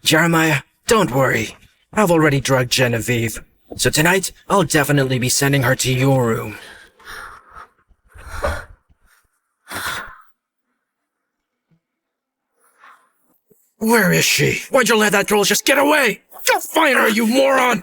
Jeremiah, don't worry. I've already drugged Genevieve. So tonight, I'll definitely be sending her to your room. Where is she? Why'd you let that girl just get away? Go find her, you moron!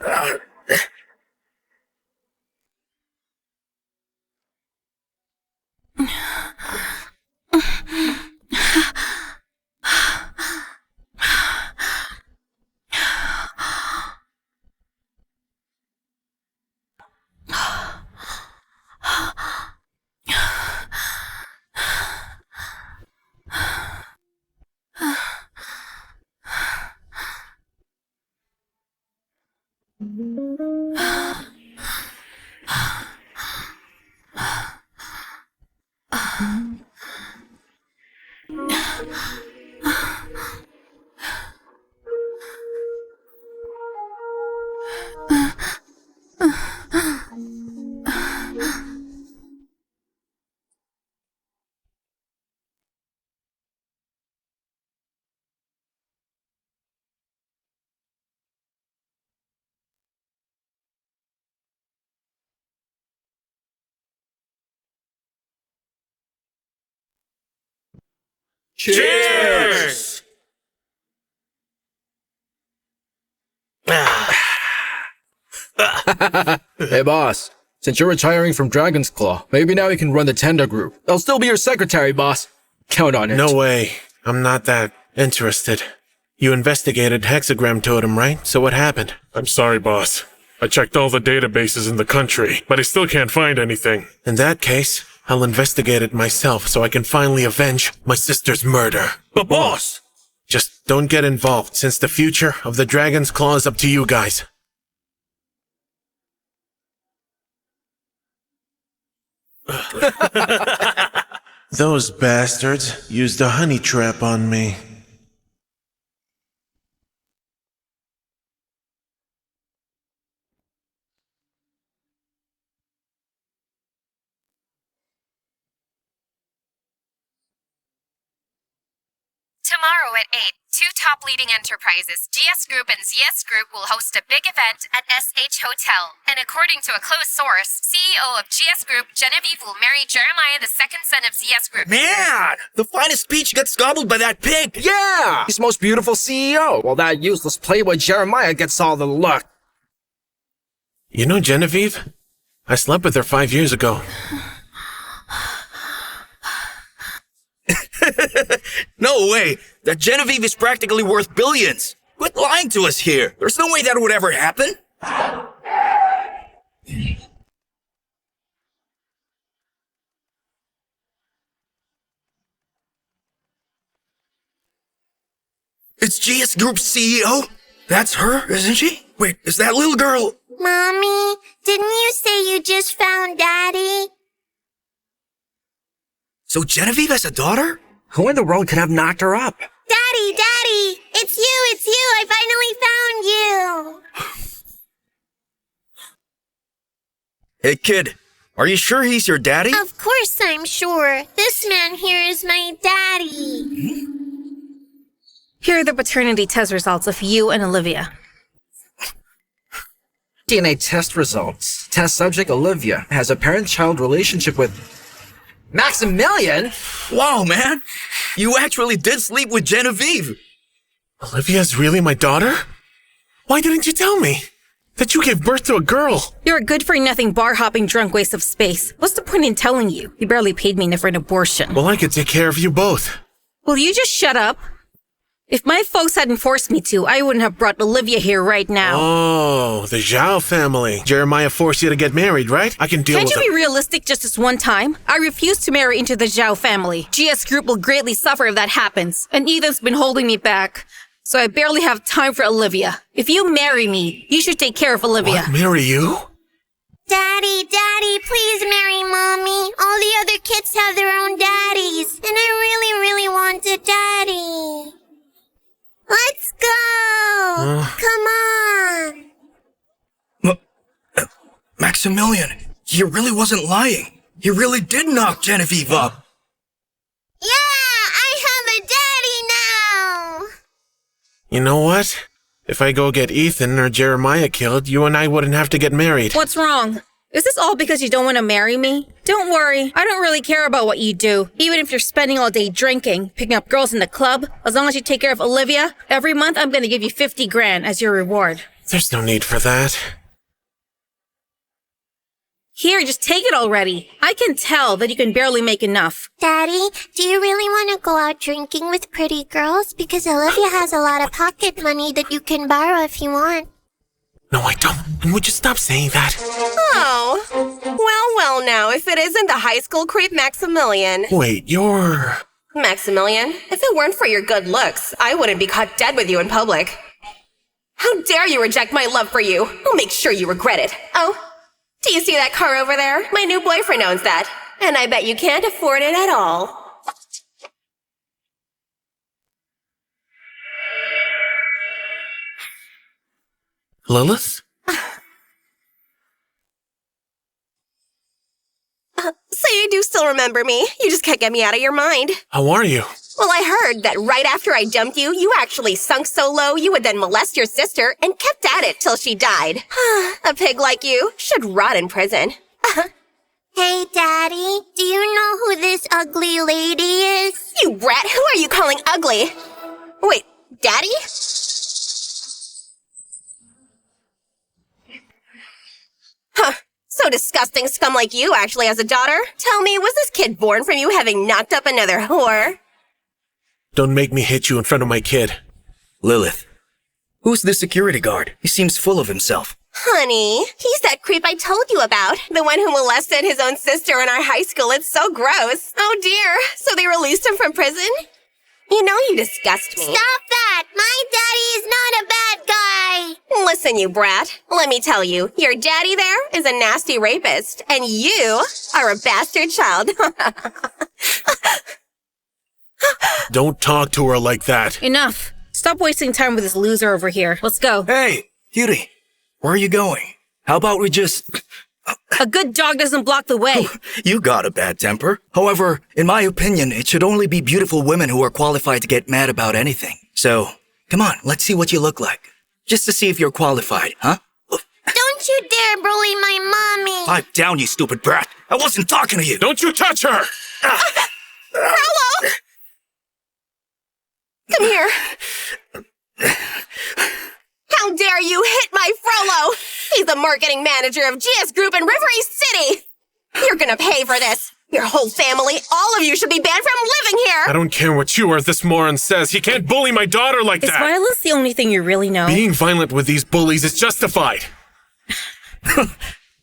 Cheers! Hey boss, since you're retiring from Dragon's Claw, maybe now you can run the tender group. I'll still be your secretary, boss. Count on it. No way. I'm not that interested. You investigated Hexagram Totem, right? So what happened? I'm sorry, boss. I checked all the databases in the country, but I still can't find anything. In that case, I'll investigate it myself so I can finally avenge my sister's murder. But boss! Just don't get involved, since the future of the Dragon's Claw is up to you guys. Those bastards used a honey trap on me. Tomorrow at 8, two top leading enterprises, GS Group and ZS Group, will host a big event at SH Hotel. And according to a close source, CEO of GS Group, Genevieve, will marry Jeremiah, the second son of ZS Group. Man! The finest peach gets gobbled by that pig! Yeah! He's most beautiful CEO, while that useless playboy Jeremiah gets all the luck. You know Genevieve? I slept with her 5 years ago. No way! That Genevieve is practically worth billions! Quit lying to us here! There's no way that would ever happen! It's GS Group's CEO? That's her, isn't she? Wait, is that little girl? Mommy, didn't you say you just found Daddy? So Genevieve has a daughter? Who in the world could have knocked her up? Daddy, Daddy! It's you! I finally found you! Hey kid, are you sure he's your daddy? Of course I'm sure. This man here is my daddy. Here are the paternity test results of you and Olivia. DNA test results. Test subject Olivia has a parent-child relationship with Maximilian? Wow, man! You actually did sleep with Genevieve! Olivia's really my daughter? Why didn't you tell me? That you gave birth to a girl? You're a good-for-nothing bar-hopping drunk waste of space. What's the point in telling you? You barely paid me for an abortion. Well, I could take care of you both. Will you just shut up? If my folks hadn't forced me to, I wouldn't have brought Olivia here right now. Oh, the Zhao family. Jeremiah forced you to get married, right? I can deal with it. Can't you be realistic just this one time? I refuse to marry into the Zhao family. GS Group will greatly suffer if that happens, and Ethan's been holding me back. So I barely have time for Olivia. If you marry me, you should take care of Olivia. What, marry you? Daddy, please marry Mommy. All the other kids have their own daddies, and I really want a daddy. Let's go! Come on! Maximilian, he really wasn't lying. He really did knock Genevieve up. Yeah! I have a daddy now! You know what? If I go get Ethan or Jeremiah killed, you and I wouldn't have to get married. What's wrong? Is this all because you don't want to marry me? Don't worry, I don't really care about what you do. Even if you're spending all day drinking, picking up girls in the club, as long as you take care of Olivia, every month I'm gonna give you 50 grand as your reward. There's no need for that. Here, just take it already. I can tell that you can barely make enough. Daddy, do you really want to go out drinking with pretty girls? Because Olivia has a lot of pocket money that you can borrow if you want. No, I don't. And would you stop saying that? Oh. Well, now, if it isn't the high school creep Maximilian. Wait, you're... Maximilian, if it weren't for your good looks, I wouldn't be caught dead with you in public. How dare you reject my love for you? I'll make sure you regret it. Oh, do you see that car over there? My new boyfriend owns that. And I bet you can't afford it at all. Lilith? So you do still remember me. You just can't get me out of your mind. How are you? Well, I heard that right after I dumped you, you actually sunk so low you would then molest your sister and kept at it till she died. A pig like you should rot in prison. Hey, Daddy, do you know who this ugly lady is? You brat, who are you calling ugly? Wait, Daddy? Huh. So disgusting scum like you actually has a daughter? Tell me, was this kid born from you having knocked up another whore? Don't make me hit you in front of my kid. Lilith, who's the security guard? He seems full of himself. Honey, he's that creep I told you about. The one who molested his own sister in our high school. It's so gross. Oh dear. So they released him from prison? You know you disgust me. Stop that! My daddy is not a bad guy! Listen, you brat. Let me tell you, your daddy there is a nasty rapist, and you are a bastard child. Don't talk to her like that. Enough. Stop wasting time with this loser over here. Let's go. Hey, cutie, where are you going? How about we just... A good dog doesn't block the way. You got a bad temper. However, in my opinion, it should only be beautiful women who are qualified to get mad about anything. So, come on, let's see what you look like. Just to see if you're qualified, huh? Don't you dare bully my mommy! Pipe down, you stupid brat. I wasn't talking to you. Don't you touch her! Frollo! Come here. How dare you hit my Frollo? He's the marketing manager of GS Group in River East City. You're gonna pay for this. Your whole family, all of you should be banned from living here. I don't care what you or this moron says. He can't bully my daughter like Is that. violence the only thing you really know? Being violent with these bullies is justified.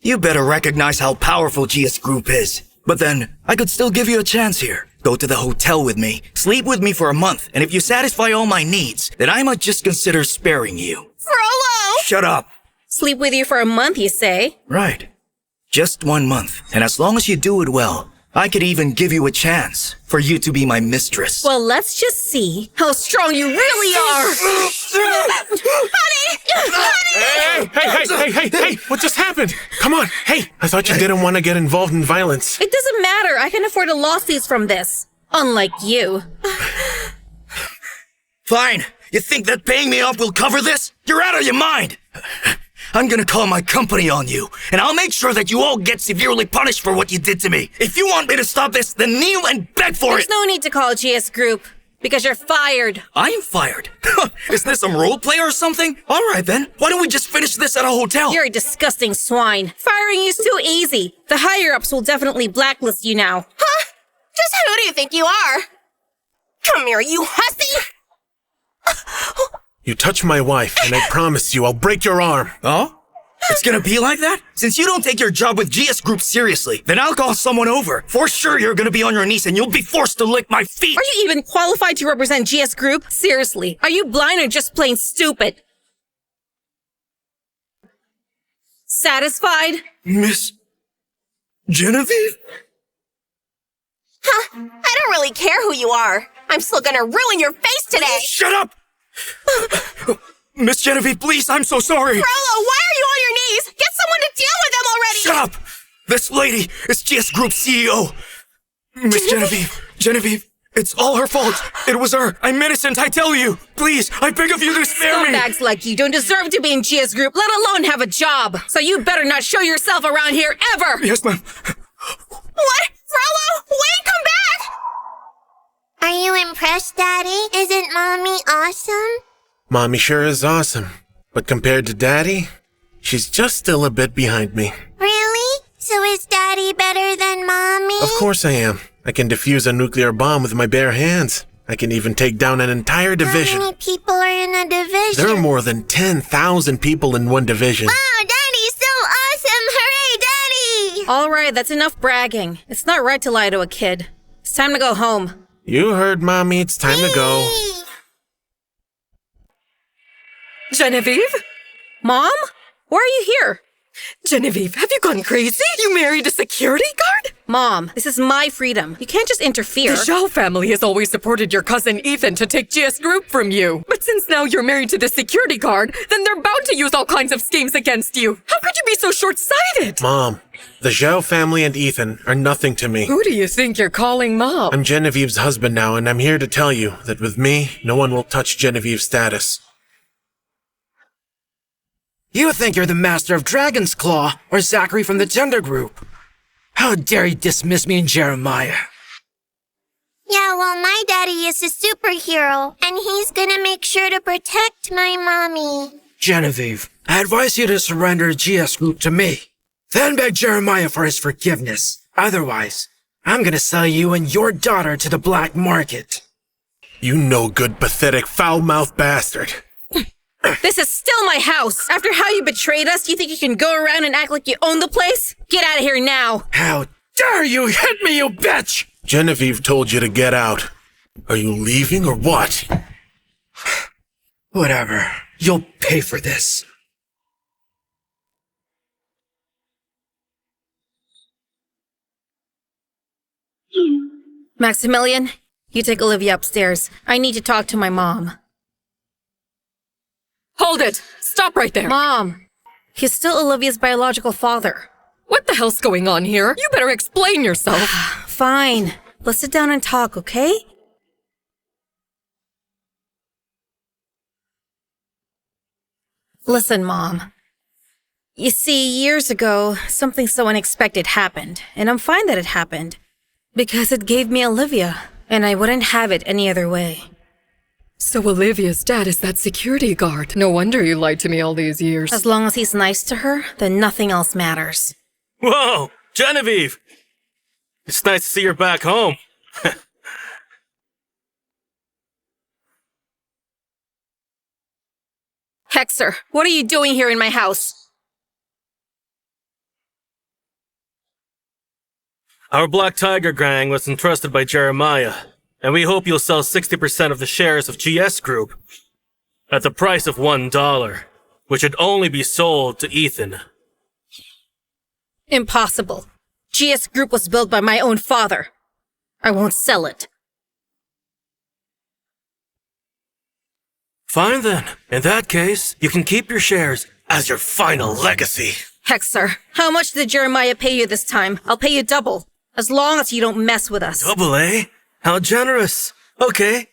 You better recognize how powerful GS Group is. But then, I could still give you a chance here. Go to the hotel with me, sleep with me for a month, and if you satisfy all my needs, then I might just consider sparing you. Frollo! Shut up. Sleep with you for a month, you say? Right. Just 1 month, and as long as you do it well, I could even give you a chance for you to be my mistress. Well, let's just see how strong you really are. Hey, what just happened? Come on. Hey, I thought you didn't want to get involved in violence. It doesn't matter. I can afford a lawsuit from this. Unlike you. Fine. You think that paying me off will cover this? You're out of your mind. I'm gonna call my company on you, and I'll make sure that you all get severely punished for what you did to me. If you want me to stop this, then kneel and beg for There's it. no need to call GS Group, because you're fired. I'm fired. Is this some role play or something? All right then. Why don't we just finish this at a hotel? You're a disgusting swine. Firing you's too easy. The higher-ups will definitely blacklist you now. Huh? Just who do you think you are? Come here, you hussy! You touch my wife, and I promise you I'll break your arm. Oh? It's gonna be like that? Since you don't take your job with GS Group seriously, then I'll call someone over. For sure you're gonna be on your knees and you'll be forced to lick my feet. Are you even qualified to represent GS Group? Seriously, are you blind or just plain stupid? Satisfied? Miss Genevieve? Huh? I don't really care who you are. I'm still gonna ruin your face today. Shut up! Miss Genevieve, please, I'm so sorry. Frollo, why are you on your knees? Get someone to deal with them already! Shut up! This lady is GS Group CEO. Miss Genevieve, It's all her fault. It was her. I'm innocent, I tell you. Please, I beg of you to spare me. Scumbags like you don't deserve to be in GS Group, let alone have a job. So you better not show yourself around here ever. Yes, ma'am. What? Frollo, wait, come back! Are you impressed, Daddy? Isn't Mommy awesome? Mommy sure is awesome. But compared to Daddy, she's just still a bit behind me. Really? So is Daddy better than Mommy? Of course I am. I can defuse a nuclear bomb with my bare hands. I can even take down an entire division. How many people are in a division? There are more than 10,000 people in one division. Wow, Daddy's so awesome! Hooray, Daddy! All right, that's enough bragging. It's not right to lie to a kid. It's time to go home. You heard, Mommy. It's time to go. Yay! Genevieve? Mom? Why are you here? Genevieve, have you gone crazy? You married a security guard? Mom, this is my freedom. You can't just interfere. The Zhao family has always supported your cousin Ethan to take GS Group from you. But since now you're married to the security guard, then they're bound to use all kinds of schemes against you. How could you be so short-sighted? Mom, the Zhao family and Ethan are nothing to me. Who do you think you're calling Mom? I'm Genevieve's husband now, and I'm here to tell you that with me, no one will touch Genevieve's status. You think you're the master of Dragon's Claw, or Zachary from the Tender Group. How dare you dismiss me and Jeremiah? Yeah, well, my daddy is a superhero, and he's gonna make sure to protect my mommy. Genevieve, I advise you to surrender GS Group to me. Then beg Jeremiah for his forgiveness. Otherwise, I'm gonna sell you and your daughter to the black market. You no good, pathetic, foul-mouthed bastard. This is still my house. After how you betrayed us, you think you can go around and act like you own the place? Get out of here now. How dare you hit me, you bitch! Genevieve told you to get out. Are you leaving or what? Whatever. You'll pay for this. Maximilian, you take Olivia upstairs. I need to talk to my mom. Hold it! Stop right there! Mom, he's still Olivia's biological father. What the hell's going on here? You better explain yourself. Fine. Let's sit down and talk, okay? Listen, Mom. You see, years ago, something so unexpected happened, and I'm fine that it happened. Because it gave me Olivia, and I wouldn't have it any other way. So Olivia's dad is that security guard. No wonder you lied to me all these years. As long as he's nice to her, then nothing else matters. Whoa, Genevieve! It's nice to see you're back home. Hexer, what are you doing here in my house? Our Black Tiger gang was entrusted by Jeremiah, and we hope you'll sell 60% of the shares of GS Group at the price of $1, which would only be sold to Ethan. Impossible. GS Group was built by my own father. I won't sell it. Fine then. In that case, you can keep your shares as your final legacy. Hexer, how much did Jeremiah pay you this time? I'll pay you double, as long as you don't mess with us. Double, eh? How generous. Okay.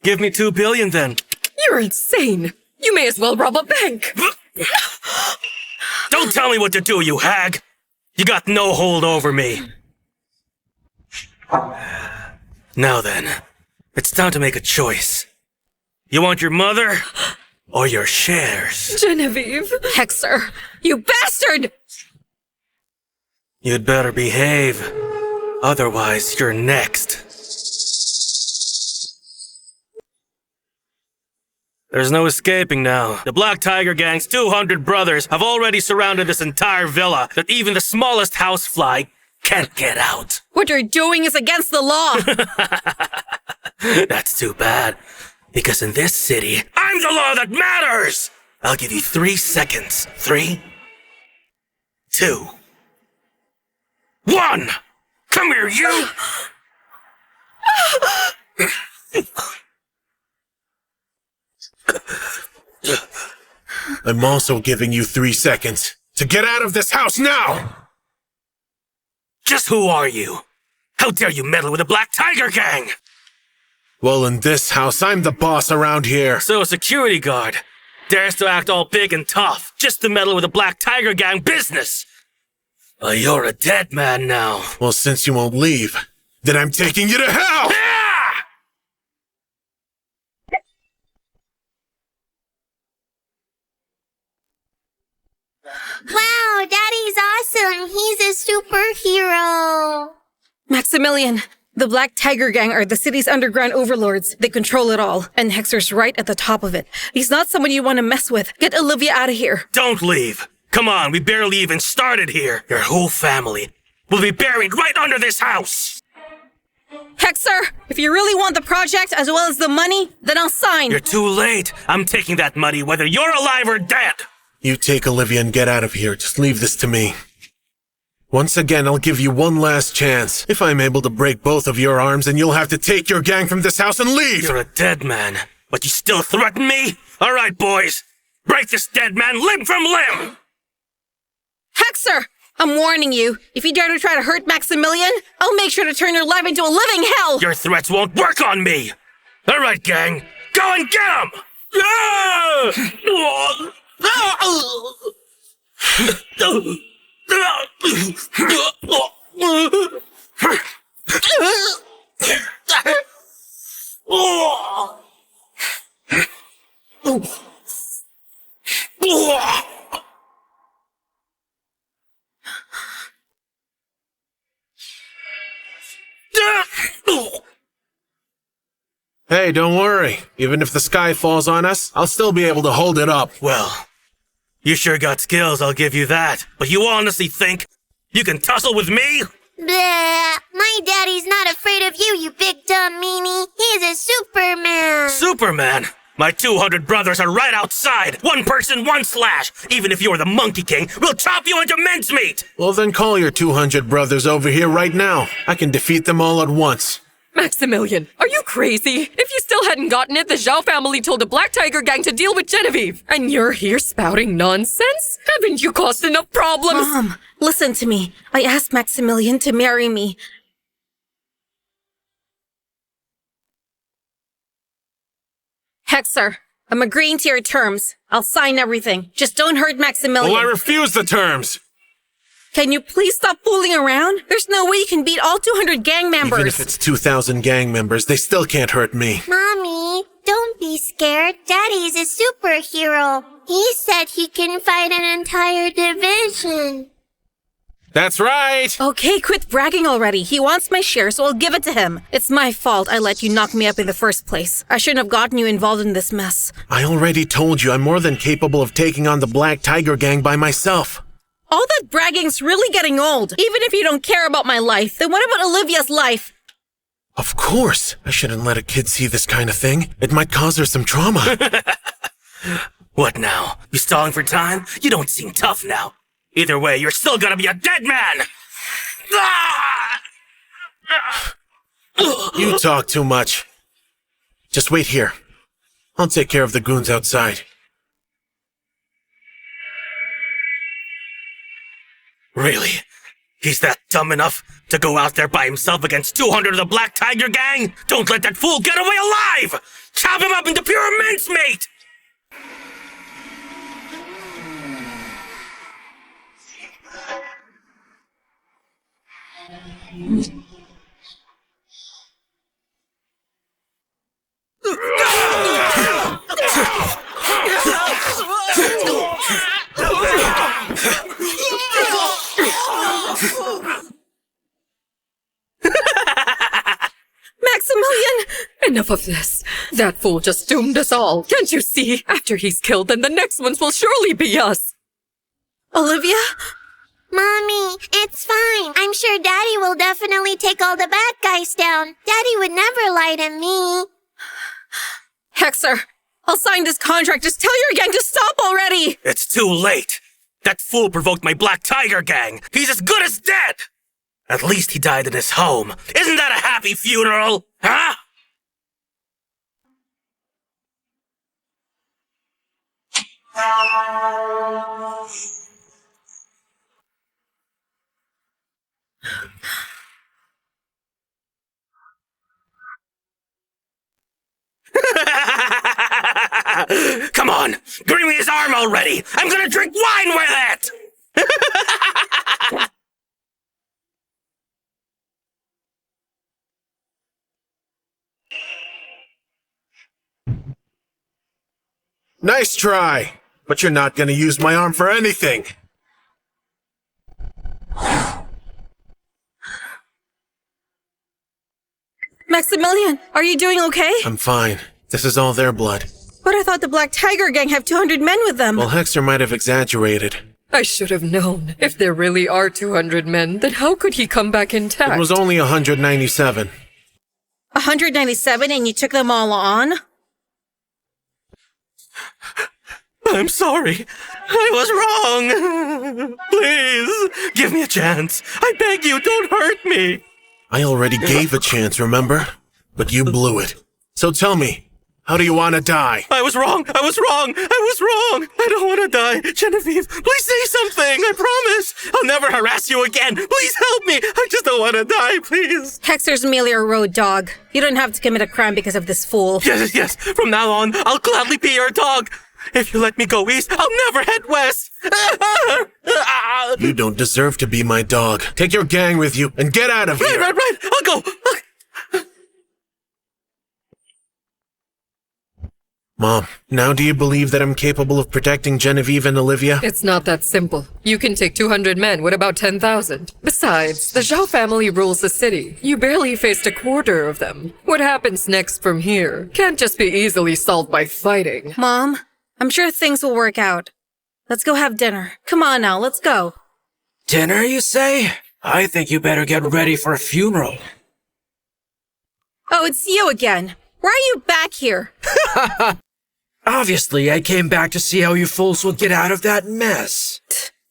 Give me $2 billion then. You're insane. You may as well rob a bank. Don't tell me what to do, you hag. You got no hold over me. Now then, it's time to make a choice. You want your mother or your shares? Genevieve. Hexer, you bastard! You'd better behave. Otherwise, you're next. There's no escaping now. The Black Tiger Gang's 200 brothers have already surrounded this entire villa that even the smallest housefly can't get out. What you're doing is against the law. That's too bad. Because in this city, I'm the law that matters! I'll give you 3 seconds. 3, 2, 1! Come here, you! I'm also giving you 3 seconds to get out of this house now! Just who are you? How dare you meddle with the Black Tiger Gang? Well, in this house, I'm the boss around here. So a security guard dares to act all big and tough just to meddle with the Black Tiger Gang business. Well, you're a dead man now. Well, since you won't leave, then I'm taking you to hell! Wow, Daddy's awesome. He's a superhero. Maximilian, the Black Tiger Gang are the city's underground overlords. They control it all, and Hexer's right at the top of it. He's not someone you want to mess with. Get Olivia out of here. Don't leave. Come on, we barely even started here. Your whole family will be buried right under this house. Hexer, if you really want the project as well as the money, then I'll sign. You're too late. I'm taking that money whether you're alive or dead. You take Olivia and get out of here. Just leave this to me. Once again, I'll give you one last chance. If I'm able to break both of your arms, then you'll have to take your gang from this house and leave! You're a dead man, but you still threaten me? All right, boys. Break this dead man limb from limb! Hexer, I'm warning you. If you dare to try to hurt Maximilian, I'll make sure to turn your life into a living hell! Your threats won't work on me! All right, gang. Go and get him! Hey, don't worry. Even if the sky falls on us, I'll still be able to hold it up. Well, you sure got skills, I'll give you that. But you honestly think you can tussle with me? Bleh. My daddy's not afraid of you, you big dumb meanie. He's a Superman. Superman? My 200 brothers are right outside. One person, one slash. Even if you're the Monkey King, we'll chop you into mincemeat. Well, then call your 200 brothers over here right now. I can defeat them all at once. Maximilian, are you crazy? If you still hadn't gotten it, the Zhao family told the Black Tiger Gang to deal with Genevieve. And you're here spouting nonsense? Haven't you caused enough problems? Mom, listen to me. I asked Maximilian to marry me. Hexer, I'm agreeing to your terms. I'll sign everything. Just don't hurt Maximilian. Well, I refuse the terms! Can you please stop fooling around? There's no way you can beat all 200 gang members. Even if it's 2,000 gang members, they still can't hurt me. Mommy, don't be scared. Daddy's a superhero. He said he can fight an entire division. That's right! Okay, quit bragging already. He wants my share, so I'll give it to him. It's my fault I let you knock me up in the first place. I shouldn't have gotten you involved in this mess. I already told you I'm more than capable of taking on the Black Tiger Gang by myself. All that bragging's really getting old. Even if you don't care about my life, then what about Olivia's life? Of course. I shouldn't let a kid see this kind of thing. It might cause her some trauma. What now? You stalling for time? You don't seem tough now. Either way, you're still gonna be a dead man! You talk too much. Just wait here. I'll take care of the goons outside. Really? He's that dumb enough to go out there by himself against 200 of the Black Tiger Gang? Don't let that fool get away alive! Chop him up into pure mincemeat! Maximilian! Enough of this. That fool just doomed us all. Can't you see? After he's killed, then the next ones will surely be us. Olivia? Mommy, it's fine. I'm sure Daddy will definitely take all the bad guys down. Daddy would never lie to me. Hexer, I'll sign this contract. Just tell your gang to stop already! It's too late. That fool provoked my Black Tiger Gang. He's as good as dead. At least he died in his home. Isn't that a happy funeral? Huh? on! Bring me his arm already! I'm gonna drink wine with it! Nice try, but you're not gonna use my arm for anything. Maximilian, are you doing okay? I'm fine. This is all their blood. But I thought the Black Tiger Gang have 200 men with them. Well, Hexer might have exaggerated. I should have known. If there really are 200 men, then how could he come back intact? It was only 197. 197 and you took them all on? I'm sorry. I was wrong. Please, give me a chance. I beg you, don't hurt me. I already gave a chance, remember? But you blew it. So tell me, how do you want to die? I was wrong. I don't want to die. Genevieve, please say something. I promise. I'll never harass you again. Please help me. I just don't want to die, please. Hexer's merely a road dog. You don't have to commit a crime because of this fool. Yes. From now on, I'll gladly be your dog. If you let me go east, I'll never head west. You don't deserve to be my dog. Take your gang with you and get out of here. Right. I'll go. Mom, now do you believe that I'm capable of protecting Genevieve and Olivia? It's not that simple. You can take 200 men with about 10,000. Besides, the Zhao family rules the city. You barely faced a quarter of them. What happens next from here can't just be easily solved by fighting. Mom, I'm sure things will work out. Let's go have dinner. Come on now, let's go. Dinner, you say? I think you better get ready for a funeral. Oh, it's you again. Why are you back here? Obviously, I came back to see how you fools will get out of that mess.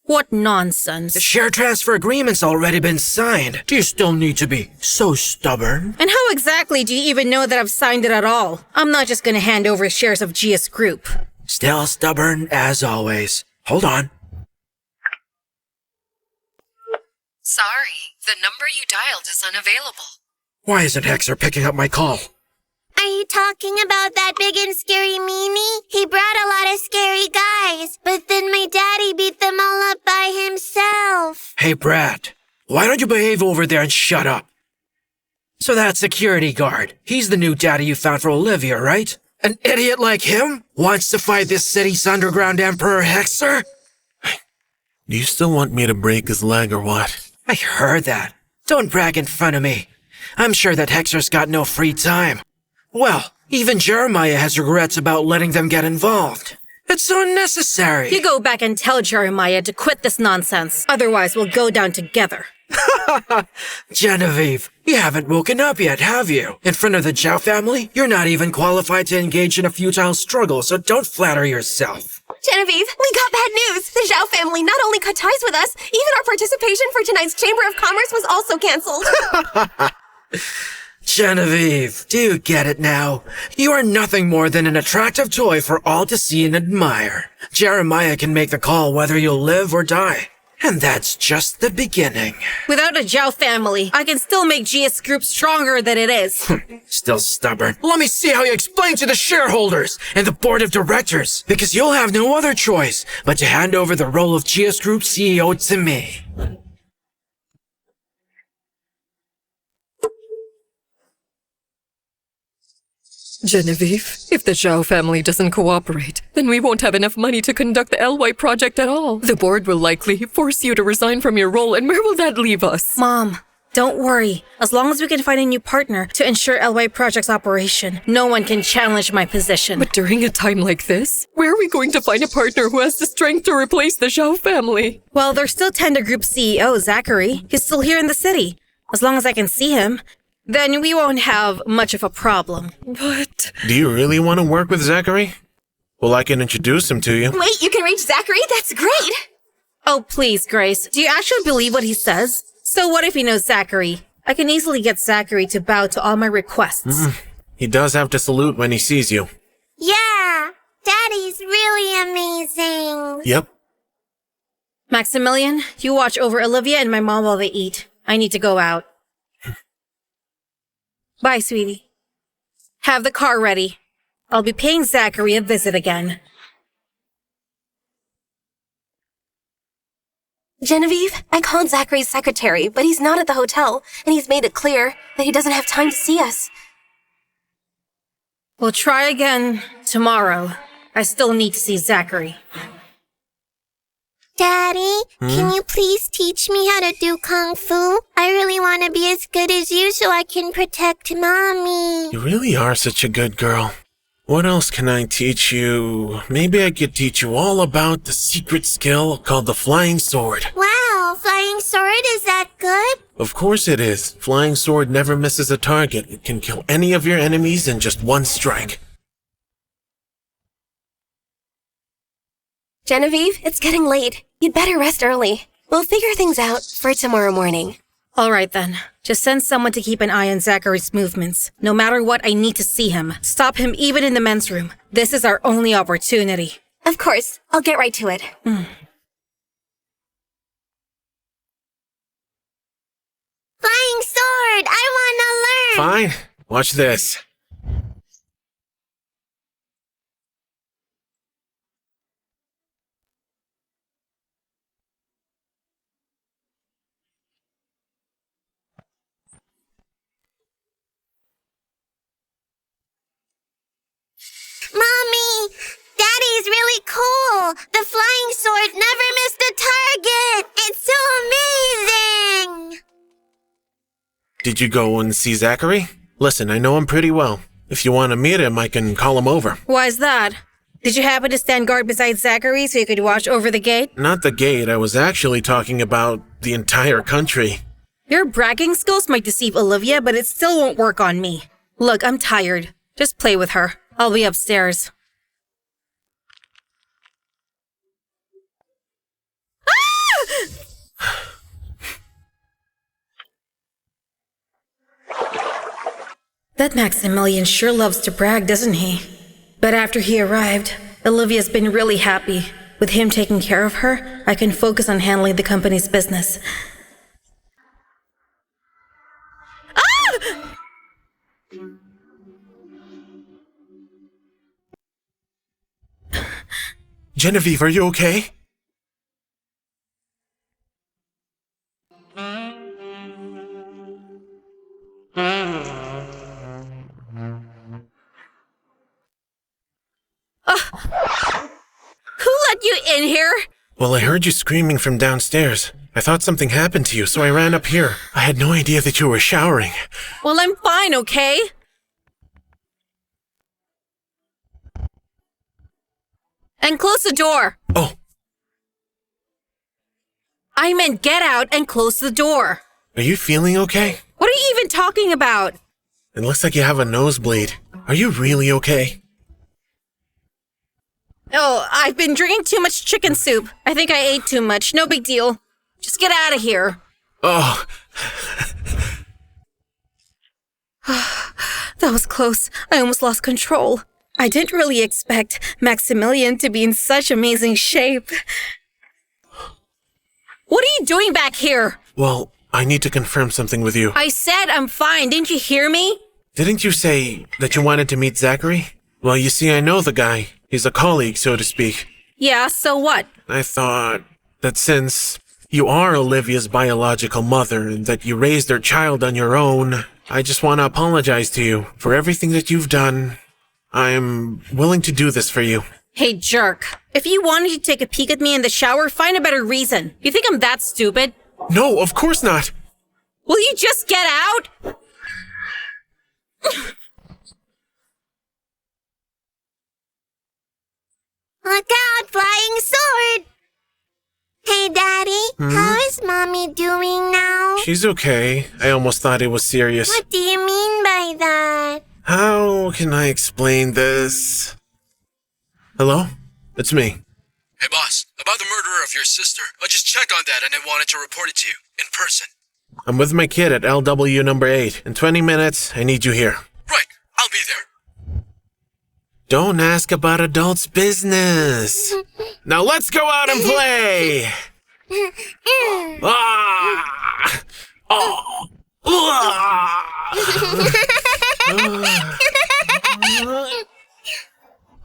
What nonsense. The share transfer agreement's already been signed. Do you still need to be so stubborn? And how exactly do you even know that I've signed it at all? I'm not just gonna hand over shares of GS Group. Still stubborn, as always. Hold on. Sorry, the number you dialed is unavailable. Why isn't Hexer picking up my call? Are you talking about that big and scary meanie? He brought a lot of scary guys, but then my daddy beat them all up by himself. Hey, Brad, why don't you behave over there and shut up? So that security guard, he's the new daddy you found for Olivia, right? An idiot like him wants to fight this city's underground emperor Hexer? Do you still want me to break his leg or what? I heard that. Don't brag in front of me. I'm sure that Hexer's got no free time. Well, even Jeremiah has regrets about letting them get involved. It's so unnecessary. You go back and tell Jeremiah to quit this nonsense. Otherwise, we'll go down together. Genevieve, you haven't woken up yet, have you? In front of the Zhao family, you're not even qualified to engage in a futile struggle, so don't flatter yourself. Genevieve, we got bad news. The Zhao family not only cut ties with us, even our participation for tonight's Chamber of Commerce was also canceled. Genevieve, do you get it now? You are nothing more than an attractive toy for all to see and admire. Jeremiah can make the call whether you'll live or die. And that's just the beginning. Without a Zhao family, I can still make GS Group stronger than it is. Still stubborn. Let me see how you explain to the shareholders and the board of directors, because you'll have no other choice but to hand over the role of GS Group CEO to me. Genevieve, if the Zhao family doesn't cooperate, then we won't have enough money to conduct the LY project at all. The board will likely force you to resign from your role, and where will that leave us? Mom, don't worry. As long as we can find a new partner to ensure LY project's operation, no one can challenge my position. But during a time like this, where are we going to find a partner who has the strength to replace the Zhao family? Well, there's still Tender Group CEO, Zachary. He's still here in the city. As long as I can see him, then we won't have much of a problem. But... Do you really want to work with Zachary? Well, I can introduce him to you. Wait, you can reach Zachary? That's great! Oh, please, Grace. Do you actually believe what he says? So what if he knows Zachary? I can easily get Zachary to bow to all my requests. He does have to salute when he sees you. Yeah, Daddy's really amazing. Yep. Maximilian, you watch over Olivia and my mom while they eat. I need to go out. Bye, sweetie. Have the car ready. I'll be paying Zachary a visit again. Genevieve, I called Zachary's secretary, but he's not at the hotel, and he's made it clear that he doesn't have time to see us. We'll try again tomorrow. I still need to see Zachary. Daddy, can you please teach me how to do Kung Fu? I really want to be as good as you so I can protect Mommy. You really are such a good girl. What else can I teach you? Maybe I could teach you all about the secret skill called the flying sword. Wow, flying sword, is that good? Of course it is. Flying sword never misses a target. It can kill any of your enemies in just one strike. Genevieve, it's getting late. You'd better rest early. We'll figure things out for tomorrow morning. All right then. Just send someone to keep an eye on Zachary's movements. No matter what, I need to see him. Stop him even in the men's room. This is our only opportunity. Of course. I'll get right to it. Flying sword! I want to learn! Fine. Watch this. Mommy! Daddy's really cool! The flying sword never missed a target! It's so amazing! Did you go and see Zachary? Listen, I know him pretty well. If you want to meet him, I can call him over. Why is that? Did you happen to stand guard beside Zachary so you could watch over the gate? Not the gate. I was actually talking about the entire country. Your bragging skills might deceive Olivia, but it still won't work on me. Look, I'm tired. Just play with her. I'll be upstairs. That Maximilian sure loves to brag, doesn't he? But after he arrived, Olivia's been really happy. With him taking care of her, I can focus on handling the company's business. Ah! Genevieve, are you okay? Who let you in here? Well, I heard you screaming from downstairs. I thought something happened to you, so I ran up here. I had no idea that you were showering. Well, I'm fine, okay? And close the door. Oh. I meant get out and close the door. Are you feeling okay? What are you even talking about? It looks like you have a nosebleed. Are you really okay? Oh, I've been drinking too much chicken soup. I think I ate too much. No big deal. Just get out of here. Oh. That was close. I almost lost control. I didn't really expect Maximilian to be in such amazing shape. What are you doing back here? Well, I need to confirm something with you. I said I'm fine. Didn't you hear me? Didn't you say that you wanted to meet Zachary? Well, you see, I know the guy. He's a colleague, so to speak. Yeah, so what? I thought that since you are Olivia's biological mother and that you raised her child on your own, I just want to apologize to you for everything that you've done. I'm willing to do this for you. Hey, jerk. If you wanted to take a peek at me in the shower, find a better reason. You think I'm that stupid? No, of course not. Will you just get out? Look out, flying sword! Hey, Daddy, how is Mommy doing now? She's okay. I almost thought it was serious. What do you mean by that? How can I explain this? Hello? It's me. Hey boss, about the murder of your sister. I just checked on that and I wanted to report it to you, in person. I'm with my kid at LW number 8. In 20 minutes, I need you here. Right, I'll be there. Don't ask about adults' business. Now let's go out and play! Ah! Oh!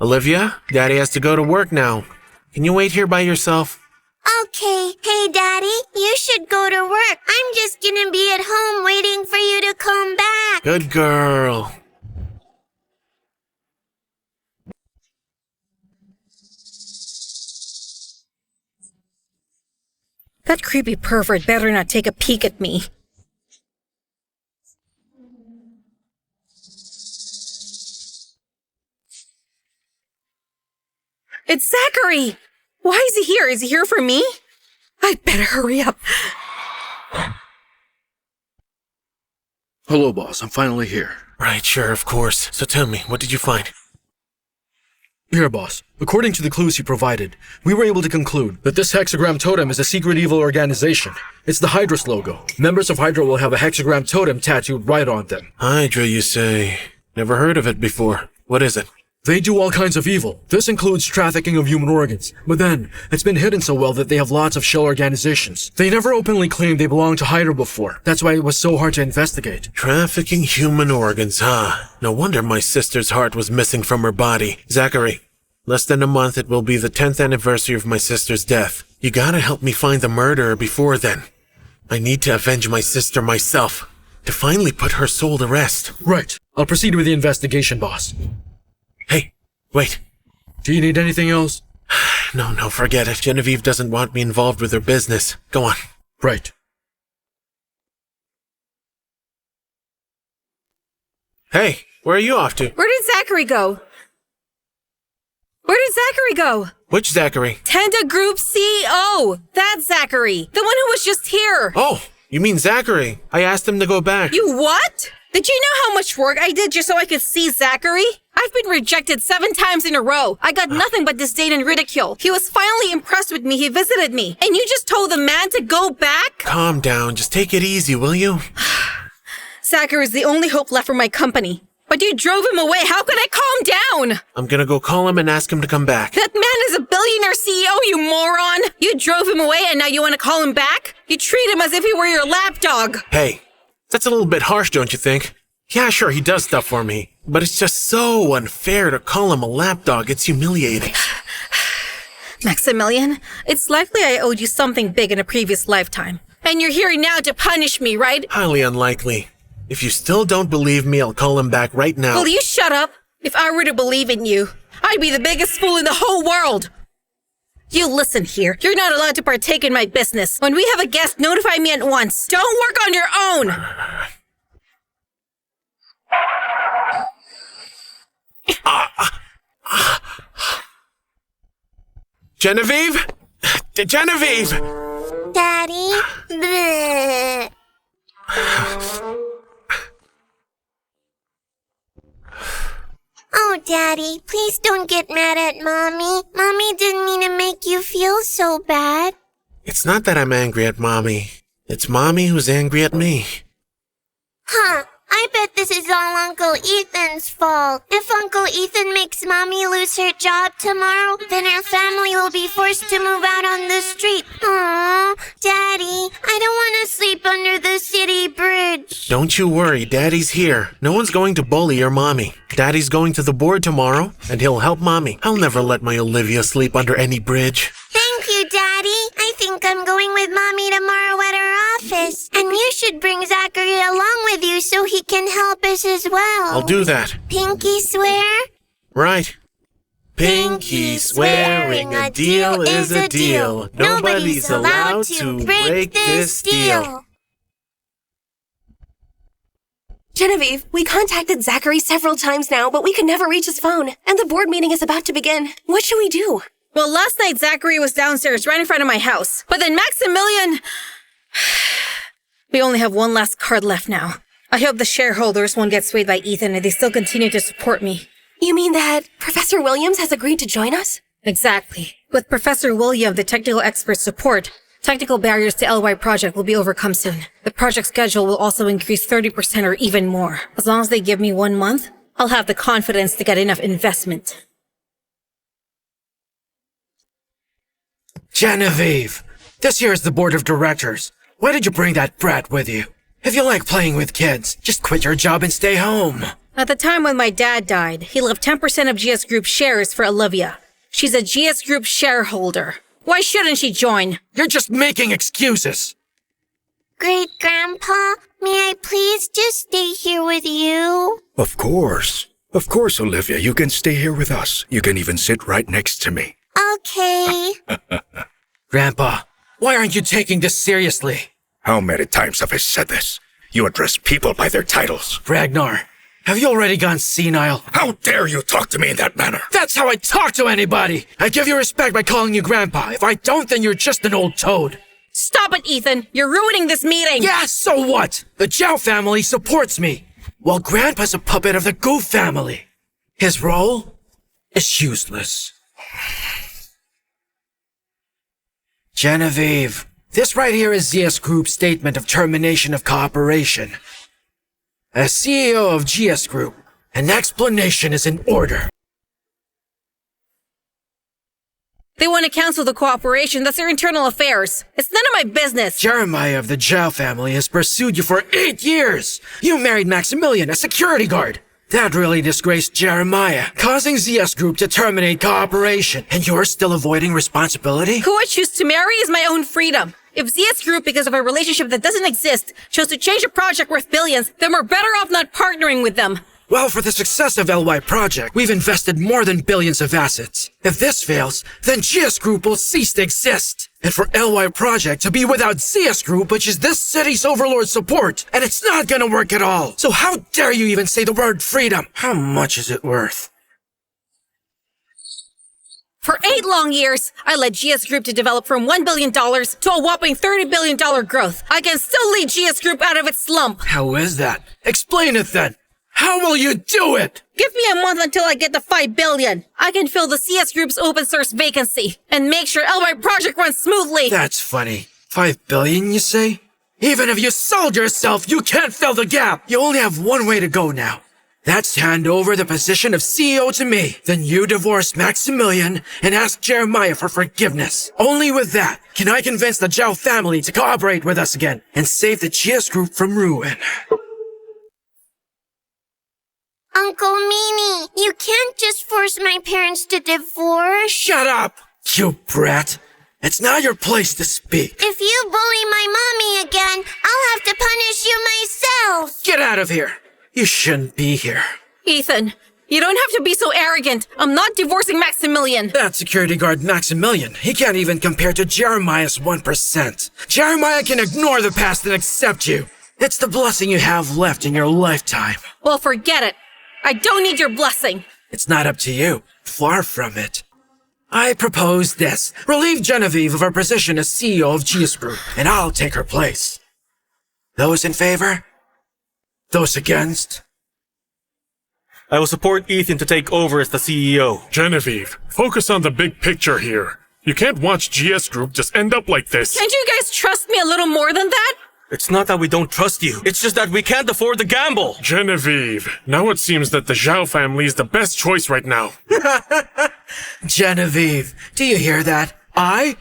Olivia, Daddy has to go to work now. Can you wait here by yourself? Okay, hey Daddy, you should go to work. I'm just gonna be at home waiting for you to come back. Good girl. That creepy pervert better not take a peek at me. It's Zachary! Why is he here? Is he here for me? I'd better hurry up. Hello, boss. I'm finally here. Right, sure, of course. So tell me, what did you find? Here, boss. According to the clues you provided, we were able to conclude that this hexagram totem is a secret evil organization. It's the Hydra's logo. Members of Hydra will have a hexagram totem tattooed right on them. Hydra, you say? Never heard of it before. What is it? They do all kinds of evil. This includes trafficking of human organs. But then, it's been hidden so well that they have lots of shell organizations. They never openly claimed they belonged to Hydra before. That's why it was so hard to investigate. Trafficking human organs, huh? No wonder my sister's heart was missing from her body. Zachary, less than a month it will be the 10th anniversary of my sister's death. You gotta help me find the murderer before then. I need to avenge my sister myself, to finally put her soul to rest. Right. I'll proceed with the investigation, boss. Hey, wait. Do you need anything else? No, forget it. Genevieve doesn't want me involved with her business. Go on. Right. Hey, where are you off to? Where did Zachary go? Which Zachary? Tenda Group CEO! That's Zachary! The one who was just here! Oh, you mean Zachary. I asked him to go back. You what? Did you know how much work I did just so I could see Zachary? I've been rejected 7 times in a row. I got nothing but disdain and ridicule. He was finally impressed with me. He visited me. And you just told the man to go back? Calm down. Just take it easy, will you? Zachary is the only hope left for my company. But you drove him away. How could I calm down? I'm gonna go call him and ask him to come back. That man is a billionaire CEO, you moron! You drove him away and now you want to call him back? You treat him as if he were your lapdog. Hey, that's a little bit harsh, don't you think? Yeah, sure, he does stuff for me. But it's just so unfair to call him a lapdog. It's humiliating. Maximilian, it's likely I owed you something big in a previous lifetime. And you're here now to punish me, right? Highly unlikely. If you still don't believe me, I'll call him back right now. Will you shut up? If I were to believe in you, I'd be the biggest fool in the whole world. You listen here. You're not allowed to partake in my business. When we have a guest, notify me at once. Don't work on your own. Genevieve? Genevieve! Daddy? Bleh. Oh, Daddy, please don't get mad at Mommy. Mommy didn't mean to make you feel so bad. It's not that I'm angry at Mommy. It's Mommy who's angry at me. Huh. I bet this is all Uncle Ethan's fault. If Uncle Ethan makes Mommy lose her job tomorrow, then her family will be forced to move out on the street. Aww, Daddy, I don't want to sleep under the city bridge. Don't you worry, Daddy's here. No one's going to bully your Mommy. Daddy's going to the board tomorrow, and he'll help Mommy. I'll never let my Olivia sleep under any bridge. Thank you, Daddy. I think I'm going with Mommy tomorrow at her office. And you should bring Zachary along with you so he can help us as well. I'll do that. Pinky swear? Right. Pinky swearing a deal is a deal. Nobody's allowed to break this deal. Genevieve, we contacted Zachary several times now, but we could never reach his phone. And the board meeting is about to begin. What should we do? Well, last night Zachary was downstairs right in front of my house. But then Maximilian... We only have one last card left now. I hope the shareholders won't get swayed by Ethan and they still continue to support me. You mean that Professor Williams has agreed to join us? Exactly. With Professor William, the technical expert's support, technical barriers to LY project will be overcome soon. The project schedule will also increase 30% or even more. As long as they give me 1 month, I'll have the confidence to get enough investment. Genevieve! This here is the board of directors. Why did you bring that brat with you? If you like playing with kids, just quit your job and stay home. At the time when my dad died, he left 10% of GS Group shares for Olivia. She's a GS Group shareholder. Why shouldn't she join? You're just making excuses. Great Grandpa, may I please just stay here with you? Of course. Of course, Olivia, you can stay here with us. You can even sit right next to me. Okay. Grandpa, why aren't you taking this seriously? How many times have I said this? You address people by their titles. Ragnar, have you already gone senile? How dare you talk to me in that manner? That's how I talk to anybody! I give you respect by calling you Grandpa. If I don't, then you're just an old toad. Stop it, Ethan! You're ruining this meeting! Yeah, so what? The Zhao family supports me, while Grandpa's a puppet of the Goof family. His role is useless. Genevieve, this right here is GS Group's statement of termination of cooperation. As CEO of GS Group, an explanation is in order. They want to cancel the cooperation. That's their internal affairs. It's none of my business. Jeremiah of the Zhao family has pursued you for 8 years. You married Maximilian, a security guard. That really disgraced Jeremiah, causing ZS Group to terminate cooperation. And you're still avoiding responsibility? Who I choose to marry is my own freedom. If ZS Group, because of a relationship that doesn't exist, chose to change a project worth billions, then we're better off not partnering with them. Well, for the success of LY Project, we've invested more than billions of assets. If this fails, then GS Group will cease to exist. And for LY Project to be without ZS Group, which is this city's overlord support, and it's not gonna work at all. So how dare you even say the word freedom? How much is it worth? For 8 long years, I led GS Group to develop from $1 billion to a whopping $30 billion growth. I can still lead GS Group out of its slump. How is that? Explain it then. How will you do it? Give me a month until I get to $5 billion. I can fill the CS Group's open source vacancy and make sure LY Project runs smoothly. That's funny. 5 billion, you say? Even if you sold yourself, you can't fill the gap. You only have one way to go now. That's to hand over the position of CEO to me. Then you divorce Maximilian and ask Jeremiah for forgiveness. Only with that can I convince the Zhao family to cooperate with us again and save the GS Group from ruin. Uncle Meanie, you can't just force my parents to divorce. Shut up, you brat. It's not your place to speak. If you bully my mommy again, I'll have to punish you myself. Get out of here. You shouldn't be here. Ethan, you don't have to be so arrogant. I'm not divorcing Maximilian. That security guard Maximilian, he can't even compare to Jeremiah's 1%. Jeremiah can ignore the past and accept you. It's the blessing you have left in your lifetime. Well, forget it. I don't need your blessing. It's not up to you. Far from it. I propose this. Relieve Genevieve of her position as CEO of GS Group, and I'll take her place. Those in favor? Those against? I will support Ethan to take over as the CEO. Genevieve, focus on the big picture here. You can't watch GS Group just end up like this. Can't you guys trust me a little more than that? It's not that we don't trust you. It's just that we can't afford the gamble. Genevieve, now it seems that the Zhao family is the best choice right now. Genevieve, do you hear that? I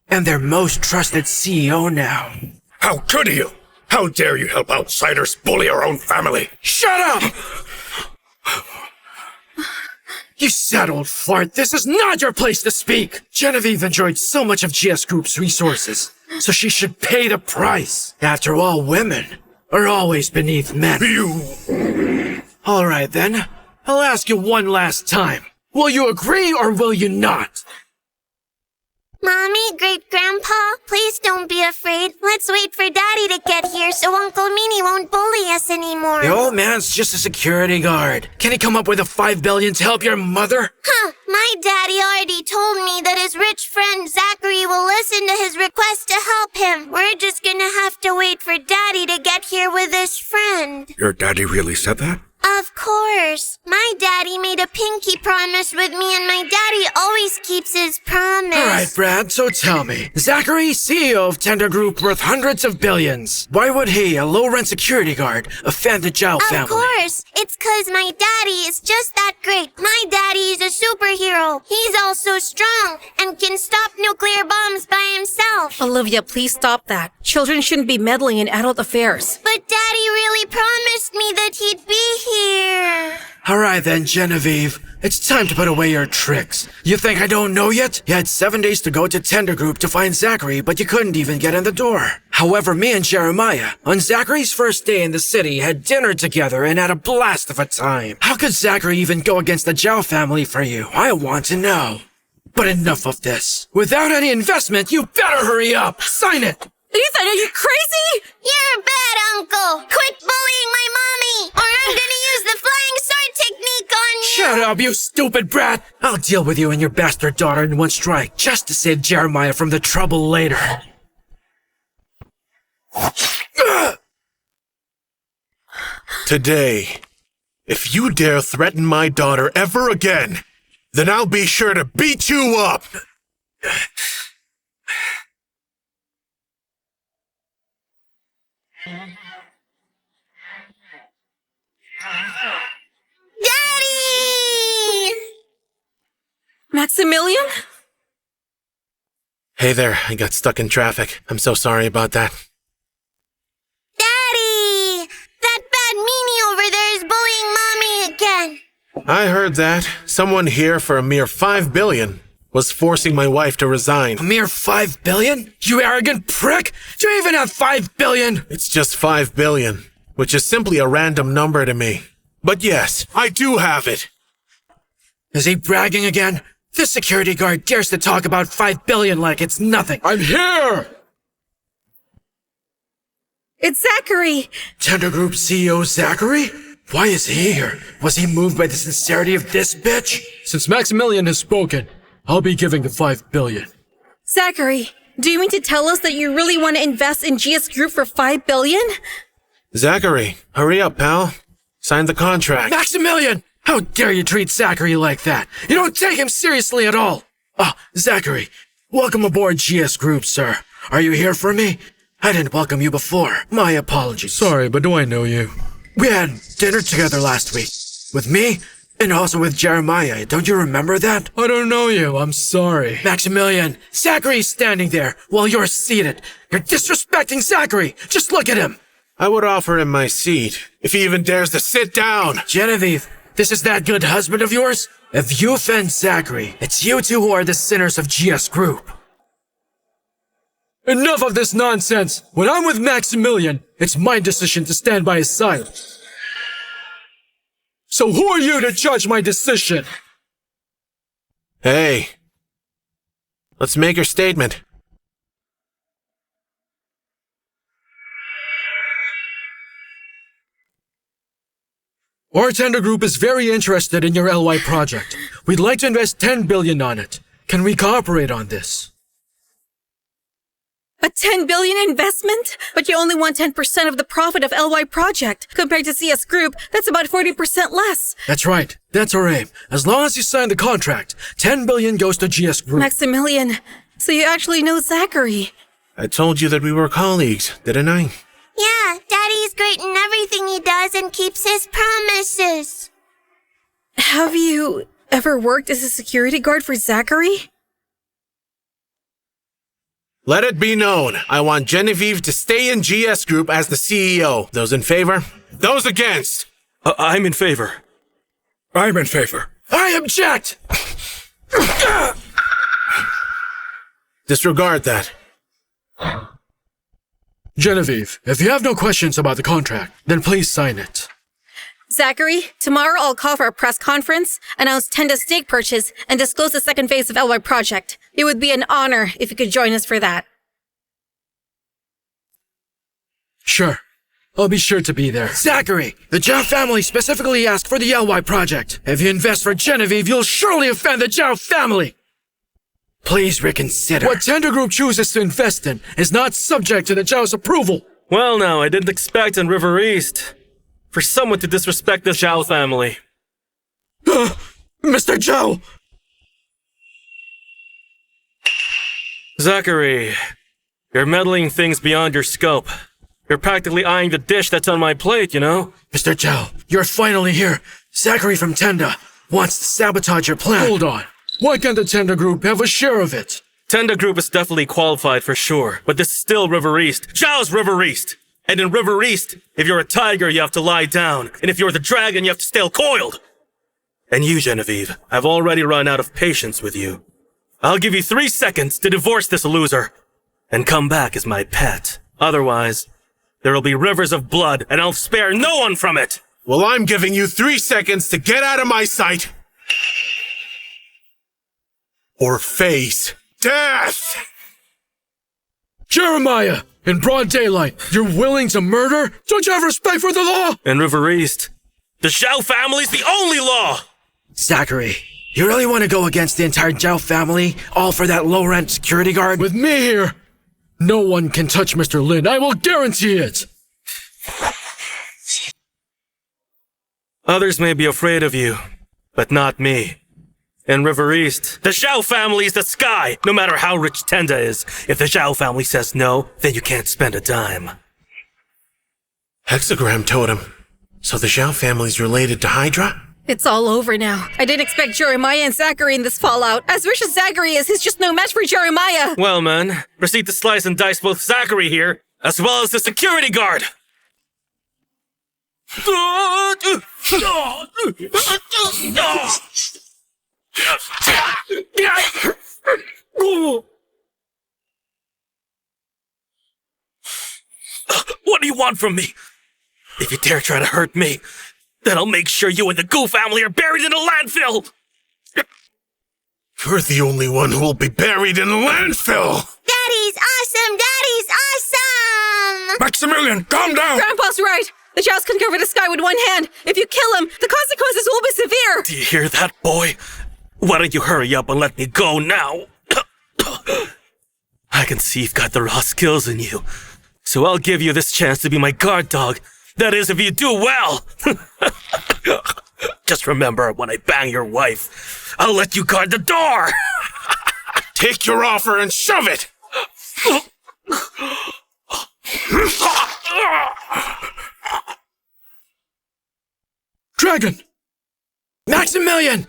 am their most trusted CEO now. How could you? How dare you help outsiders bully our own family? Shut up! You sad old fart, this is not your place to speak! Genevieve enjoyed so much of GS Group's resources, so she should pay the price. After all, women are always beneath men. Alright then, I'll ask you one last time. Will you agree or will you not? Mommy, Great Grandpa, please don't be afraid. Let's wait for Daddy to get here so Uncle Meanie won't bully us anymore. The old man's just a security guard. Can he come up with a $5 billion to help your mother? Huh, my daddy already told me that his rich friend Zachary will listen to his request to help him. We're just gonna have to wait for Daddy to get here with his friend. Your daddy really said that? Of course. My daddy made a pinky promise with me and my daddy always keeps his promise. Alright, Brad, so tell me. Zachary, CEO of Tender Group worth hundreds of billions. Why would he, a low-rent security guard, offend the Zhao family? Of course. It's 'cause my daddy is just that great. My daddy is a superhero. He's also strong and can stop nuclear bombs by himself. Olivia, please stop that. Children shouldn't be meddling in adult affairs. But Daddy really promised me that he'd be here. Alright then, Genevieve. It's time to put away your tricks. You think I don't know yet? You had 7 days to go to Tender Group to find Zachary, but you couldn't even get in the door. However, me and Jeremiah, on Zachary's first day in the city, had dinner together and had a blast of a time. How could Zachary even go against the Zhao family for you? I want to know. But enough of this. Without any investment, you better hurry up! Sign it! Ethan, are you crazy? You're bad, Uncle. Quit bullying my mommy, or I'm gonna use the flying sword technique on you. Shut up, you stupid brat! I'll deal with you and your bastard daughter in one strike, just to save Jeremiah from the trouble later. Today, if you dare threaten my daughter ever again, then I'll be sure to beat you up! Daddy! Maximilian? Hey there, I got stuck in traffic. I'm so sorry about that. Daddy! That bad meanie over there is bullying Mommy again. I heard that. Someone here for a mere 5 billion was forcing my wife to resign. A mere 5 billion? You arrogant prick! Do you even have 5 billion? It's just 5 billion, which is simply a random number to me. But yes, I do have it. Is he bragging again? This security guard dares to talk about 5 billion like it's nothing. I'm here! It's Zachary! Tender Group CEO Zachary? Why is he here? Was he moved by the sincerity of this bitch? Since Maximilian has spoken, I'll be giving the 5 billion. Zachary, do you mean to tell us that you really want to invest in GS Group for 5 billion? Zachary, hurry up, pal. Sign the contract. Maximilian! How dare you treat Zachary like that? You don't take him seriously at all! Zachary, welcome aboard GS Group, sir. Are you here for me? I didn't welcome you before. My apologies. Sorry, but do I know you? We had dinner together last week. With me, and also with Jeremiah. Don't you remember that? I don't know you. I'm sorry. Maximilian, Zachary's standing there while you're seated. You're disrespecting Zachary. Just look at him. I would offer him my seat, if he even dares to sit down. Genevieve, this is that good husband of yours? If you offend Zachary, it's you two who are the sinners of GS Group. Enough of this nonsense! When I'm with Maximilian, it's my decision to stand by his side. So who are you to judge my decision? Hey. Let's make your statement. Our Tender Group is very interested in your LY project. We'd like to invest 10 billion on it. Can we cooperate on this? A 10 billion investment? But you only want 10% of the profit of LY project. Compared to CS Group, that's about 40% less. That's right. That's our aim. As long as you sign the contract, 10 billion goes to GS Group. Maximilian, so you actually know Zachary. I told you that we were colleagues, didn't I? Yeah, Daddy's great in everything he does and keeps his promises. Have you ever worked as a security guard for Zachary? Let it be known, I want Genevieve to stay in GS Group as the CEO. Those in favor? Those against? I'm in favor. I'm in favor. I object! Disregard that. Genevieve, if you have no questions about the contract, then please sign it. Zachary, tomorrow I'll call for a press conference, announce Tenda's stake purchase, and disclose the second phase of LY project. It would be an honor if you could join us for that. Sure. I'll be sure to be there. Zachary, the Zhao family specifically asked for the LY project. If you invest for Genevieve, you'll surely offend the Zhao family. Please reconsider. What Tender Group chooses to invest in is not subject to the Zhao's approval. Well, now, I didn't expect in River East for someone to disrespect the Zhao family. Mr. Zhao! Zachary, you're meddling things beyond your scope. You're practically eyeing the dish that's on my plate, you know? Mr. Zhao, you're finally here. Zachary from Tenda wants to sabotage your plan. Hold on. Why can't the Tender Group have a share of it? Tenda Group is definitely qualified for sure, but this is still River East. Zhao's River East! And in River East, if you're a tiger, you have to lie down. And if you're the dragon, you have to stay coiled. And you, Genevieve, I've already run out of patience with you. I'll give you 3 seconds to divorce this loser and come back as my pet. Otherwise, there'll be rivers of blood and I'll spare no one from it. Well, I'm giving you 3 seconds to get out of my sight or face death. Jeremiah, in broad daylight, you're willing to murder? Don't you have respect for the law? In River East, the Zhao family's the only law. Zachary, you really want to go against the entire Zhao family, all for that low-rent security guard? With me here, no one can touch Mr. Lin. I will guarantee it. Others may be afraid of you, but not me. In River East, the Zhao family's the sky, no matter how rich Tenda is. If the Zhao family says no, then you can't spend a dime. Hexagram totem. So the Zhao family's related to Hydra? It's all over now. I didn't expect Jeremiah and Zachary in this fallout. As rich as Zachary is, he's just no match for Jeremiah. Well, man, proceed to slice and dice both Zachary here, as well as the security guard. What do you want from me? If you dare try to hurt me, then I'll make sure you and the Goo family are buried in a landfill! You're the only one who will be buried in a landfill! Daddy's awesome! Daddy's awesome! Maximilian, calm down! Grandpa's right. The Zhaos can cover the sky with one hand. If you kill him, the consequences will be severe. Do you hear that, boy? Why don't you hurry up and let me go now? I can see you've got the raw skills in you. So I'll give you this chance to be my guard dog. That is, if you do well. Just remember, when I bang your wife, I'll let you guard the door. Take your offer and shove it! Dragon! Maximilian!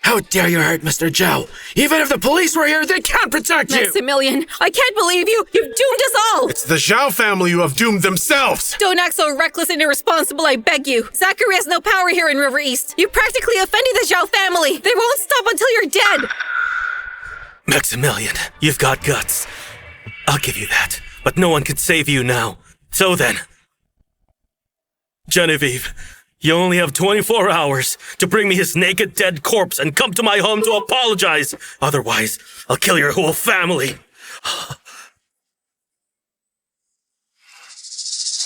How dare you hurt Mr. Zhao? Even if the police were here, they can't protect you! Maximilian, I can't believe you! You've doomed us all! It's the Zhao family who have doomed themselves! Don't act so reckless and irresponsible, I beg you. Zachary has no power here in River East. You practically offended the Zhao family. They won't stop until you're dead. Maximilian, you've got guts. I'll give you that. But no one can save you now. So then, Genevieve, you only have 24 hours to bring me his naked dead corpse and come to my home to apologize. Otherwise, I'll kill your whole family.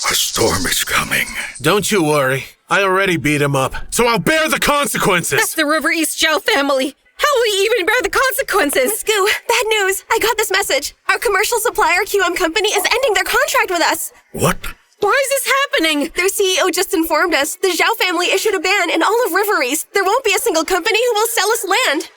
A storm is coming. Don't you worry. I already beat him up, so I'll bear the consequences! That's the River East Zhao family. How will you even bear the consequences? Goo, bad news. I got this message. Our commercial supplier QM company is ending their contract with us. What? Why is this happening? Their CEO just informed us the Zhao family issued a ban in all of River East. There won't be a single company who will sell us land.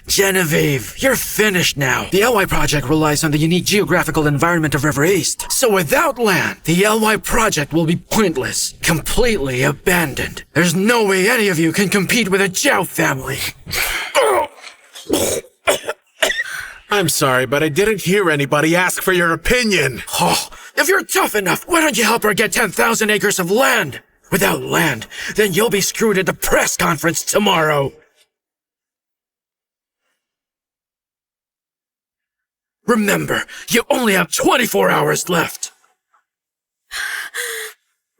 Genevieve, you're finished now. The LY project relies on the unique geographical environment of River East. So without land, the LY project will be pointless, completely abandoned. There's no way any of you can compete with a Zhao family. I'm sorry, but I didn't hear anybody ask for your opinion. Oh, if you're tough enough, why don't you help her get 10,000 acres of land? Without land, then you'll be screwed at the press conference tomorrow. Remember, you only have 24 hours left.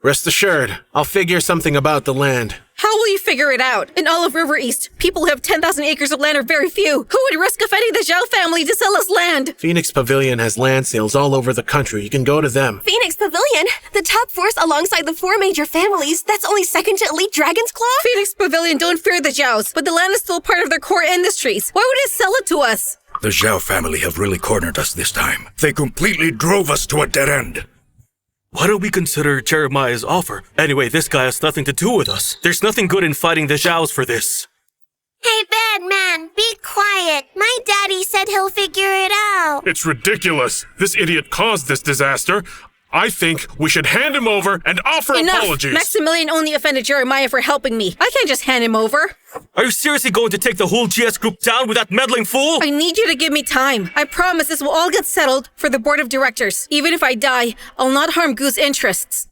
Rest assured, I'll figure something about the land. How will you figure it out? In all of River East, people who have 10,000 acres of land are very few. Who would risk offending the Zhao family to sell us land? Phoenix Pavilion has land sales all over the country. You can go to them. Phoenix Pavilion? The top force alongside the 4 major families? That's only second to Elite Dragon's Claw? Phoenix Pavilion don't fear the Zhaos, but the land is still part of their core industries. Why would it sell it to us? The Zhao family have really cornered us this time. They completely drove us to a dead end. Why don't we consider Jeremiah's offer? Anyway, this guy has nothing to do with us. There's nothing good in fighting the Zhaos for this. Hey, bad man, be quiet. My daddy said he'll figure it out. It's ridiculous. This idiot caused this disaster. I think we should hand him over and offer Enough! apologies. Maximilian only offended Jeremiah for helping me. I can't just hand him over. Are you seriously going to take the whole GS group down with that meddling fool? I need you to give me time. I promise this will all get settled for the board of directors. Even if I die, I'll not harm Goo's interests.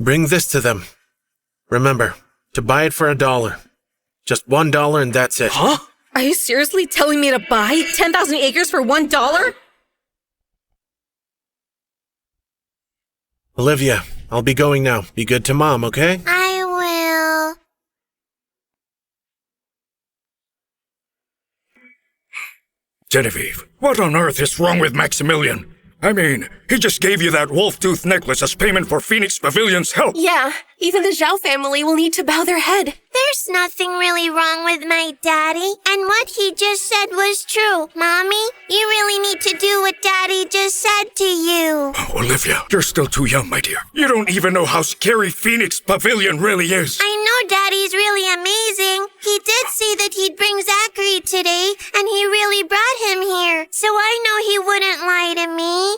Bring this to them. Remember, to buy it for $1. Just $1 and that's it. Huh? Are you seriously telling me to buy 10,000 acres for $1? Olivia, I'll be going now. Be good to Mom, okay? I will. Genevieve, what on earth is wrong with Maximilian? I mean, he just gave you that wolf tooth necklace as payment for Phoenix Pavilion's help. Yeah, even the Zhao family will need to bow their head. There's nothing really wrong with my daddy, and what he just said was true. Mommy, you really need to do what Daddy just said to you. Oh, Olivia, you're still too young, my dear. You don't even know how scary Phoenix Pavilion really is. I know Daddy's really amazing. He did say that he'd bring Zachary today, and he really brought him here. So I know he wouldn't lie to me.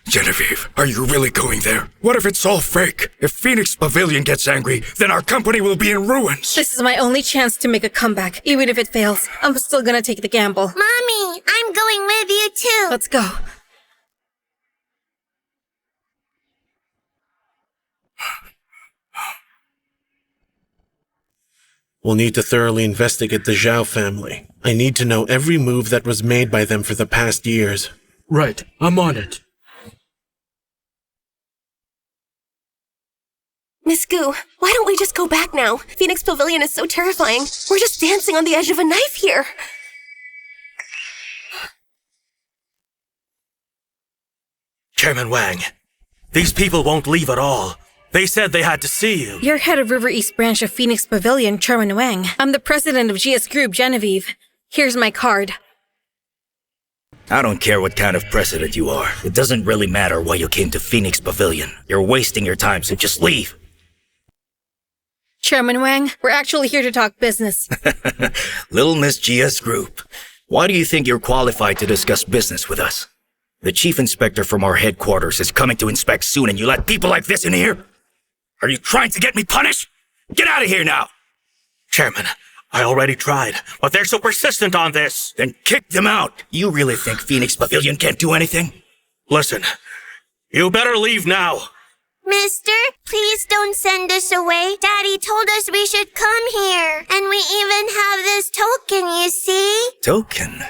Genevieve, are you really going there? What if it's all fake? If Phoenix Pavilion gets angry, then our company will be in ruins. This is my only chance to make a comeback. Even if it fails, I'm still gonna take the gamble. Mommy, I'm going with you too. Let's go. We'll need to thoroughly investigate the Zhao family. I need to know every move that was made by them for the past years. Right, I'm on it. Miss Gu, why don't we just go back now? Phoenix Pavilion is so terrifying. We're just dancing on the edge of a knife here. Chairman Wang, these people won't leave at all. They said they had to see you. You're head of River East branch of Phoenix Pavilion, Chairman Wang. I'm the president of GS Group, Genevieve. Here's my card. I don't care what kind of president you are. It doesn't really matter why you came to Phoenix Pavilion. You're wasting your time, so just leave. Chairman Wang, we're actually here to talk business. Little Miss GS Group, why do you think you're qualified to discuss business with us? The chief inspector from our headquarters is coming to inspect soon, and you let people like this in here? Are you trying to get me punished? Get out of here now! Chairman, I already tried, but they're so persistent on this. Then kick them out. You really think Phoenix Pavilion can't do anything? Listen, you better leave now. Mister, please don't send us away. Daddy told us we should come here. And we even have this token, you see? Token?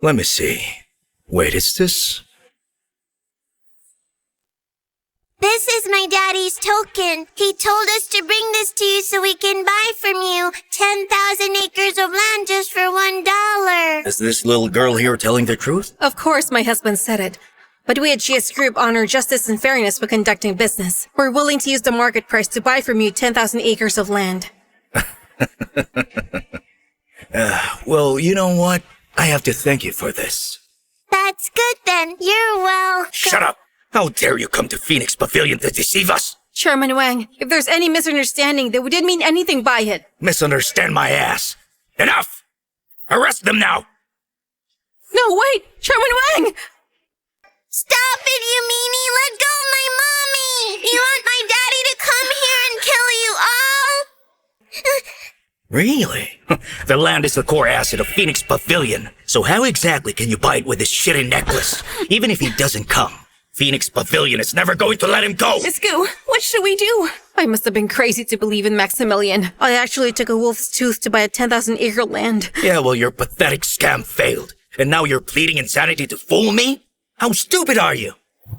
Let me see. Wait, is this? This is my daddy's token. He told us to bring this to you so we can buy from you 10,000 acres of land just for $1. Is this little girl here telling the truth? Of course, my husband said it. But we at GS Group honor justice and fairness when conducting business. We're willing to use the market price to buy from you 10,000 acres of land. Well, you know what? I have to thank you for this. That's good then. You're welcome. Shut up! How dare you come to Phoenix Pavilion to deceive us? Chairman Wang, if there's any misunderstanding, then we didn't mean anything by it. Misunderstand my ass. Enough! Arrest them now! No, wait! Chairman Wang! Stop it, you meanie! Let go of my mommy! You want my daddy to come here and kill you all? Really? The land is the core asset of Phoenix Pavilion. So how exactly can you buy it with this shitty necklace? Even if he doesn't come, Phoenix Pavilion is never going to let him go! Miss Gu, what should we do? I must have been crazy to believe in Maximilian. I actually took a wolf's tooth to buy a 10,000 acre land. Yeah, well, your pathetic scam failed. And now you're pleading insanity to fool me? How stupid are you?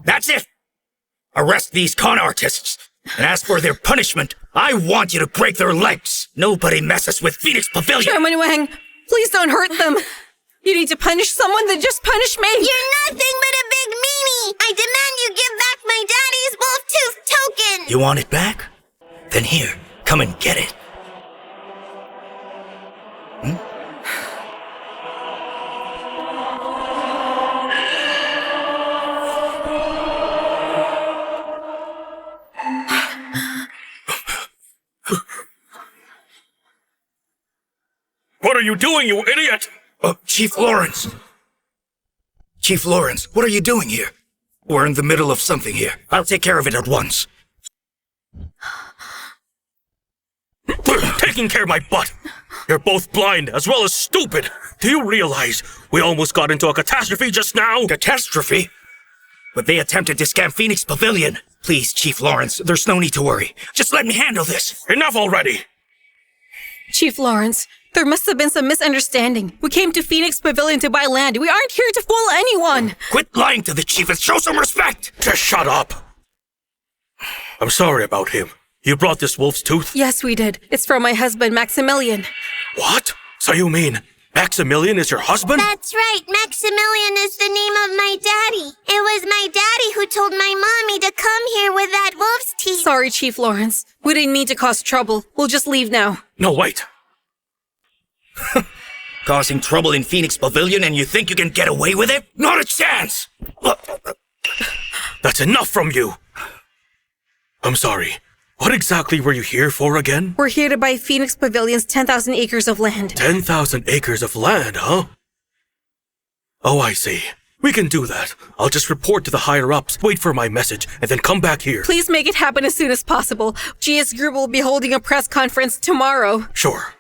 That's it! Arrest these con artists. And as for their punishment, I want you to break their legs. Nobody messes with Phoenix Pavilion. Chairman Wang, please don't hurt them. You need to punish someone, then just punish me. You're nothing but a big meanie. I demand you give back my daddy's wolf tooth token. You want it back? Then here, come and get it. What are you doing, you idiot? Chief Lawrence! Chief Lawrence, what are you doing here? We're in the middle of something here. I'll take care of it at once. Taking care of my butt! You're both blind as well as stupid! Do you realize we almost got into a catastrophe just now? Catastrophe? but they attempted to scam Phoenix Pavilion. Please, Chief Lawrence, there's no need to worry. Just let me handle this. Enough already! Chief Lawrence, there must have been some misunderstanding. We came to Phoenix Pavilion to buy land. We aren't here to fool anyone. Quit lying to the chief and show some respect! Just shut up! I'm sorry about him. You brought this wolf's tooth? Yes, we did. It's from my husband, Maximilian. What? So you mean Maximilian is your husband? That's right. Maximilian is the name of my daddy. It was my daddy who told my mommy to come here with that wolf's teeth. Sorry, Chief Lawrence. We didn't mean to cause trouble. We'll just leave now. No, wait. Causing trouble in Phoenix Pavilion and you think you can get away with it? Not a chance! That's enough from you! I'm sorry. What exactly were you here for again? We're here to buy Phoenix Pavilion's 10,000 acres of land. 10,000 acres of land, huh? Oh, I see. We can do that. I'll just report to the higher-ups, wait for my message, and then come back here. Please make it happen as soon as possible. GS Group will be holding a press conference tomorrow. Sure.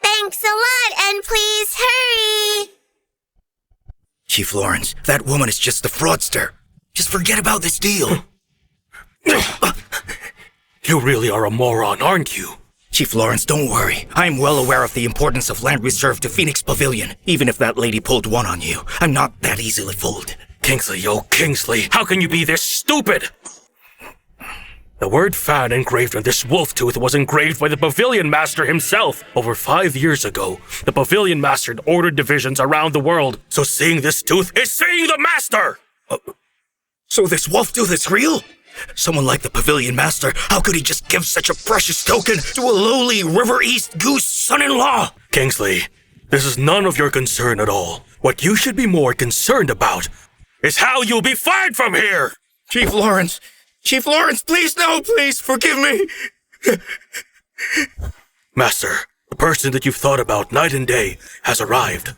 Thanks a lot, and please hurry! Chief Lawrence, that woman is just a fraudster. Just forget about this deal. You really are a moron, aren't you? Chief Lawrence, don't worry. I'm well aware of the importance of land reserved to Phoenix Pavilion, even if that lady pulled one on you. I'm not that easily fooled. Kingsley, oh Kingsley, how can you be this stupid? The word fan engraved on this wolf tooth was engraved by the Pavilion Master himself. Over 5 years ago, the Pavilion Master had ordered divisions around the world, so seeing this tooth is seeing the Master! So this wolf tooth is real? Someone like the Pavilion Master, how could he just give such a precious token to a lowly River East goose son-in-law? Kingsley, this is none of your concern at all. What you should be more concerned about is how you'll be fired from here! Chief Lawrence, please, no, please, forgive me. Master, the person that you've thought about night and day has arrived.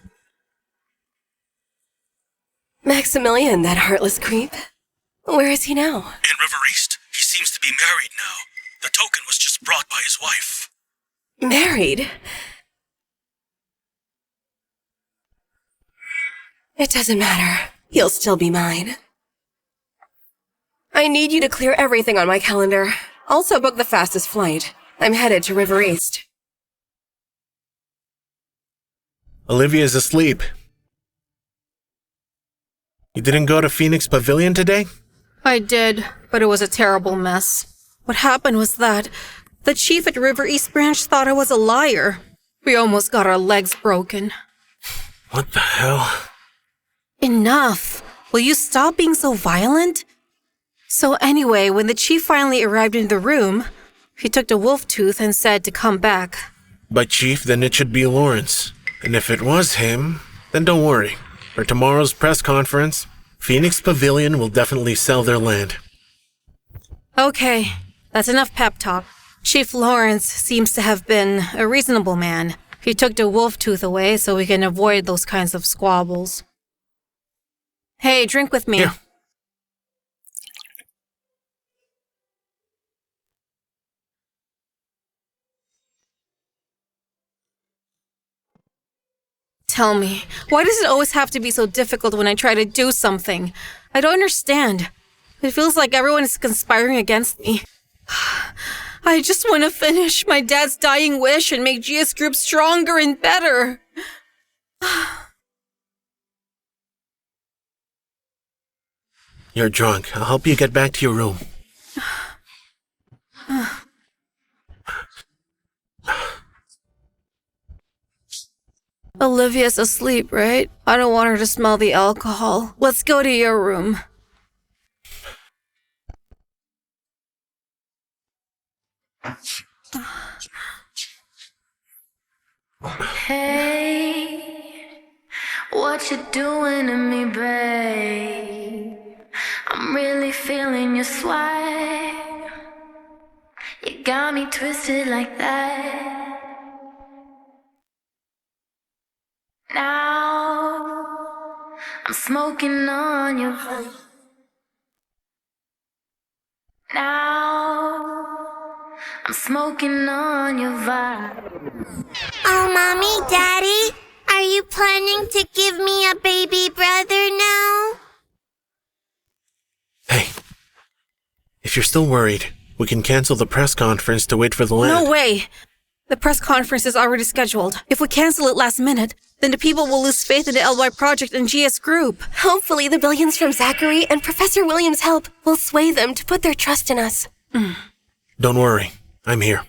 Maximilian, that heartless creep. Where is he now? In River East. He seems to be married now. The token was just brought by his wife. Married? It doesn't matter. He'll still be mine. I need you to clear everything on my calendar. Also book the fastest flight. I'm headed to River East. Olivia's asleep. You didn't go to Phoenix Pavilion today? I did, but it was a terrible mess. What happened was that the chief at River East Branch thought I was a liar. We almost got our legs broken. What the hell? Enough! Will you stop being so violent? So anyway, when the chief finally arrived in the room, he took the wolf tooth and said to come back. By Chief, then it should be Lawrence. And if it was him, then don't worry. For tomorrow's press conference, Phoenix Pavilion will definitely sell their land. Okay, that's enough pep talk. Chief Lawrence seems to have been a reasonable man. He took the wolf tooth away so we can avoid those kinds of squabbles. Hey, drink with me. Here. Tell me, why does it always have to be so difficult when I try to do something? I don't understand. It feels like everyone is conspiring against me. I just want to finish my dad's dying wish and make GS Group stronger and better. You're drunk. I'll help you get back to your room. Olivia's asleep, right? I don't want her to smell the alcohol. Let's go to your room. Hey, what you doing to me, babe? I'm really feeling your swag. You got me twisted like that. Now I'm smoking on your vibe. Now I'm smoking on your vibe. Oh, Mommy, Daddy, are Are you planning to give me a baby brother now? Hey, if you're still worried, we can cancel the press conference to wait for the land. No way! The press conference is already scheduled. If we cancel it last minute, then the people will lose faith in the LY Project and GS Group. Hopefully the billions from Zachary and Professor Williams' help will sway them to put their trust in us. Don't worry, I'm here.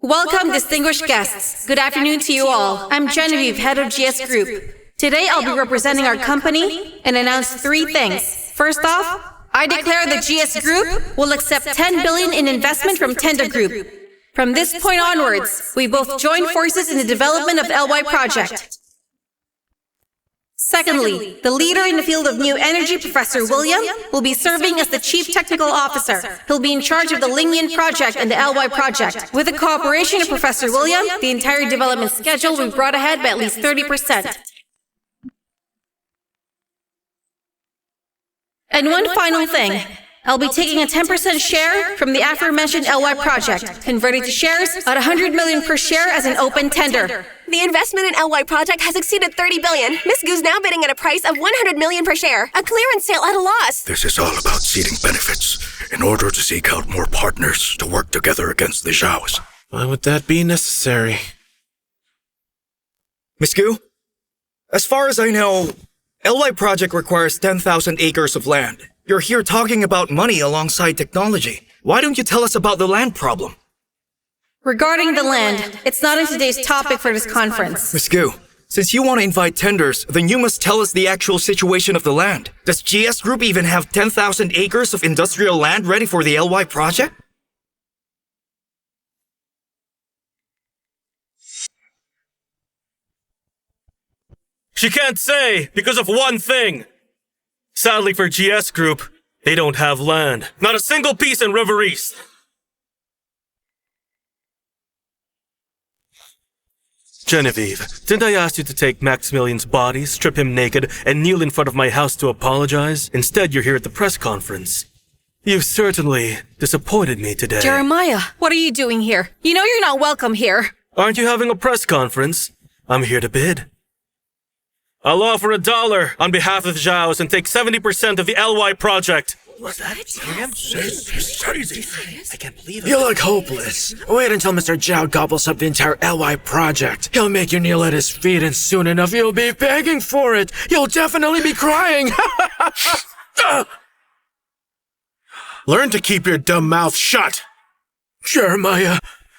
Welcome, distinguished guests. Good afternoon to you all. I'm Genevieve, head of GS Group. Today, I'll be representing our company and announce 3 things. First off, I declare that GS Group will accept $10 billion in investment from Tenda Group. From this point onwards, we both join forces in the development of the LY Project. Secondly, the leader in the field of new energy, Professor William, will be serving as the Chief Technical Officer. He'll be in charge of the Lingyan Project and the LY Project. With the cooperation of Professor William, the entire development schedule will be brought ahead by at least 30%. And one final thing. I'll be taking a 10% share from the aforementioned LY Project, converted to shares at 100 million per share as an open tender. The investment in LY Project has exceeded 30 billion. Miss Goo's now bidding at a price of 100 million per share. A clearance sale at a loss. This is all about seeding benefits in order to seek out more partners to work together against the Zhaos. Why would that be necessary? Miss Goo, as far as I know, LY Project requires 10,000 acres of land. You're here talking about money alongside technology. Why don't you tell us about the land problem? Regarding the land, it's not in today's topic for this conference. Miss Goo, since you want to invite tenders, then you must tell us the actual situation of the land. Does GS Group even have 10,000 acres of industrial land ready for the LY Project? She can't say because of one thing. Sadly for GS Group, they don't have land. Not a single piece in River East. Genevieve, didn't I ask you to take Maximilian's body, strip him naked, and kneel in front of my house to apologize? Instead, you're here at the press conference. You've certainly disappointed me today. Jeremiah, what are you doing here? You know you're not welcome here. Aren't you having a press conference? I'm here to bid. I'll offer $1 on behalf of the Zhaos and take 70% of the LY Project. Was that him? I can't believe it. You look hopeless. Wait until Mr. Zhao gobbles up the entire LY Project. He'll make you kneel at his feet, and soon enough you'll be begging for it. You'll definitely be crying. Learn to keep your dumb mouth shut. Jeremiah,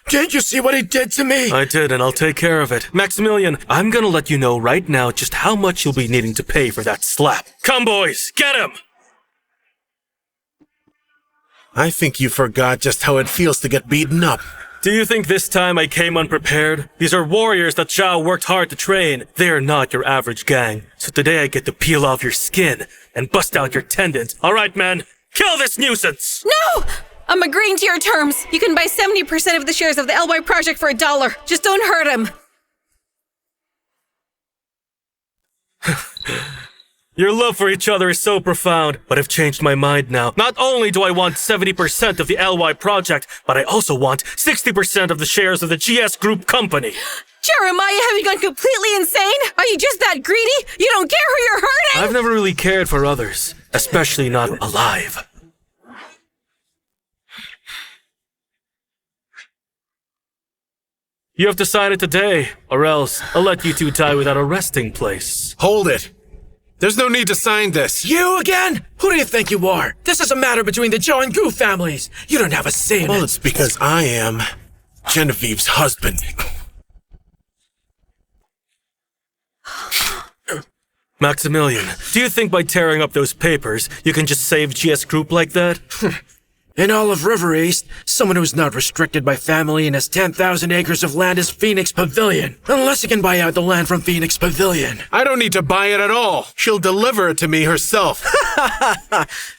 didn't you see what he did to me? I did, and I'll take care of it. Maximilian, I'm gonna let you know right now just how much you'll be needing to pay for that slap. Come, boys, get him! I think you forgot just how it feels to get beaten up. Do you think this time I came unprepared? These are warriors that Zhao worked hard to train. They are not your average gang. So today I get to peel off your skin and bust out your tendons. All right, man, kill this nuisance! No! I'm agreeing to your terms. You can buy 70% of the shares of the LY Project for $1. Just don't hurt him. Your love for each other is so profound, but I've changed my mind now. Not only do I want 70% of the LY Project, but I also want 60% of the shares of the GS Group company. Jeremiah, have you gone completely insane? Are you just that greedy? You don't care who you're hurting? I've never really cared for others, especially not alive. You have decided today, or else I'll let you two die without a resting place. Hold it. There's no need to sign this. You again? Who do you think you are? This is a matter between the Zhao and Gu families. You don't have a say in it. Well, it's because I am Genevieve's husband. Maximilian, do you think by tearing up those papers, you can just save GS Group like that? In all of River East, someone who's not restricted by family and has 10,000 acres of land is Phoenix Pavilion. Unless you can buy out the land from Phoenix Pavilion. I don't need to buy it at all. She'll deliver it to me herself.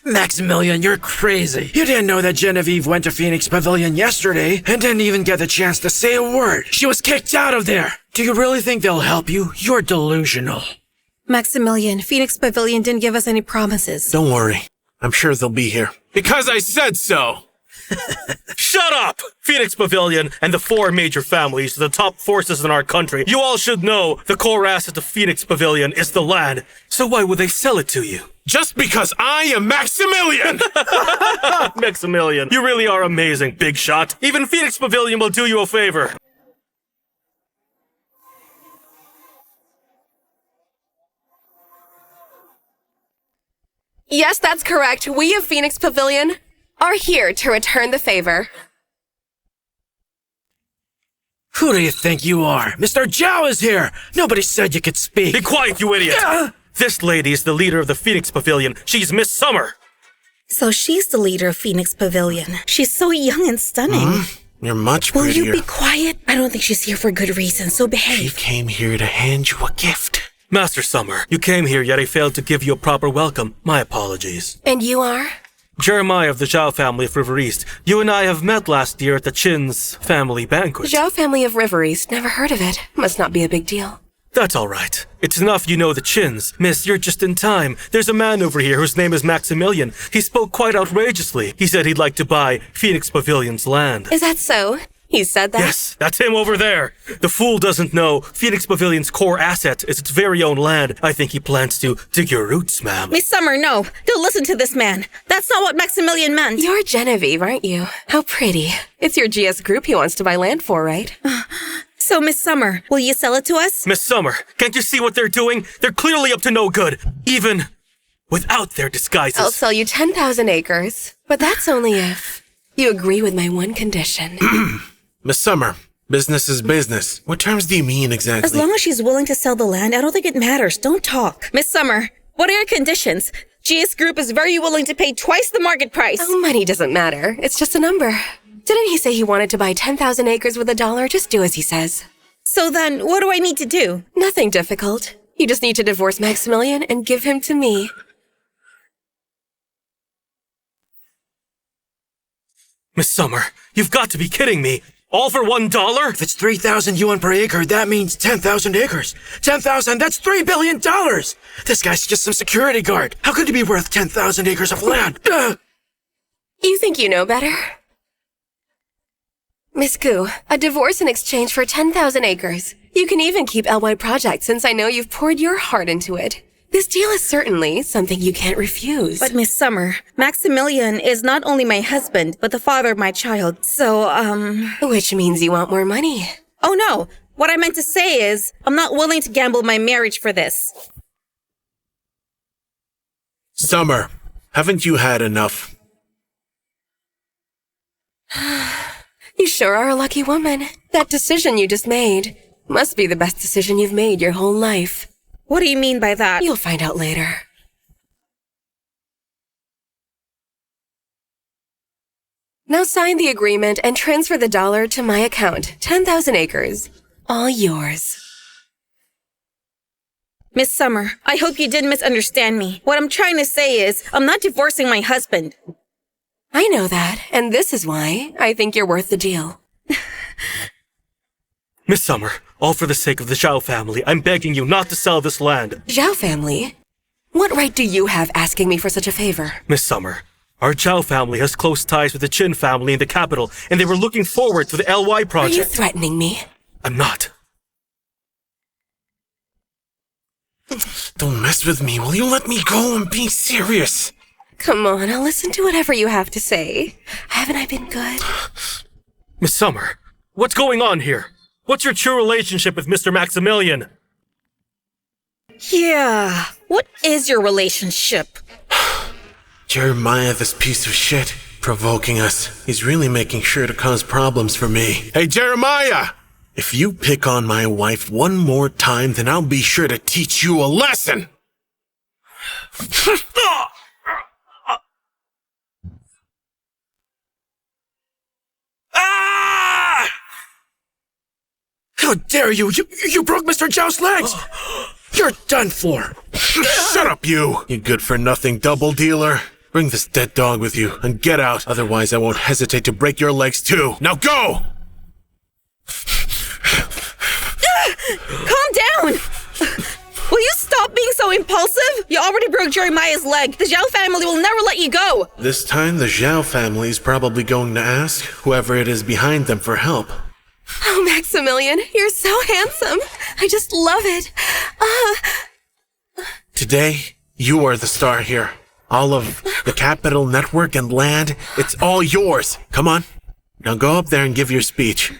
Maximilian, you're crazy. You didn't know that Genevieve went to Phoenix Pavilion yesterday and didn't even get the chance to say a word. She was kicked out of there. Do you really think they'll help you? You're delusional. Maximilian, Phoenix Pavilion didn't give us any promises. Don't worry. I'm sure they'll be here. Because I said so! Shut up! Phoenix Pavilion and the 4 major families, the top forces in our country. You all should know the core asset of Phoenix Pavilion is the land. So why would they sell it to you? Just because I am Maximilian! Maximilian, you really are amazing, big shot. Even Phoenix Pavilion will do you a favor. Yes, that's correct. We of Phoenix Pavilion are here to return the favor. Who do you think you are? Mr. Zhao is here! Nobody said you could speak. Be quiet, you idiot! This lady is the leader of the Phoenix Pavilion. She's Miss Summer. So she's the leader of Phoenix Pavilion. She's so young and stunning. You're much Will prettier. you be quiet? I don't think she's here for good reason, so behave. She came here to hand you a gift. Master Summer, you came here, yet I failed to give you a proper welcome. My apologies. And you are? Jeremiah of the Zhao family of River East. You and I have met last year at the Chin's family banquet. Zhao family of River East. Never heard of it. Must not be a big deal. That's all right. It's enough you know the Chins. Miss, you're just in time. There's a man over here whose name is Maximilian. He spoke quite outrageously. He said he'd like to buy Phoenix Pavilion's land. Is that so? He said that? Yes, that's him over there. The fool doesn't know Phoenix Pavilion's core asset is its very own land. I think he plans to dig your roots, ma'am. Miss Summer, no. Don't listen to this man. That's not what Maximilian meant. You're Genevieve, aren't you? How pretty. It's your GS group he wants to buy land for, right? So, Miss Summer, will you sell it to us? Miss Summer, can't you see what they're doing? They're clearly up to no good, even without their disguises. I'll sell you 10,000 acres, but that's only if you agree with my one condition. Miss Summer, business is business. What terms do you mean exactly? As long as she's willing to sell the land, I don't think it matters. Don't talk. Miss Summer, what are your conditions? GS Group is very willing to pay twice the market price. Oh, money doesn't matter. It's just a number. Didn't he say he wanted to buy 10,000 acres with $1? Just do as he says. So then, what do I need to do? Nothing difficult. You just need to divorce Maximilian and give him to me. Miss Summer, you've got to be kidding me. All for $1? If it's 3,000 yuan per acre, that means 10,000 acres. 10,000, that's $3 billion! This guy's just some security guard. How could he be worth 10,000 acres of land? You think you know better? Miss Gu, a divorce in exchange for 10,000 acres. You can even keep LY Project since I know you've poured your heart into it. This deal is certainly something you can't refuse. But Miss Summer, Maximilian is not only my husband, but the father of my child, so, Which means you want more money. Oh no! What I meant to say is, I'm not willing to gamble my marriage for this. Summer, haven't you had enough? You sure are a lucky woman. That decision you just made must be the best decision you've made your whole life. What do you mean by that? You'll find out later. Now sign the agreement and transfer the dollar to my account. 10,000 acres. All yours. Miss Summer, I hope you didn't misunderstand me. What I'm trying to say is, I'm not divorcing my husband. I know that, and this is why I think you're worth the deal. Miss Summer, all for the sake of the Zhao family, I'm begging you not to sell this land. Zhao family? What right do you have asking me for such a favor? Miss Summer, our Zhao family has close ties with the Chin family in the capital, and they were looking forward to the LY project. Are you threatening me? I'm not. Don't mess with me. Will you let me go and be serious? Come on, I'll listen to whatever you have to say. Haven't I been good? Miss Summer, what's going on here? What's your true relationship with Mr. Maximilian? Yeah, what is your relationship? Jeremiah, this piece of shit, provoking us. He's really making sure to cause problems for me. Hey, Jeremiah! If you pick on my wife one more time, then I'll be sure to teach you a lesson! How dare you? You broke Mr. Zhao's legs! You're done for! Shut up, you! You good-for-nothing double dealer. Bring this dead dog with you and get out. Otherwise, I won't hesitate to break your legs too. Now go! Calm down! Will you stop being so impulsive? You already broke Jeremiah's leg. The Zhao family will never let you go. This time, the Zhao family is probably going to ask whoever it is behind them for help. Oh, Maximilian, you're so handsome. I just love it. Today, you are the star here. All of the capital, network, and land, it's all yours. Come on. Now go up there and give your speech.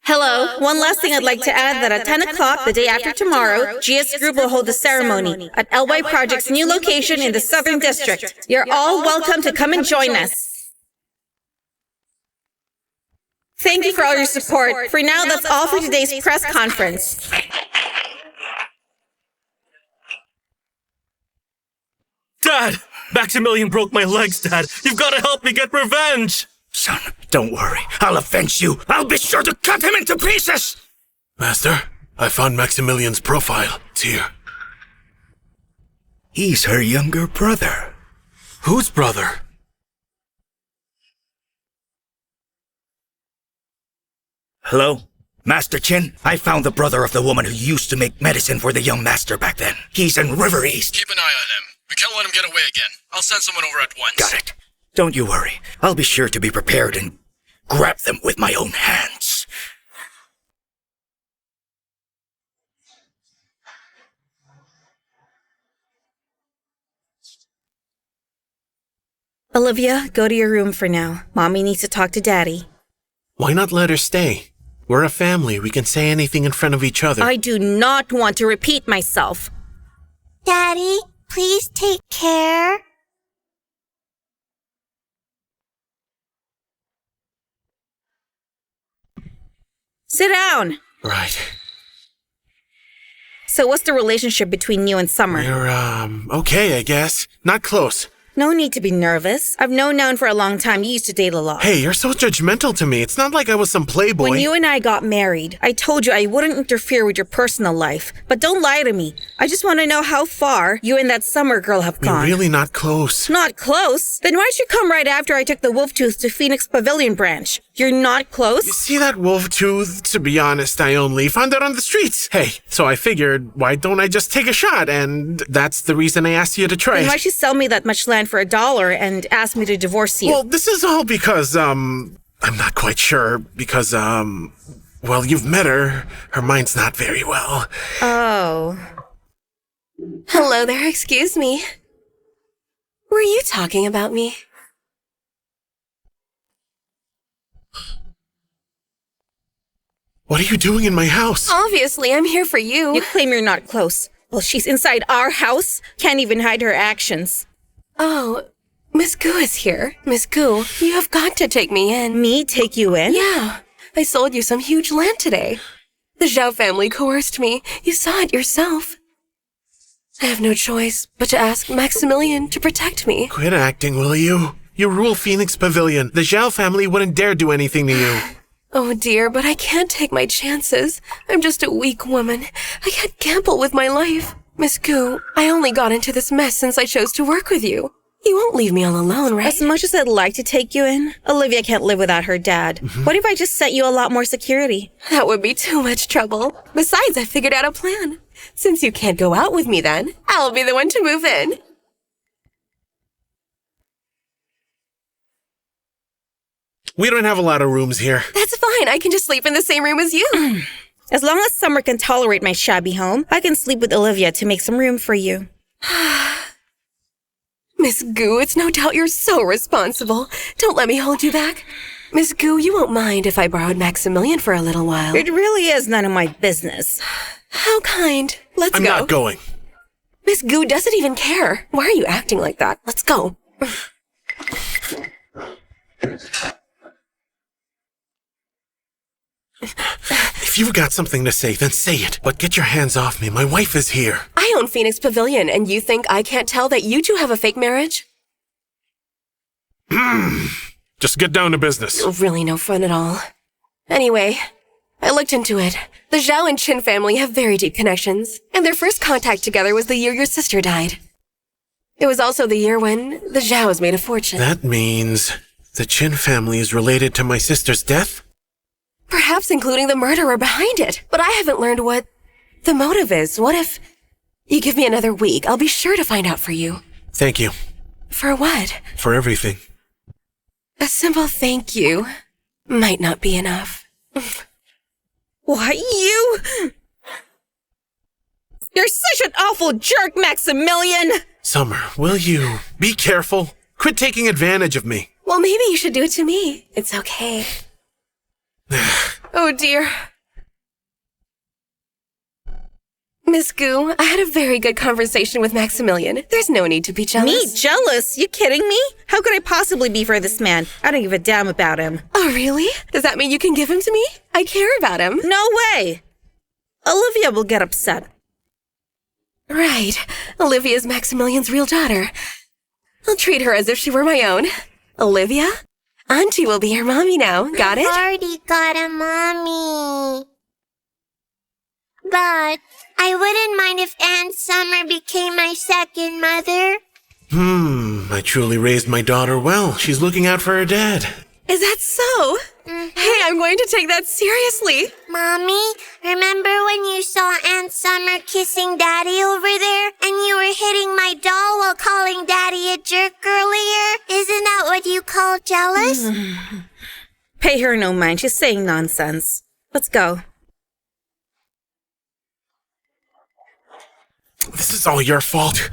Hello. One last thing I'd like to add that at 10 o'clock the day after tomorrow, GS Group will hold a ceremony at LY Project's new location in the Southern District. You're all welcome to come and join us. Thank you for all your support. For now, that's all for today's press conference. Dad! Maximilian broke my legs, Dad! You've got to help me get revenge! Son, don't worry. I'll avenge you. I'll be sure to cut him into pieces! Master, I found Maximilian's profile. It's here. He's her younger brother. Whose brother? Hello? Master Chin, I found the brother of the woman who used to make medicine for the young master back then. He's in River East. Keep an eye on him. We can't let him get away again. I'll send someone over at once. Got it. Don't you worry. I'll be sure to be prepared and grab them with my own hands. Olivia, go to your room for now. Mommy needs to talk to Daddy. Why not let her stay? We're a family. We can say anything in front of each other. I do not want to repeat myself. Daddy, please take care. Sit down. Right. So what's the relationship between you and Summer? We're, okay, I guess. Not close. No need to be nervous. I've known for a long time you used to date a lot. Hey, you're so judgmental to me. It's not like I was some playboy. When you and I got married, I told you I wouldn't interfere with your personal life. But don't lie to me. I just want to know how far you and that Summer girl have gone. We're really not close. Not close? Then why'd you come right after I took the wolf tooth to Phoenix Pavilion branch? You're not close? You see that wolf tooth? To be honest, I only found it on the streets. Hey, so I figured, why don't I just take a shot? And that's the reason I asked you to try Then it. why'd you sell me that much land for $1 and ask me to divorce you? Well, this is all because, I'm not quite sure. Because, well, you've met her. Her mind's not very well. Oh. Hello there, excuse me. Were you talking about me? What are you doing in my house? Obviously, I'm here for you. You claim you're not close. Well, she's inside our house. Can't even hide her actions. Oh, Miss Gu is here. Miss Gu, you have got to take me in. Me take you in? Yeah. I sold you some huge land today. The Zhao family coerced me. You saw it yourself. I have no choice but to ask Maximilian to protect me. Quit acting, will you? You rule Phoenix Pavilion. The Zhao family wouldn't dare do anything to you. Oh dear, but I can't take my chances. I'm just a weak woman. I can't gamble with my life. Miss Gu, I only got into this mess since I chose to work with you. You won't leave me all alone, right? As much as I'd like to take you in, Olivia can't live without her dad. What if I just set you a lot more security? That would be too much trouble. Besides, I figured out a plan. Since you can't go out with me then, I'll be the one to move in. We don't have a lot of rooms here. That's fine. I can just sleep in the same room as you. As long as Summer can tolerate my shabby home, I can sleep with Olivia to make some room for you. Miss Gu, it's no doubt you're so responsible. Don't let me hold you back. Miss Gu, you won't mind if I borrowed Maximilian for a little while. It really is none of my business. How kind. Let's I'm go. not going. Miss Gu doesn't even care. Why are you acting like that? Let's go. If you've got something to say, then say it. But get your hands off me. My wife is here. I own Phoenix Pavilion, and you think I can't tell that you two have a fake marriage? Just get down to business. You're really no fun at all. Anyway, I looked into it. The Zhao and Chin family have very deep connections, and their first contact together was the year your sister died. It was also the year when the Zhaos made a fortune. That means the Chin family is related to my sister's death? Perhaps including the murderer behind it. But I haven't learned what the motive is. What if you give me another week? I'll be sure to find out for you. Thank you. For what? For everything. A simple thank you might not be enough. Why, You're such an awful jerk, Maximilian! Summer, will you be careful? Quit taking advantage of me. Well, maybe you should do it to me. It's okay. Oh, dear. Miss Gu, I had a very good conversation with Maximilian. There's no need to be jealous. Me? Jealous? You kidding me? How could I possibly be for this man? I don't give a damn about him. Oh, really? Does that mean you can give him to me? I care about him. No way! Olivia will get upset. Right. Olivia's Maximilian's real daughter. I'll treat her as if she were my own. Olivia? Auntie will be your mommy now. Got it? I already got a mommy. But I wouldn't mind if Aunt Summer became my second mother. I truly raised my daughter well. She's looking out for her dad. Is that so? Hey, I'm going to take that seriously. Mommy, remember when you saw Aunt Summer kissing Daddy over there? And you were hitting my doll while calling Daddy a jerk earlier? Isn't that what you call jealous? Pay her no mind. She's saying nonsense. Let's go. This is all your fault.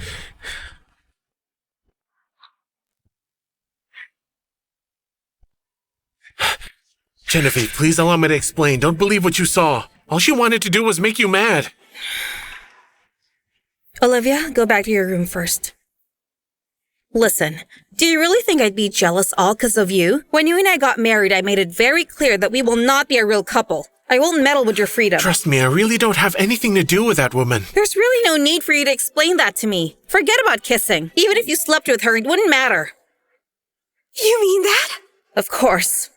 Genevieve, please allow me to explain. Don't believe what you saw. All she wanted to do was make you mad. Olivia, go back to your room first. Listen, do you really think I'd be jealous all because of you? When you and I got married, I made it very clear that we will not be a real couple. I won't meddle with your freedom. Trust me, I really don't have anything to do with that woman. There's really no need for you to explain that to me. Forget about kissing. Even if you slept with her, it wouldn't matter. You mean that? Of course.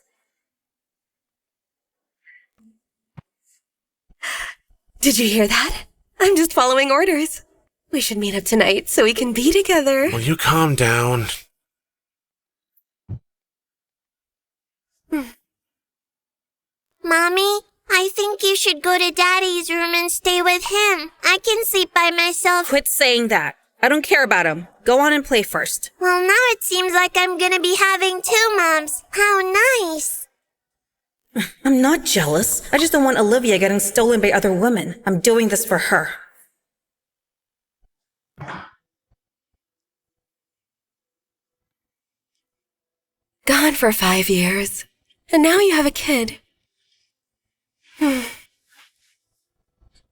Did you hear that? I'm just following orders. We should meet up tonight so we can be together. Will you calm down? Mommy, I think you should go to Daddy's room and stay with him. I can sleep by myself. Quit saying that. I don't care about him. Go on and play first. Well, now it seems like I'm gonna be having two moms. How nice. I'm not jealous. I just don't want Olivia getting stolen by other women. I'm doing this for her. Gone for 5 years. And now you have a kid.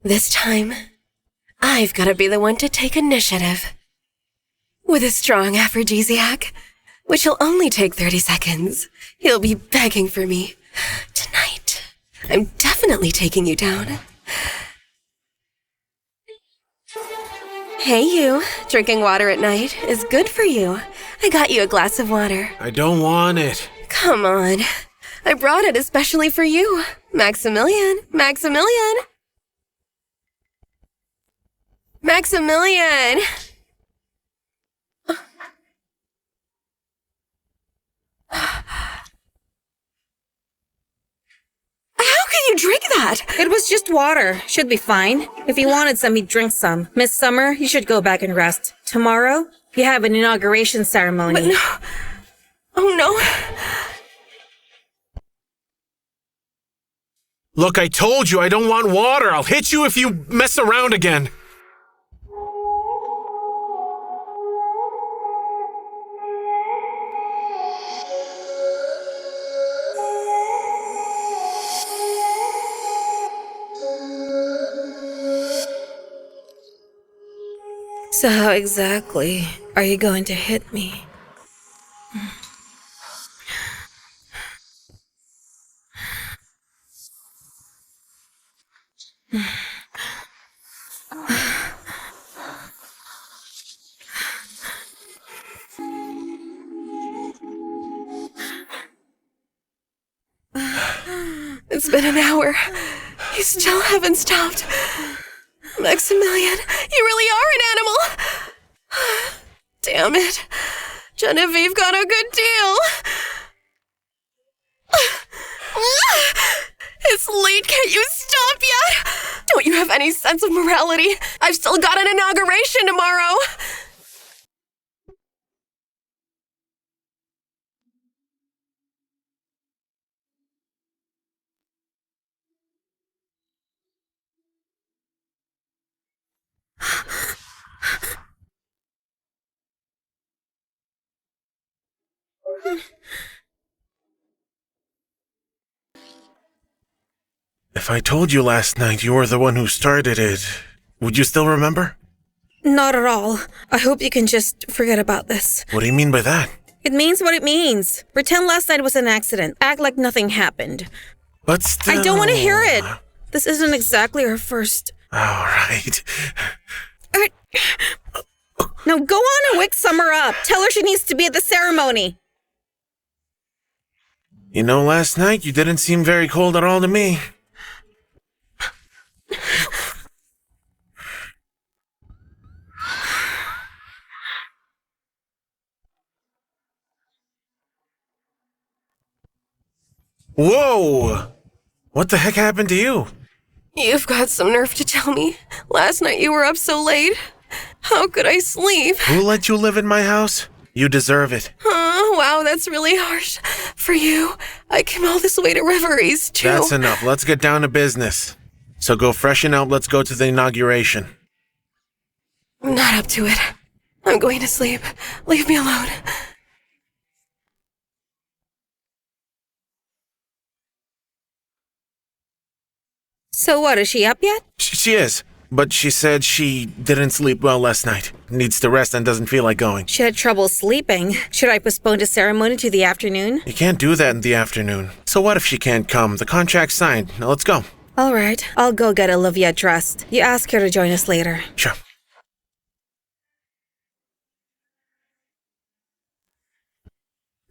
This time, I've got to be the one to take initiative. With a strong aphrodisiac, which will only take 30 seconds, he'll be begging for me. Tonight, I'm definitely taking you down. Hey you, drinking water at night is good for you. I got you a glass of water. I don't want it. Come on. I brought it especially for you. Maximilian. Maximilian. Maximilian. How can you drink that? It was just water. Should be fine. If you wanted some, he'd drink some. Miss Summer, you should go back and rest. Tomorrow, you have an inauguration ceremony. But no. Oh, no. Look, I told you I don't want water. I'll hit you if you mess around again. So how exactly are you going to hit me? It's been an hour. You still haven't stopped. Maximilian, you really are an animal. Damn it. Genevieve got a good deal. It's late, can't you stop yet? Don't you have any sense of morality? I've still got an inauguration tomorrow. If I told you last night you were the one who started it, would you still remember? Not at all. I hope you can just forget about this. What do you mean by that? It means what it means. Pretend last night was an accident. Act like nothing happened. But still... I don't want to hear it. This isn't exactly our first... All right. Now go on and wake Summer up. Tell her she needs to be at the ceremony. You know, last night you didn't seem very cold at all to me. Whoa! What the heck happened to you? You've got some nerve to tell me. Last night you were up so late. How could I sleep? Who let you live in my house? You deserve it. Wow, that's really harsh. For you, I came all this way to Reveries, too. That's enough. Let's get down to business. So go freshen up. Let's go to the inauguration. I'm not up to it. I'm going to sleep. Leave me alone. So what, is she up yet? She is, but she said she didn't sleep well last night. Needs to rest and doesn't feel like going. She had trouble sleeping. Should I postpone the ceremony to the afternoon? You can't do that in the afternoon. So what if she can't come? The contract's signed. Now let's go. All right, I'll go get Olivia dressed. You ask her to join us later. Sure.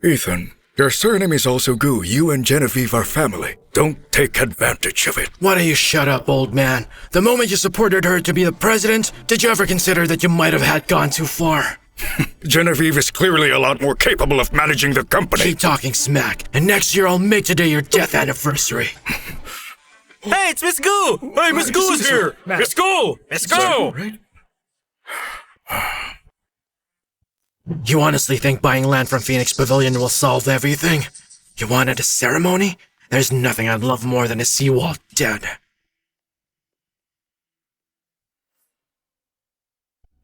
Ethan, your surname is also Goo. You and Genevieve are family. Don't take advantage of it. Why don't you shut up, old man? The moment you supported her to be the president, did you ever consider that you might have had gone too far? Genevieve is clearly a lot more capable of managing the company. Keep talking smack, and next year I'll make today your death anniversary. Hey, it's Miss Goo! Hey, Miss Goo is here! Miss Goo! Miss Goo! You honestly think buying land from Phoenix Pavilion will solve everything? You wanted a ceremony? There's nothing I'd love more than to see Walt dead.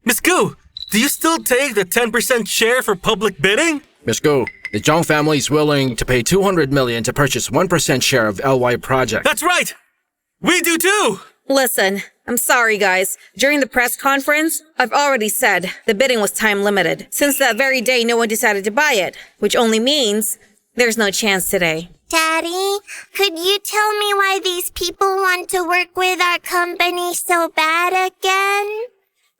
Miss Goo, do you still take the 10% share for public bidding? Miss Goo, the Zhang family is willing to pay $200 million to purchase 1% share of LY Project. That's right! We do too! Listen, I'm sorry, guys. During the press conference, I've already said the bidding was time limited. Since that very day, no one decided to buy it, which only means there's no chance today. Daddy, could you tell me why these people want to work with our company so bad again?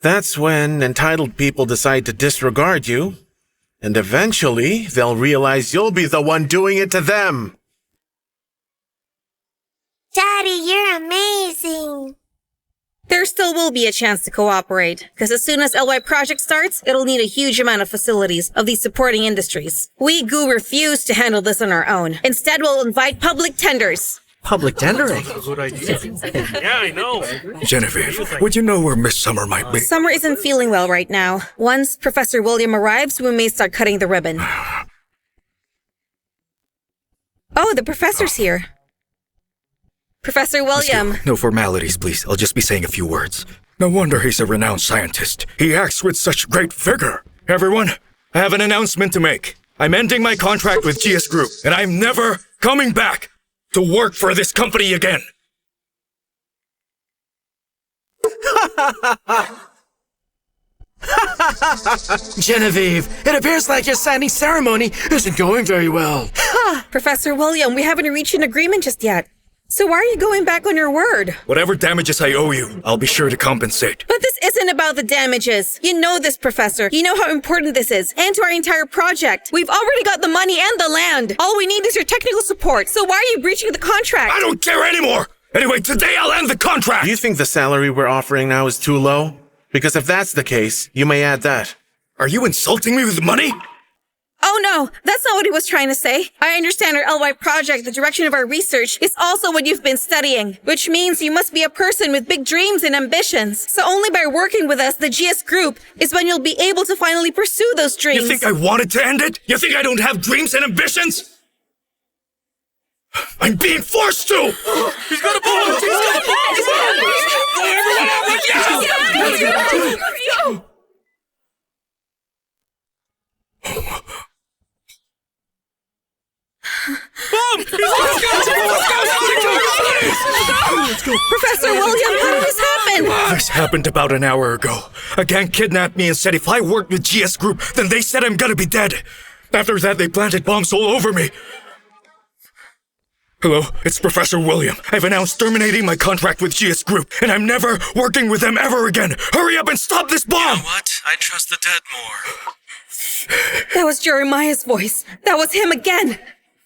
That's when entitled people decide to disregard you. And eventually, they'll realize you'll be the one doing it to them. Daddy, you're amazing. There still will be a chance to cooperate, because as soon as LY Project starts, it'll need a huge amount of facilities of these supporting industries. We Goo refuse to handle this on our own. Instead, we'll invite public tenders. Public tendering? Good idea. Yeah, I know. Genevieve, would you know where Miss Summer might be? Summer isn't feeling well right now. Once Professor William arrives, we may start cutting the ribbon. Oh, the professor's here. Professor William. No formalities, please. I'll just be saying a few words. No wonder he's a renowned scientist. He acts with such great vigor. Everyone, I have an announcement to make. I'm ending my contract with GS Group, and I'm never coming back to work for this company again. Genevieve, it appears like your signing ceremony isn't going very well. Professor William, we haven't reached an agreement just yet. So why are you going back on your word? Whatever damages I owe you, I'll be sure to compensate. But this isn't about the damages. You know this, Professor. You know how important this is, and to our entire project. We've already got the money and the land. All we need is your technical support. So why are you breaching the contract? I don't care anymore! Anyway, today I'll end the contract! Do you think the salary we're offering now is too low? Because if that's the case, you may add that. Are you insulting me with money? Oh no, that's not what he was trying to say. I understand our LY project, the direction of our research, is also what you've been studying, which means you must be a person with big dreams and ambitions. So only by working with us, the GS group, is when you'll be able to finally pursue those dreams. You think I wanted to end it? You think I don't have dreams and ambitions? I'm being forced to! He's got a bomb! He's got a bomb! Everyone out! Go! Professor William, how did this happen? This happened about an hour ago. A gang kidnapped me and said if I worked with GS Group, then they said I'm gonna be dead. After that, they planted bombs all over me. Hello, it's Professor William. I've announced terminating my contract with GS Group, and I'm never working with them ever again. Hurry up and stop this bomb! You know what? I trust the dead more. That was Jeremiah's voice. That was him again.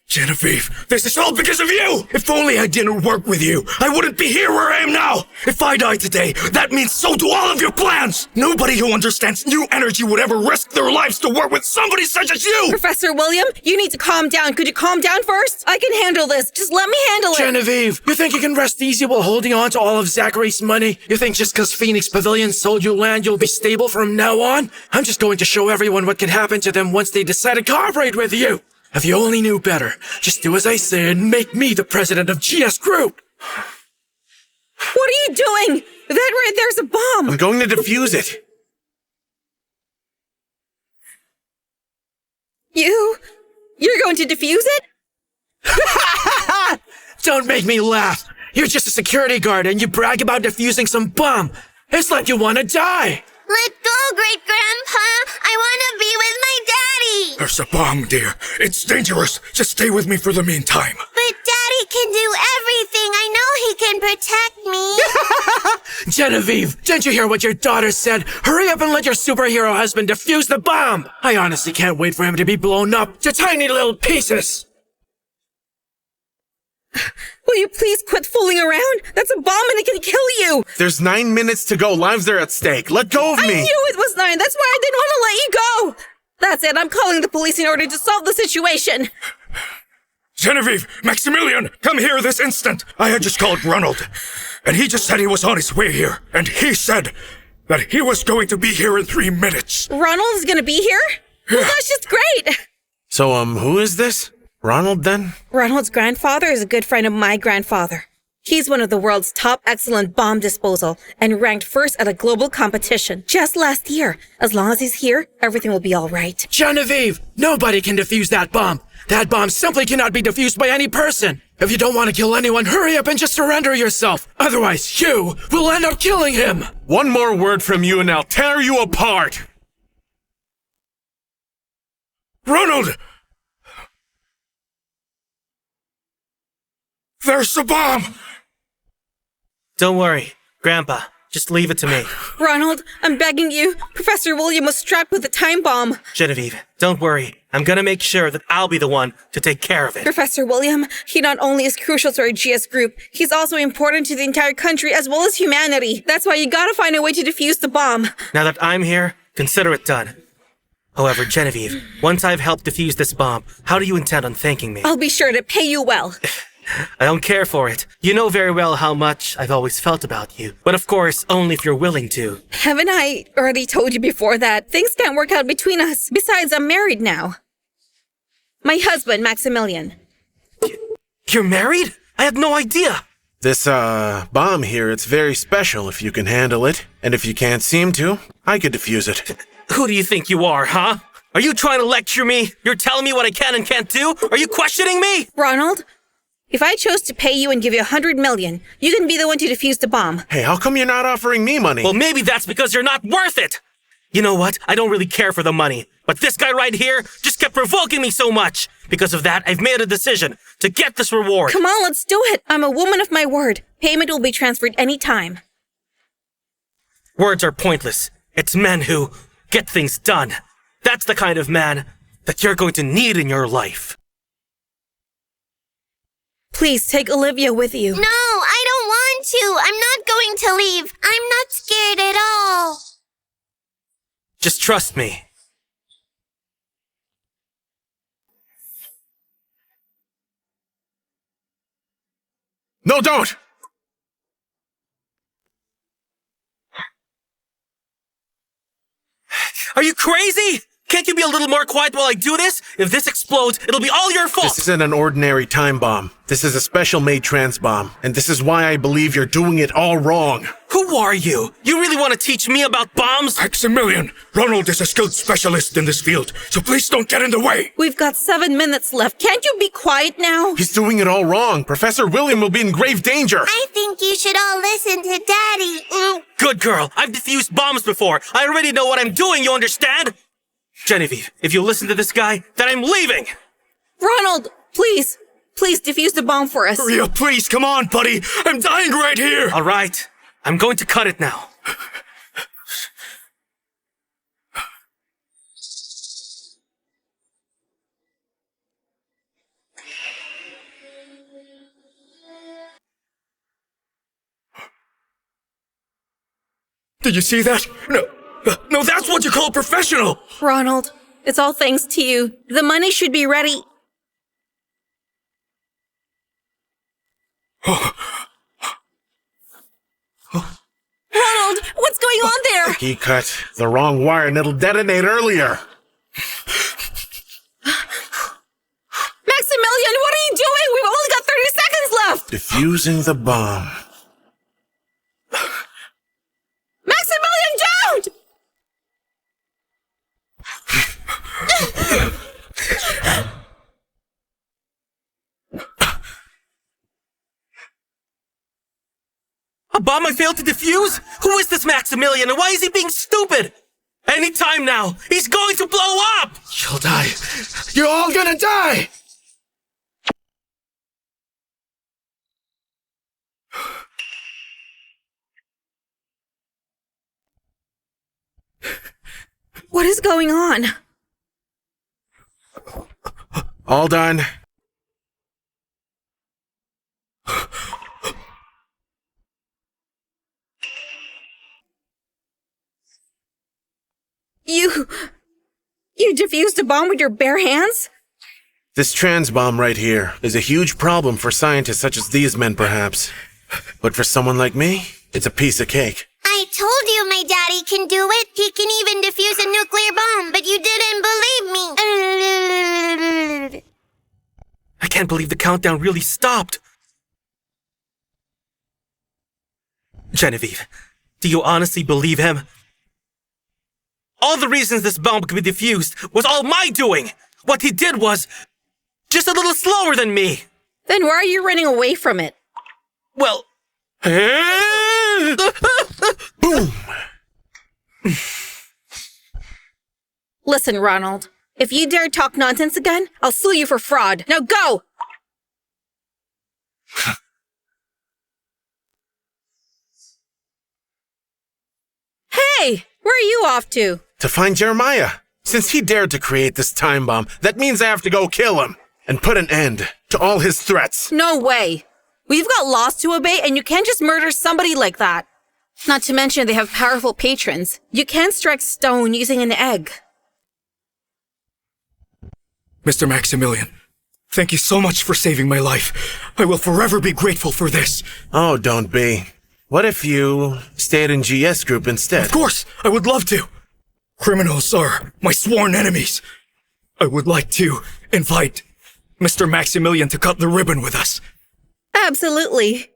Genevieve, this is all because of you! If only I didn't work with you, I wouldn't be here where I am now! If I die today, that means so do all of your plans! Nobody who understands new energy would ever risk their lives to work with somebody such as you! Professor William, you need to calm down. Could you calm down first? I can handle this. Just let me handle it. Genevieve, you think you can rest easy while holding on to all of Zachary's money? You think just because Phoenix Pavilion sold you land, you'll be stable from now on? I'm just going to show everyone what can happen to them once they decide to cooperate with you. If you only knew better, just do as I say and make me the president of GS Group. What are you doing? That right there's a bomb. I'm going to defuse it. You're going to defuse it? Don't make me laugh. You're just a security guard and you brag about defusing some bomb. It's like you want to die. Let go, Great Grandpa. I want to be with my daddy. There's a bomb, dear. It's dangerous. Just stay with me for the meantime. But Daddy can do everything. I know he can protect me. Genevieve, didn't you hear what your daughter said? Hurry up and let your superhero husband defuse the bomb. I honestly can't wait for him to be blown up to tiny little pieces. Will you please quit fooling around? That's a bomb and it can kill you. There's 9 minutes to go. Lives are at stake. Let go of me. I knew it was 9. That's why I didn't want to let you go. That's it. I'm calling the police in order to solve the situation. Genevieve, Maximilian, come here this instant. I had just called Ronald, and he just said he was on his way here. And he said that he was going to be here in 3 minutes. Ronald is going to be here? Well, that's just great. So, who is this? Ronald, then? Ronald's grandfather is a good friend of my grandfather. He's one of the world's top excellent bomb disposal and ranked first at a global competition just last year. As long as he's here, everything will be all right. Genevieve, nobody can defuse that bomb. That bomb simply cannot be defused by any person. If you don't want to kill anyone, hurry up and just surrender yourself. Otherwise, you will end up killing him. One more word from you and I'll tear you apart. Ronald! There's the bomb! Don't worry, Grandpa. Just leave it to me. Ronald, I'm begging you. Professor William was strapped with a time bomb. Genevieve, don't worry. I'm gonna make sure that I'll be the one to take care of it. Professor William, he not only is crucial to our GS group, he's also important to the entire country as well as humanity. That's why you gotta find a way to defuse the bomb. Now that I'm here, consider it done. However, Genevieve, once I've helped defuse this bomb, how do you intend on thanking me? I'll be sure to pay you well. I don't care for it. You know very well how much I've always felt about you. But of course, only if you're willing to. Haven't I already told you before that things can't work out between us? Besides, I'm married now. My husband, Maximilian. You're married? I had no idea. This, bomb here, it's very special if you can handle it. And if you can't seem to, I could defuse it. Who do you think you are, huh? Are you trying to lecture me? You're telling me what I can and can't do? Are you questioning me? Ronald, if I chose to pay you and give you 100 million, you can be the one to defuse the bomb. Hey, how come you're not offering me money? Well, maybe that's because you're not worth it. You know what? I don't really care for the money. But this guy right here just kept provoking me so much. Because of that, I've made a decision to get this reward. Come on, let's do it. I'm a woman of my word. Payment will be transferred anytime. Words are pointless. It's men who get things done. That's the kind of man that you're going to need in your life. Please take Olivia with you. No, I don't want to. I'm not going to leave. I'm not scared at all. Just trust me. No, don't! Are you crazy? Can't you be a little more quiet while I do this? If this explodes, it'll be all your fault! This isn't an ordinary time bomb. This is a special-made trance bomb, and this is why I believe you're doing it all wrong. Who are you? You really want to teach me about bombs? Maximilian, Ronald is a skilled specialist in this field, so please don't get in the way. We've got 7 minutes left. Can't you be quiet now? He's doing it all wrong. Professor William will be in grave danger. I think you should all listen to Daddy. Good girl. I've defused bombs before. I already know what I'm doing, you understand? Genevieve, if you listen to this guy, then I'm leaving! Ronald, please. Please defuse the bomb for us. Hurry up, please. Come on, buddy. I'm dying right here. All right. I'm going to cut it now. Did you see that? No, that's what you call a professional! Ronald, it's all thanks to you. The money should be ready. Ronald, what's going on there? He cut the wrong wire and it'll detonate earlier. Maximilian, what are you doing? We've only got 30 seconds left! Defusing the bomb. Maximilian, don't! A bomb I failed to defuse? Who is this Maximilian and why is he being stupid? Any time now, he's going to blow up! You'll die. You're all gonna die! What is going on? All done. You defused a bomb with your bare hands? This trans bomb right here is a huge problem for scientists such as these men, perhaps. But for someone like me, it's a piece of cake. I told you my daddy can do it. He can even defuse a nuclear bomb, but you didn't believe me. I can't believe the countdown really stopped. Genevieve, do you honestly believe him? All the reasons this bomb could be defused was all my doing. What he did was just a little slower than me. Then why are you running away from it? Well... Boom! Listen, Ronald. If you dare talk nonsense again, I'll sue you for fraud. Now go! Hey! Where are you off to? To find Jeremiah. Since he dared to create this time bomb, that means I have to go kill him and put an end to all his threats. No way. We've got laws to obey, and you can't just murder somebody like that. Not to mention they have powerful patrons. You can't strike stone using an egg. Mr. Maximilian, thank you so much for saving my life. I will forever be grateful for this. Oh, don't be. What if you stayed in GS Group instead? Of course, I would love to. Criminals are my sworn enemies. I would like to invite Mr. Maximilian to cut the ribbon with us. Absolutely.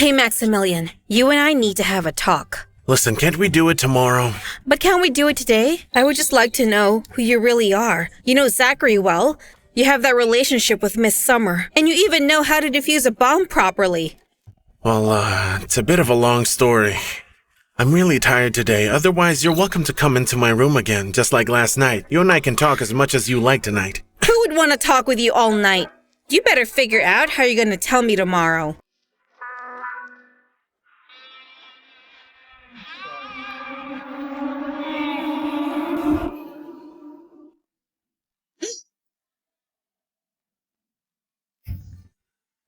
Hey, Maximilian, you and I need to have a talk. Listen, can't we do it tomorrow? But can't we do it today? I would just like to know who you really are. You know Zachary well. You have that relationship with Miss Summer. And you even know how to defuse a bomb properly. Well, it's a bit of a long story. I'm really tired today. Otherwise, you're welcome to come into my room again, just like last night. You and I can talk as much as you like tonight. Who would want to talk with you all night? You better figure out how you're going to tell me tomorrow.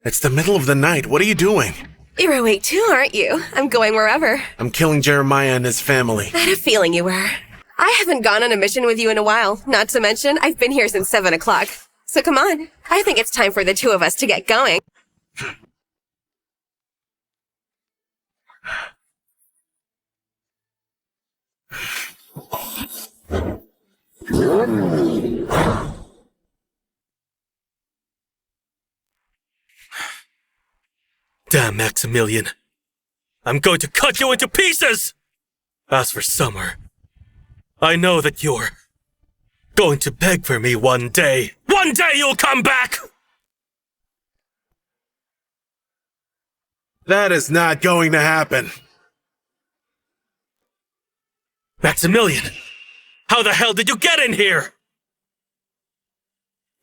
It's the middle of the night. What are you doing? You're awake too, aren't you? I'm going wherever. I'm killing Jeremiah and his family. I had a feeling you were. I haven't gone on a mission with you in a while. Not to mention, I've been here since 7 o'clock. So come on. I think it's time for the two of us to get going. Damn, Maximilian. I'm going to cut you into pieces! As for Summer, I know that you're going to beg for me one day. One day you'll come back! That is not going to happen. Maximilian, how the hell did you get in here?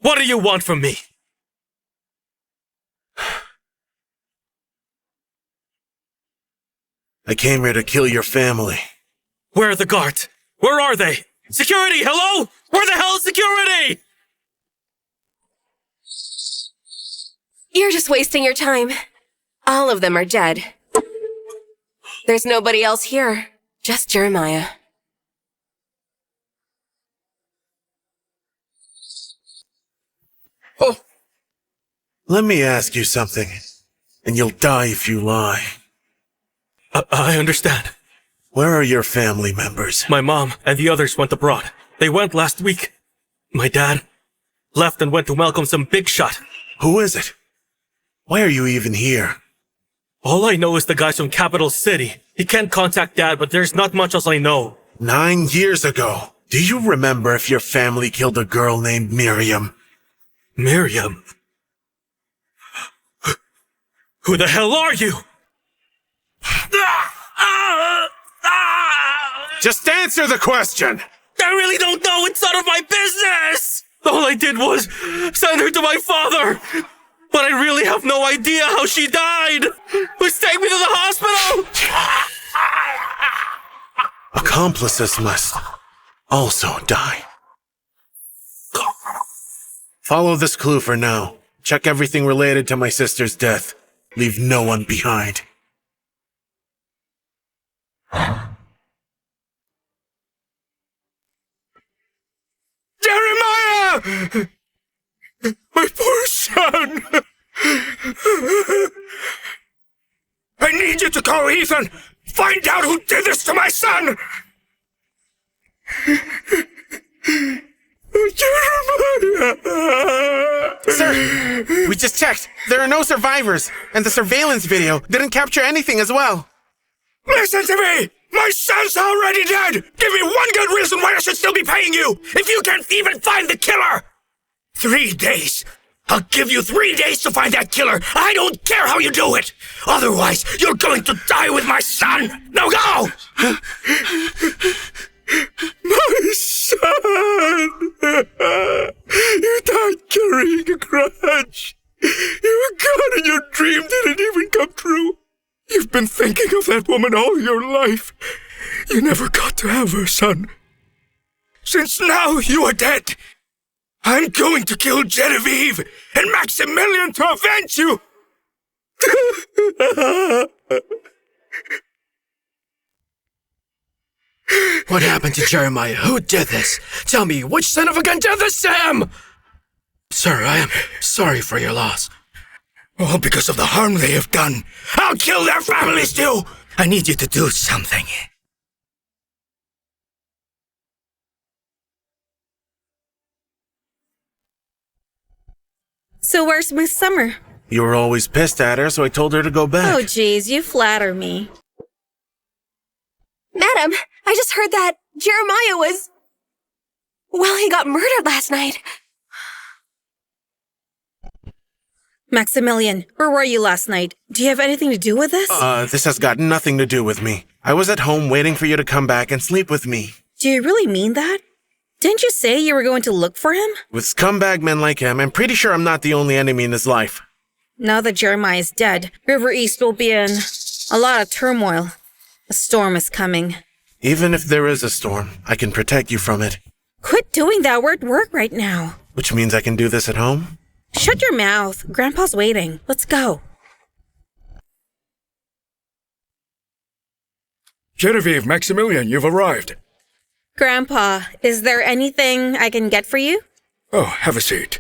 What do you want from me? I came here to kill your family. Where are the guards? Where are they? Security, hello? Where the hell is security? You're just wasting your time. All of them are dead. There's nobody else here. Just Jeremiah. Oh. Let me ask you something, and you'll die if you lie. I understand. Where are your family members? My mom and the others went abroad. They went last week. My dad left and went to welcome some big shot. Who is it? Why are you even here? All I know is the guy's from Capital City. He can't contact Dad, but there's not much else I know. 9 years ago. Do you remember if your family killed a girl named Miriam? Miriam? Who the hell are you? Just answer the question! I really don't know. It's none of my business! All I did was send her to my father. But I really have no idea how she died. Please take me to the hospital! Accomplices must also die. Follow this clue for now. Check everything related to my sister's death. Leave no one behind. Jeremiah! My poor son! I need you to call Ethan! Find out who did this to my son! Jeremiah! Sir, we just checked. There are no survivors, and the surveillance video didn't capture anything as well. Listen to me! My son's already dead! Give me one good reason why I should still be paying you, if you can't even find the killer! 3 days. I'll give you 3 days to find that killer. I don't care how you do it. Otherwise, you're going to die with my son. Now go! My son! You died carrying a grudge. Your God and your dream didn't even come true. You've been thinking of that woman all your life. You never got to have her, son. Since now you are dead, I'm going to kill Genevieve and Maximilian to avenge you! What happened to Jeremiah? Who did this? Tell me, which son of a gun did this to him? Sir, I am sorry for your loss. All because of the harm they have done. I'll kill their families too! I need you to do something. So where's Miss Summer? You were always pissed at her, so I told her to go back. Oh, geez, you flatter me. Madam, I just heard that Jeremiah was... Well, he got murdered last night. Maximilian, where were you last night? Do you have anything to do with this? This has got nothing to do with me. I was at home waiting for you to come back and sleep with me. Do you really mean that? Didn't you say you were going to look for him? With scumbag men like him, I'm pretty sure I'm not the only enemy in his life. Now that Jeremiah is dead, River East will be in a lot of turmoil. A storm is coming. Even if there is a storm, I can protect you from it. Quit doing that. We're at work right now. Which means I can do this at home? Shut your mouth. Grandpa's waiting. Let's go. Genevieve, Maximilian, you've arrived. Grandpa, is there anything I can get for you? Oh, have a seat.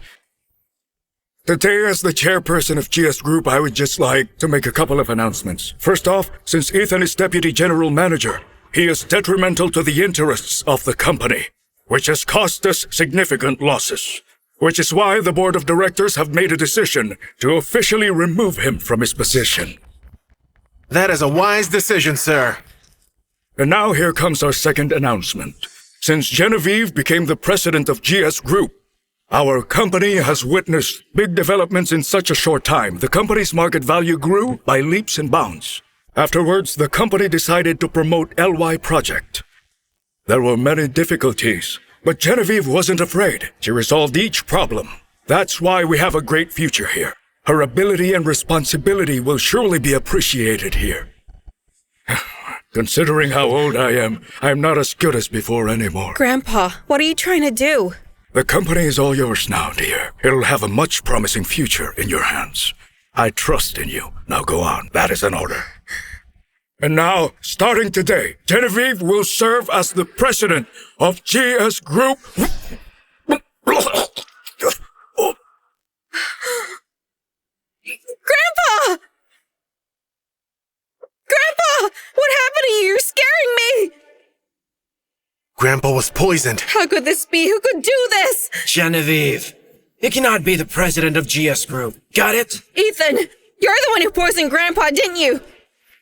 Today, as the chairperson of GS Group, I would just like to make a couple of announcements. First off, since Ethan is deputy general manager, he is detrimental to the interests of the company, which has cost us significant losses. Which is why the board of directors have made a decision to officially remove him from his position. That is a wise decision, sir. And now here comes our second announcement. Since Genevieve became the president of GS Group, our company has witnessed big developments in such a short time. The company's market value grew by leaps and bounds. Afterwards, the company decided to promote LY Project. There were many difficulties, but Genevieve wasn't afraid. She resolved each problem. That's why we have a great future here. Her ability and responsibility will surely be appreciated here. Considering how old I am not as good as before anymore. Grandpa, what are you trying to do? The company is all yours now, dear. It'll have a much promising future in your hands. I trust in you. Now go on. That is an order. And now, starting today, Genevieve will serve as the president of GS Group. Grandpa! Grandpa! What happened to you? You're scaring me! Grandpa was poisoned. How could this be? Who could do this? Genevieve, you cannot be the president of GS Group. Got it? Ethan, you're the one who poisoned Grandpa, didn't you?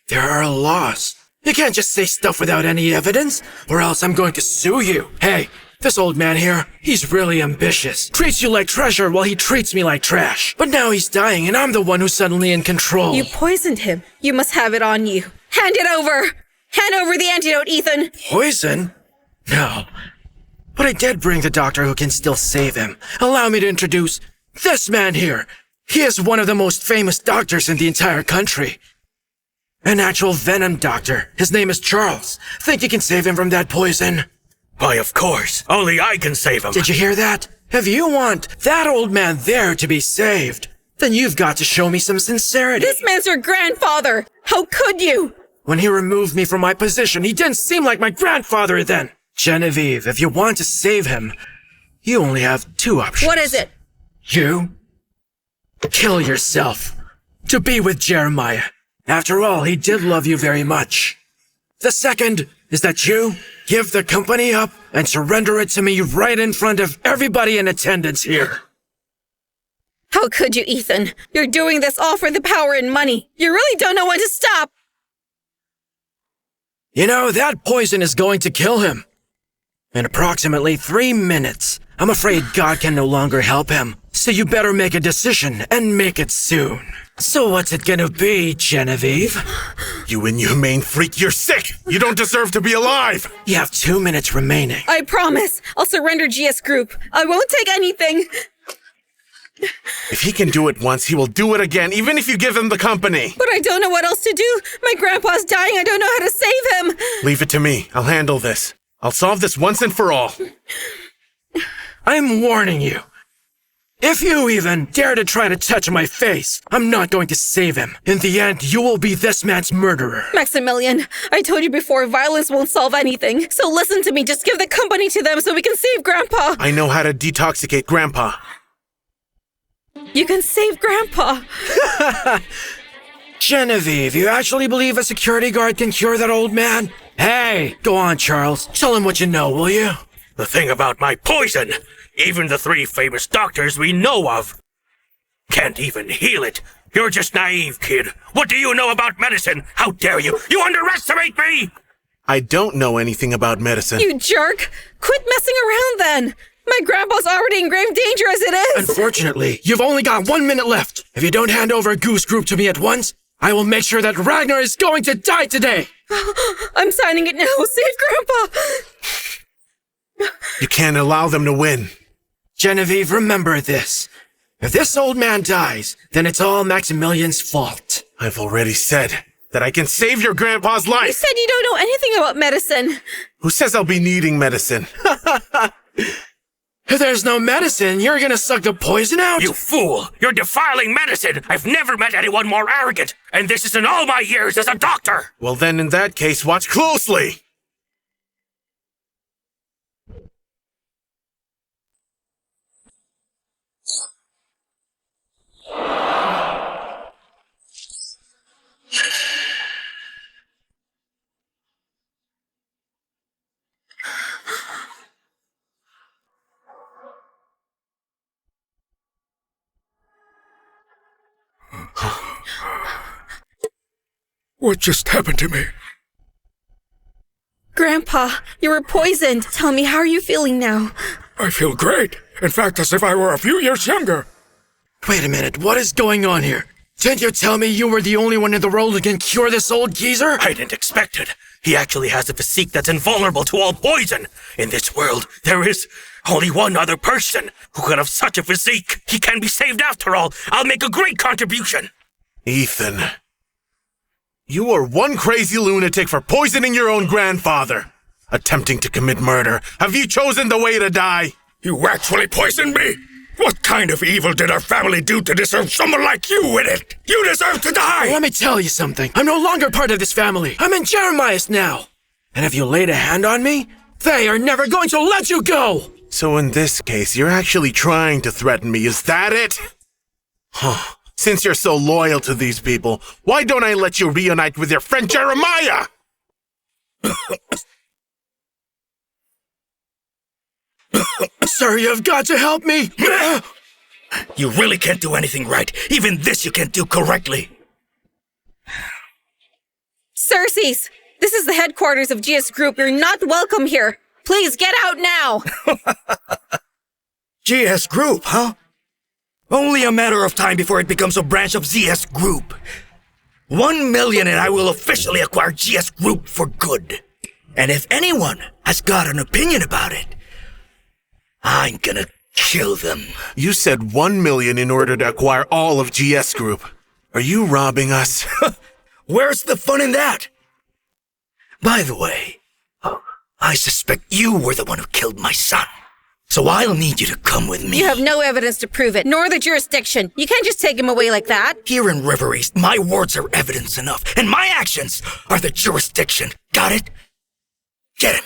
There are laws. You can't just say stuff without any evidence, or else I'm going to sue you. Hey, this old man here, he's really ambitious. Treats you like treasure while he treats me like trash. But now he's dying and I'm the one who's suddenly in control. You poisoned him. You must have it on you. Hand it over! Hand over the antidote, Ethan! Poison? No. But I did bring the doctor who can still save him. Allow me to introduce this man here. He is one of the most famous doctors in the entire country. An actual venom doctor. His name is Charles. Think you can save him from that poison? Why, of course. Only I can save him. Did you hear that? If you want that old man there to be saved, then you've got to show me some sincerity. This man's your grandfather! How could you? When he removed me from my position, he didn't seem like my grandfather then. Genevieve, if you want to save him, you only have two options. What is it? You kill yourself to be with Jeremiah. After all, he did love you very much. The second is that you give the company up and surrender it to me right in front of everybody in attendance here. How could you, Ethan? You're doing this all for the power and money. You really don't know when to stop. You know, that poison is going to kill him. In approximately 3 minutes. I'm afraid God can no longer help him. So you better make a decision and make it soon. So what's it gonna be, Genevieve? You inhumane freak, you're sick! You don't deserve to be alive! You have 2 minutes remaining. I promise. I'll surrender GS Group. I won't take anything. If he can do it once, he will do it again, even if you give him the company. But I don't know what else to do. My grandpa's dying. I don't know how to save him. Leave it to me. I'll handle this. I'll solve this once and for all. I'm warning you. If you even dare to try to touch my face, I'm not going to save him. In the end, you will be this man's murderer. Maximilian, I told you before, violence won't solve anything. So listen to me. Just give the company to them so we can save Grandpa. I know how to detoxicate Grandpa. You can save Grandpa. Genevieve, you actually believe a security guard can cure that old man? Hey, go on, Charles. Tell him what you know, will you? The thing about my poison, even the 3 famous doctors we know of Can't even heal it. You're just naive, kid. What do you know about medicine? How dare you? You underestimate me! I don't know anything about medicine. You jerk! Quit messing around then! My grandpa's already in grave danger as it is! Unfortunately, you've only got 1 minute left. If you don't hand over Goose Group to me at once, I will make sure that Ragnar is going to die today! I'm signing it now. Save Grandpa! You can't allow them to win. Genevieve, remember this. If this old man dies, then it's all Maximilian's fault. I've already said that I can save your grandpa's life. You said you don't know anything about medicine. Who says I'll be needing medicine? If there's no medicine, you're gonna suck the poison out? You fool! You're defiling medicine! I've never met anyone more arrogant, and this is in all my years as a doctor! Well then, in that case, watch closely! What just happened to me? Grandpa, you were poisoned. Tell me, how are you feeling now? I feel great. In fact, as if I were a few years younger. Wait a minute, what is going on here? Didn't you tell me you were the only one in the world who can cure this old geezer? I didn't expect it. He actually has a physique that's invulnerable to all poison. In this world, there is only one other person who could have such a physique. He can be saved after all. I'll make a great contribution. Ethan, you are one crazy lunatic for poisoning your own grandfather. Attempting to commit murder. Have you chosen the way to die? You actually poisoned me? What kind of evil did our family do to deserve someone like you in it? You deserve to die! Let me tell you something. I'm no longer part of this family. I'm in Jeremiah's now. And if you laid a hand on me, they are never going to let you go! So in this case, you're actually trying to threaten me, is that it? Huh. Since you're so loyal to these people, why don't I let you reunite with your friend Jeremiah? Sir, you've got to help me! You really can't do anything right. Even this you can't do correctly. Circes! This is the headquarters of GS Group. You're not welcome here. Please get out now! GS Group, huh? Only a matter of time before it becomes a branch of ZS Group. 1 million and I will officially acquire GS Group for good. And if anyone has got an opinion about it, I'm gonna kill them. You said 1 million in order to acquire all of GS Group. Are you robbing us? Where's the fun in that? By the way, I suspect you were the one who killed my son. So I'll need you to come with me. You have no evidence to prove it, nor the jurisdiction. You can't just take him away like that. Here in River East, my words are evidence enough, and my actions are the jurisdiction. Got it? Get him.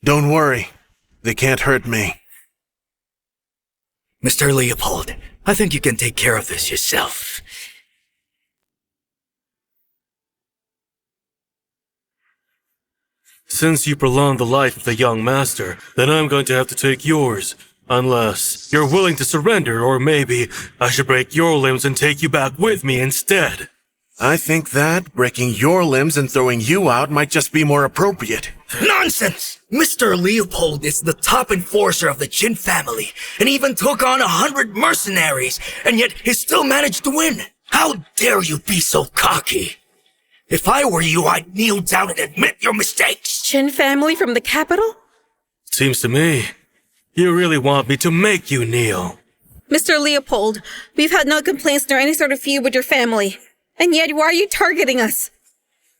Don't worry. They can't hurt me. Mr. Leopold, I think you can take care of this yourself. Since you prolonged the life of the young master, then I'm going to have to take yours. Unless you're willing to surrender, or maybe I should break your limbs and take you back with me instead. I think that breaking your limbs and throwing you out might just be more appropriate. Nonsense! Mr. Leopold is the top enforcer of the Chin family, and even took on 100 mercenaries, and yet he still managed to win. How dare you be so cocky? If I were you, I'd kneel down and admit your mistakes. Chin family from the capital? Seems to me, you really want me to make you kneel. Mr. Leopold, we've had no complaints nor any sort of feud with your family. And yet, why are you targeting us?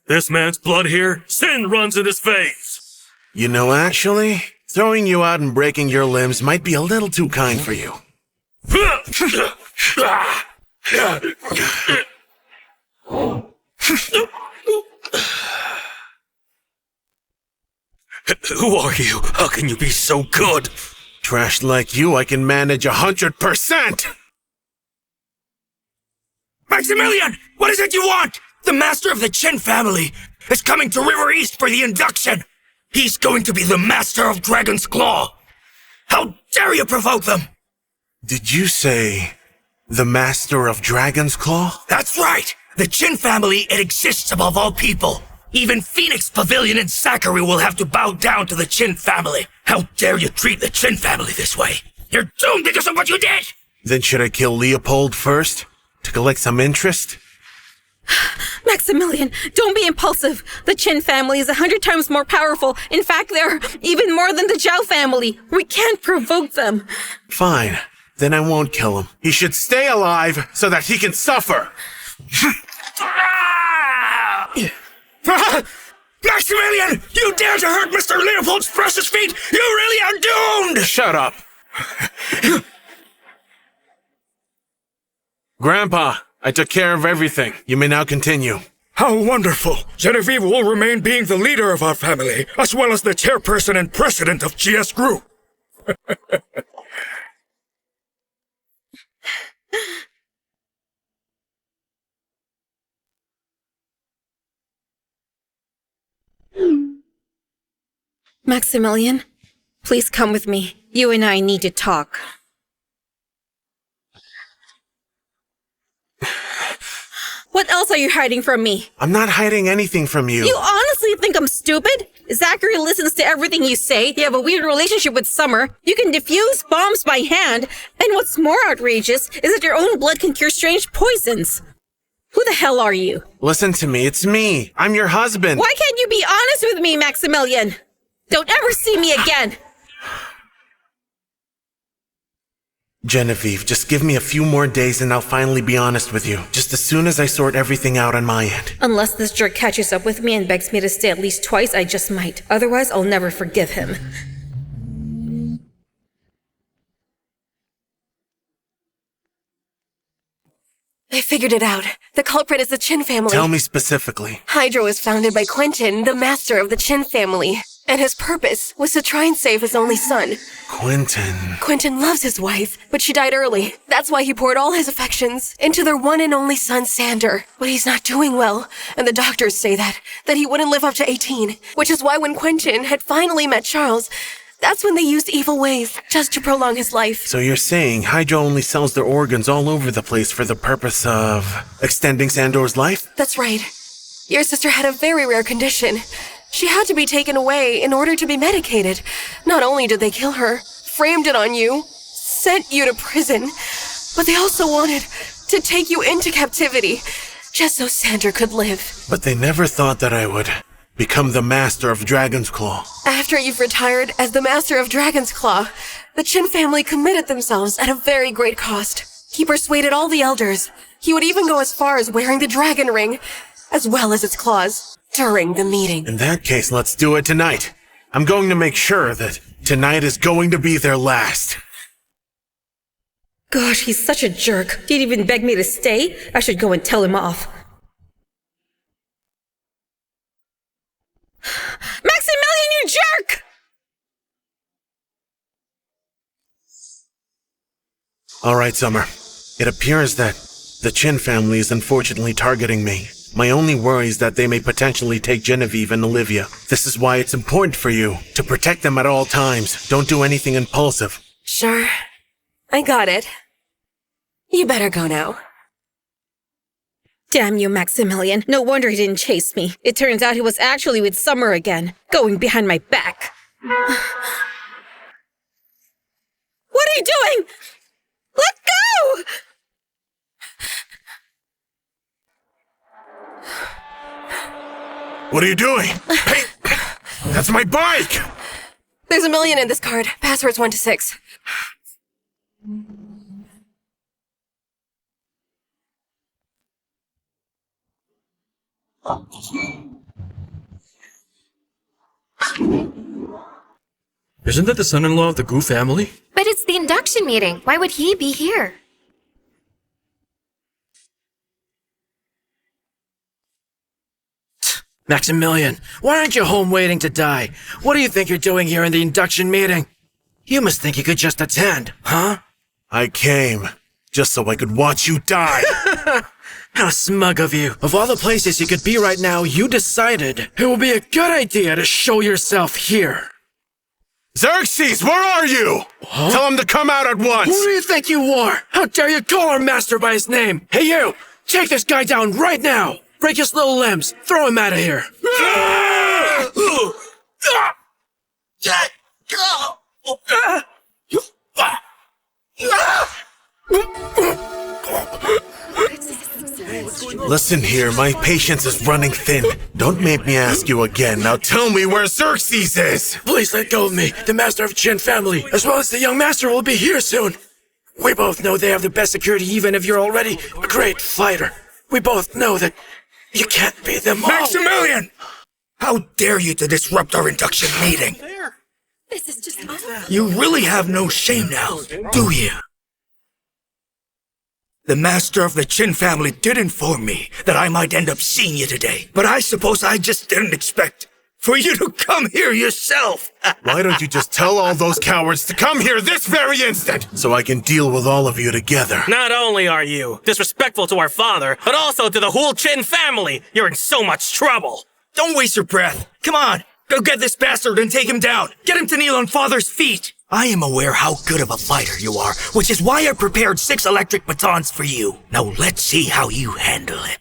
This man's blood here, sin runs in his veins. You know, actually, throwing you out and breaking your limbs might be a little too kind for you. Who are you? How can you be so good? Trashed like you, I can manage 100%! Maximilian! What is it you want? The master of the Chin family is coming to River East for the induction. He's going to be the master of Dragon's Claw. How dare you provoke them? Did you say the Master of Dragon's Claw? That's right! The Chin family, it exists above all people. Even Phoenix Pavilion and Zachary will have to bow down to the Chin family. How dare you treat the Chin family this way? You're doomed because of what you did! Then should I kill Leopold first? To collect some interest? Maximilian, don't be impulsive. The Chin family is 100 times more powerful. In fact, they're even more than the Zhao family. We can't provoke them. Fine. Then I won't kill him. He should stay alive so that he can suffer. Maximilian! You dare to hurt Mr. Leopold's precious feet! You really are doomed! Shut up. Grandpa, I took care of everything. You may now continue. How wonderful! Genevieve will remain being the leader of our family, as well as the chairperson and president of GS Group. Maximilian, please come with me. You and I need to talk. What else are you hiding from me? I'm not hiding anything from you. You honestly think I'm stupid? Zachary listens to everything you say. You have a weird relationship with Summer. You can defuse bombs by hand. And what's more outrageous is that your own blood can cure strange poisons. Who the hell are you? Listen to me. It's me. I'm your husband. Why can't you be honest with me, Maximilian? Don't ever see me again. Genevieve, just give me a few more days and I'll finally be honest with you. Just as soon as I sort everything out on my end. Unless this jerk catches up with me and begs me to stay at least twice, I just might. Otherwise, I'll never forgive him. I figured it out. The culprit is the Chin family. Tell me specifically. Hydra was founded by Quentin, the master of the Chin family. And his purpose was to try and save his only son. Quentin loves his wife, but she died early. That's why he poured all his affections into their one and only son, Sander. But he's not doing well, and the doctors say that he wouldn't live up to 18. Which is why when Quentin had finally met Charles, that's when they used evil ways just to prolong his life. So you're saying Hydra only sells their organs all over the place for the purpose of extending Sandor's life? That's right. Your sister had a very rare condition. She had to be taken away in order to be medicated. Not only did they kill her, framed it on you, sent you to prison, but they also wanted to take you into captivity, just so Sander could live. But they never thought that I would become the Master of Dragon's Claw. After you've retired as the Master of Dragon's Claw, the Chin family committed themselves at a very great cost. He persuaded all the elders. He would even go as far as wearing the dragon ring, as well as its claws, during the meeting. In that case, let's do it tonight. I'm going to make sure that tonight is going to be their last. Gosh, he's such a jerk. He'd even beg me to stay. I should go and tell him off. Maximilian, you jerk! All right, Summer. It appears that the Chin family is unfortunately targeting me. My only worry is that they may potentially take Genevieve and Olivia. This is why it's important for you to protect them at all times. Don't do anything impulsive. Sure. I got it. You better go now. Damn you, Maximilian. No wonder he didn't chase me. It turns out he was actually with Summer again, going behind my back. What are you doing? Let go! What are you doing? Hey, that's my bike! There's $1 million in this card. Password's 1 to 6. Isn't that the son-in-law of the Gu family? But it's the induction meeting. Why would he be here? Maximilian, why aren't you home waiting to die? What do you think you're doing here in the induction meeting? You must think you could just attend, huh? I came just so I could watch you die. How smug of you. Of all the places you could be right now, you decided it would be a good idea to show yourself here. Xerxes, where are you? Huh? Tell him to come out at once! Who do you think you are? How dare you call our master by his name? Hey you! Take this guy down right now! Break his little limbs! Throw him out of here! Listen here, my patience is running thin. Don't make me ask you again. Now tell me where Xerxes is! Please let go of me. The master of Chin family, as well as the young master, will be here soon. We both know they have the best security even if you're already a great fighter. We both know that you can't beat them all. Maximilian! How dare you to disrupt our induction meeting? This is just awful. You really have no shame now, do you? The master of the Chin family did inform me that I might end up seeing you today, but I suppose I just didn't expect for you to come here yourself. Why don't you just tell all those cowards to come here this very instant, so I can deal with all of you together? Not only are you disrespectful to our father, but also to the whole Chin family. You're in so much trouble. Don't waste your breath. Come on, go get this bastard and take him down. Get him to kneel on father's feet. I am aware how good of a fighter you are, which is why I prepared 6 electric batons for you. Now let's see how you handle it.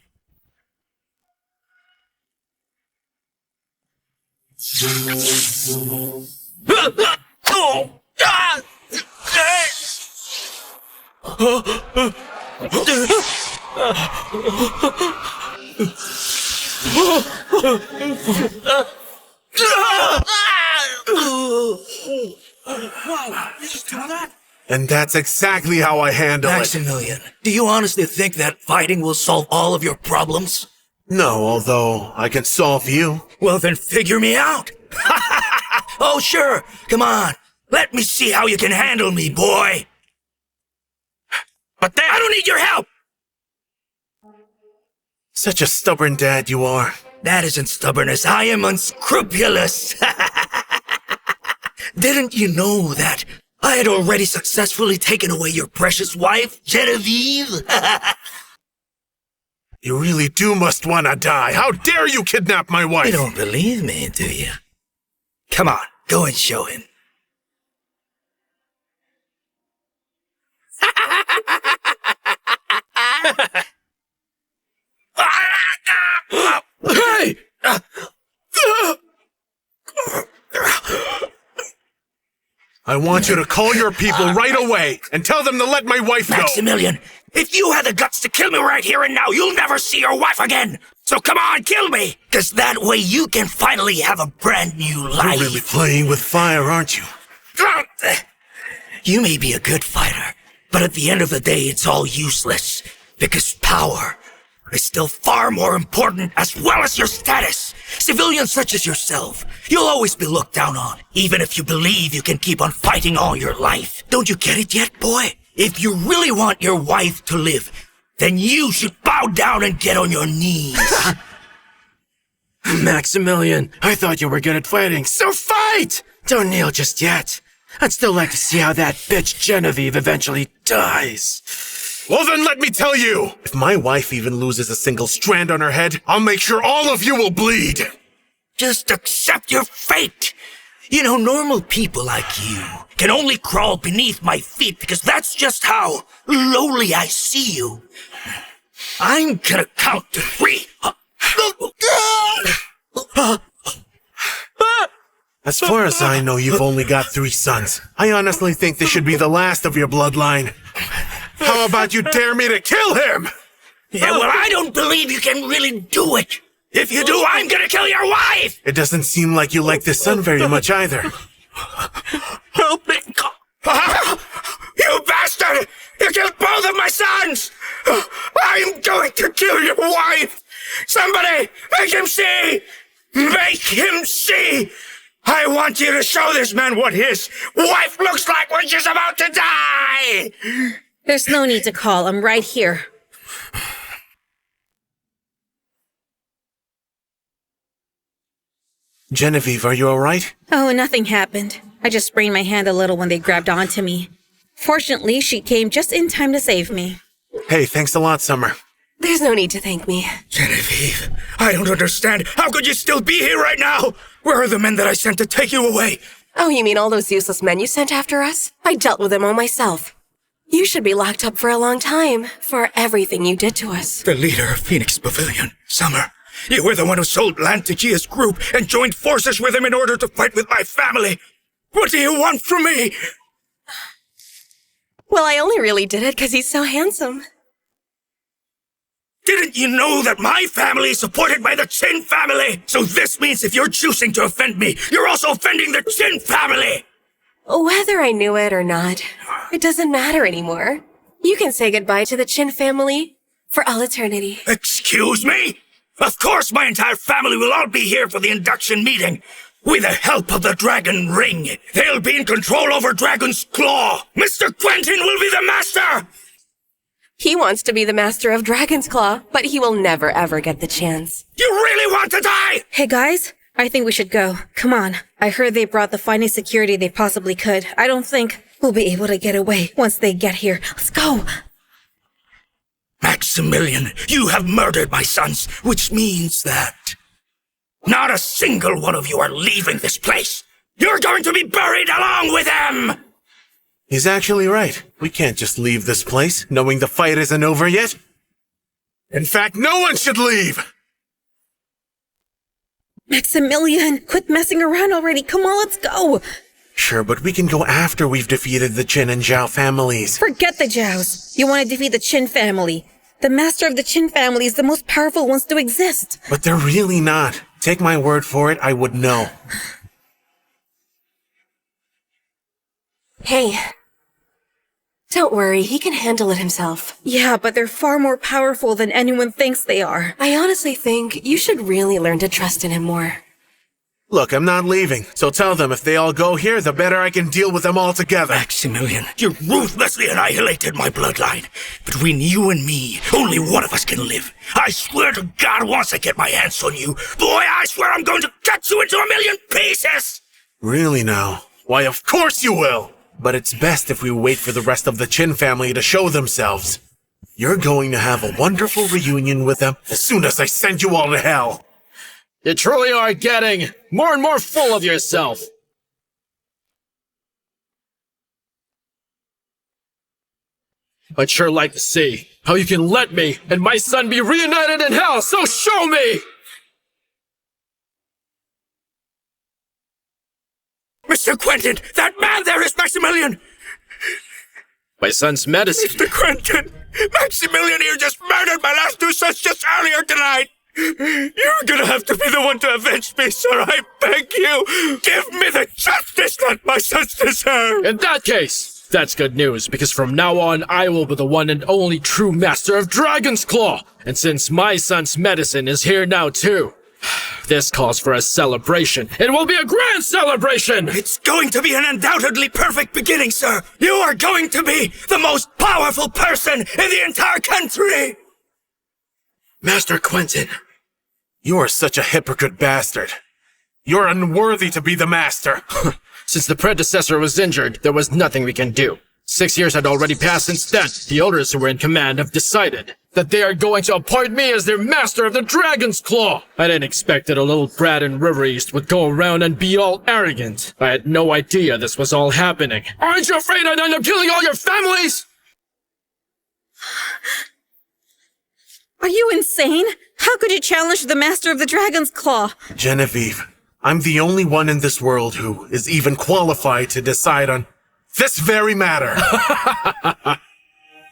And that's exactly how I handle Maximilian, do you honestly think that fighting will solve all of your problems? No, although I can solve you. Well, then figure me out. Oh, sure. Come on. Let me see how you can handle me, boy. But I don't need your help. Such a stubborn dad you are. That isn't stubbornness. I am unscrupulous. Didn't you know that I had already successfully taken away your precious wife, Genevieve? You really must want to die. How dare you kidnap my wife? You don't believe me, do you? Come on, go and show him. Hey! I want you to call your people right away and tell them to let my wife go. Maximilian, if you had the guts to kill me right here and now, you'll never see your wife again. So come on, kill me. Because that way you can finally have a brand new life. You're really playing with fire, aren't you? You may be a good fighter, but at the end of the day, it's all useless. Because power is still far more important, as well as your status. Civilians such as yourself, you'll always be looked down on, even if you believe you can keep on fighting all your life. Don't you get it yet, boy? If you really want your wife to live, then you should bow down and get on your knees. Maximilian, I thought you were good at fighting, so fight! Don't kneel just yet. I'd still like to see how that bitch Genevieve eventually dies. Well then let me tell you! If my wife even loses a single strand on her head, I'll make sure all of you will bleed! Just accept your fate! You know, normal people like you can only crawl beneath my feet because that's just how lowly I see you. I'm gonna count to 3. As far as I know, you've only got 3 sons. I honestly think this should be the last of your bloodline. How about you dare me to kill him? Yeah, well, I don't believe you can really do it. If you do, I'm gonna kill your wife! It doesn't seem like you like this son very much either. Help me! You bastard! You killed both of my sons! I'm going to kill your wife! Somebody, make him see! Make him see! I want you to show this man what his wife looks like when she's about to die! There's no need to call. I'm right here. Genevieve, are you alright? Oh, nothing happened. I just sprained my hand a little when they grabbed onto me. Fortunately, she came just in time to save me. Hey, thanks a lot, Summer. There's no need to thank me. Genevieve, I don't understand. How could you still be here right now? Where are the men that I sent to take you away? Oh, you mean all those useless men you sent after us? I dealt with them all myself. You should be locked up for a long time for everything you did to us. The leader of Phoenix Pavilion, Summer. You were the one who sold land to GS Group and joined forces with him in order to fight with my family. What do you want from me? Well, I only really did it because he's so handsome. Didn't you know that my family is supported by the Chin family? So this means if you're choosing to offend me, you're also offending the Chin family! Whether I knew it or not, it doesn't matter anymore. You can say goodbye to the Chin family for all eternity. Excuse me? Of course my entire family will all be here for the induction meeting. With the help of the Dragon Ring, they'll be in control over Dragon's Claw. Mr. Quentin will be the master! He wants to be the master of Dragon's Claw, but he will never ever get the chance. You really want to die? Hey guys, I think we should go. Come on. I heard they brought the finest security they possibly could. I don't think we'll be able to get away once they get here. Let's go! Maximilian, you have murdered my sons, which means that not a single one of you are leaving this place. You're going to be buried along with them! He's actually right. We can't just leave this place, knowing the fight isn't over yet. In fact, no one should leave! Maximilian, quit messing around already. Come on, let's go! Sure, but we can go after we've defeated the Chin and Zhao families. Forget the Zhaos. You want to defeat the Chin family. The master of the Chin family is the most powerful ones to exist. But they're really not. Take my word for it, I would know. Hey. Don't worry, he can handle it himself. Yeah, but they're far more powerful than anyone thinks they are. I honestly think you should really learn to trust in him more. Look, I'm not leaving, so tell them if they all go here, the better I can deal with them all together. Maximilian, you ruthlessly annihilated my bloodline. Between you and me, only one of us can live. I swear to God, once I get my hands on you, boy, I swear I'm going to cut you into a million pieces! Really now? Why, of course you will! But it's best if we wait for the rest of the Chin family to show themselves. You're going to have a wonderful reunion with them as soon as I send you all to hell. You truly are getting more and more full of yourself. I'd sure like to see how you can let me and my son be reunited in hell, so show me! Mr. Quentin, that man there is Maximilian! My son's medicine. Mr. Quentin, Maximilian here just murdered my last two sons just earlier tonight! You're gonna have to be the one to avenge me, sir. I beg you. Give me the justice that my sons deserve. In that case, that's good news, because from now on, I will be the one and only true master of Dragon's Claw. And since my son's medicine is here now too, this calls for a celebration. It will be a grand celebration! It's going to be an undoubtedly perfect beginning, sir. You are going to be the most powerful person in the entire country. Master Quentin, you are such a hypocrite bastard. You're unworthy to be the master. Since the predecessor was injured, there was nothing we can do. 6 years had already passed since then. The elders who were in command have decided that they are going to appoint me as their master of the Dragon's Claw. I didn't expect that a little brat in River East would go around and be all arrogant. I had no idea this was all happening. Aren't you afraid I'd end up killing all your families? Are you insane? How could you challenge the master of the Dragon's Claw? Genevieve, I'm the only one in this world who is even qualified to decide on this very matter.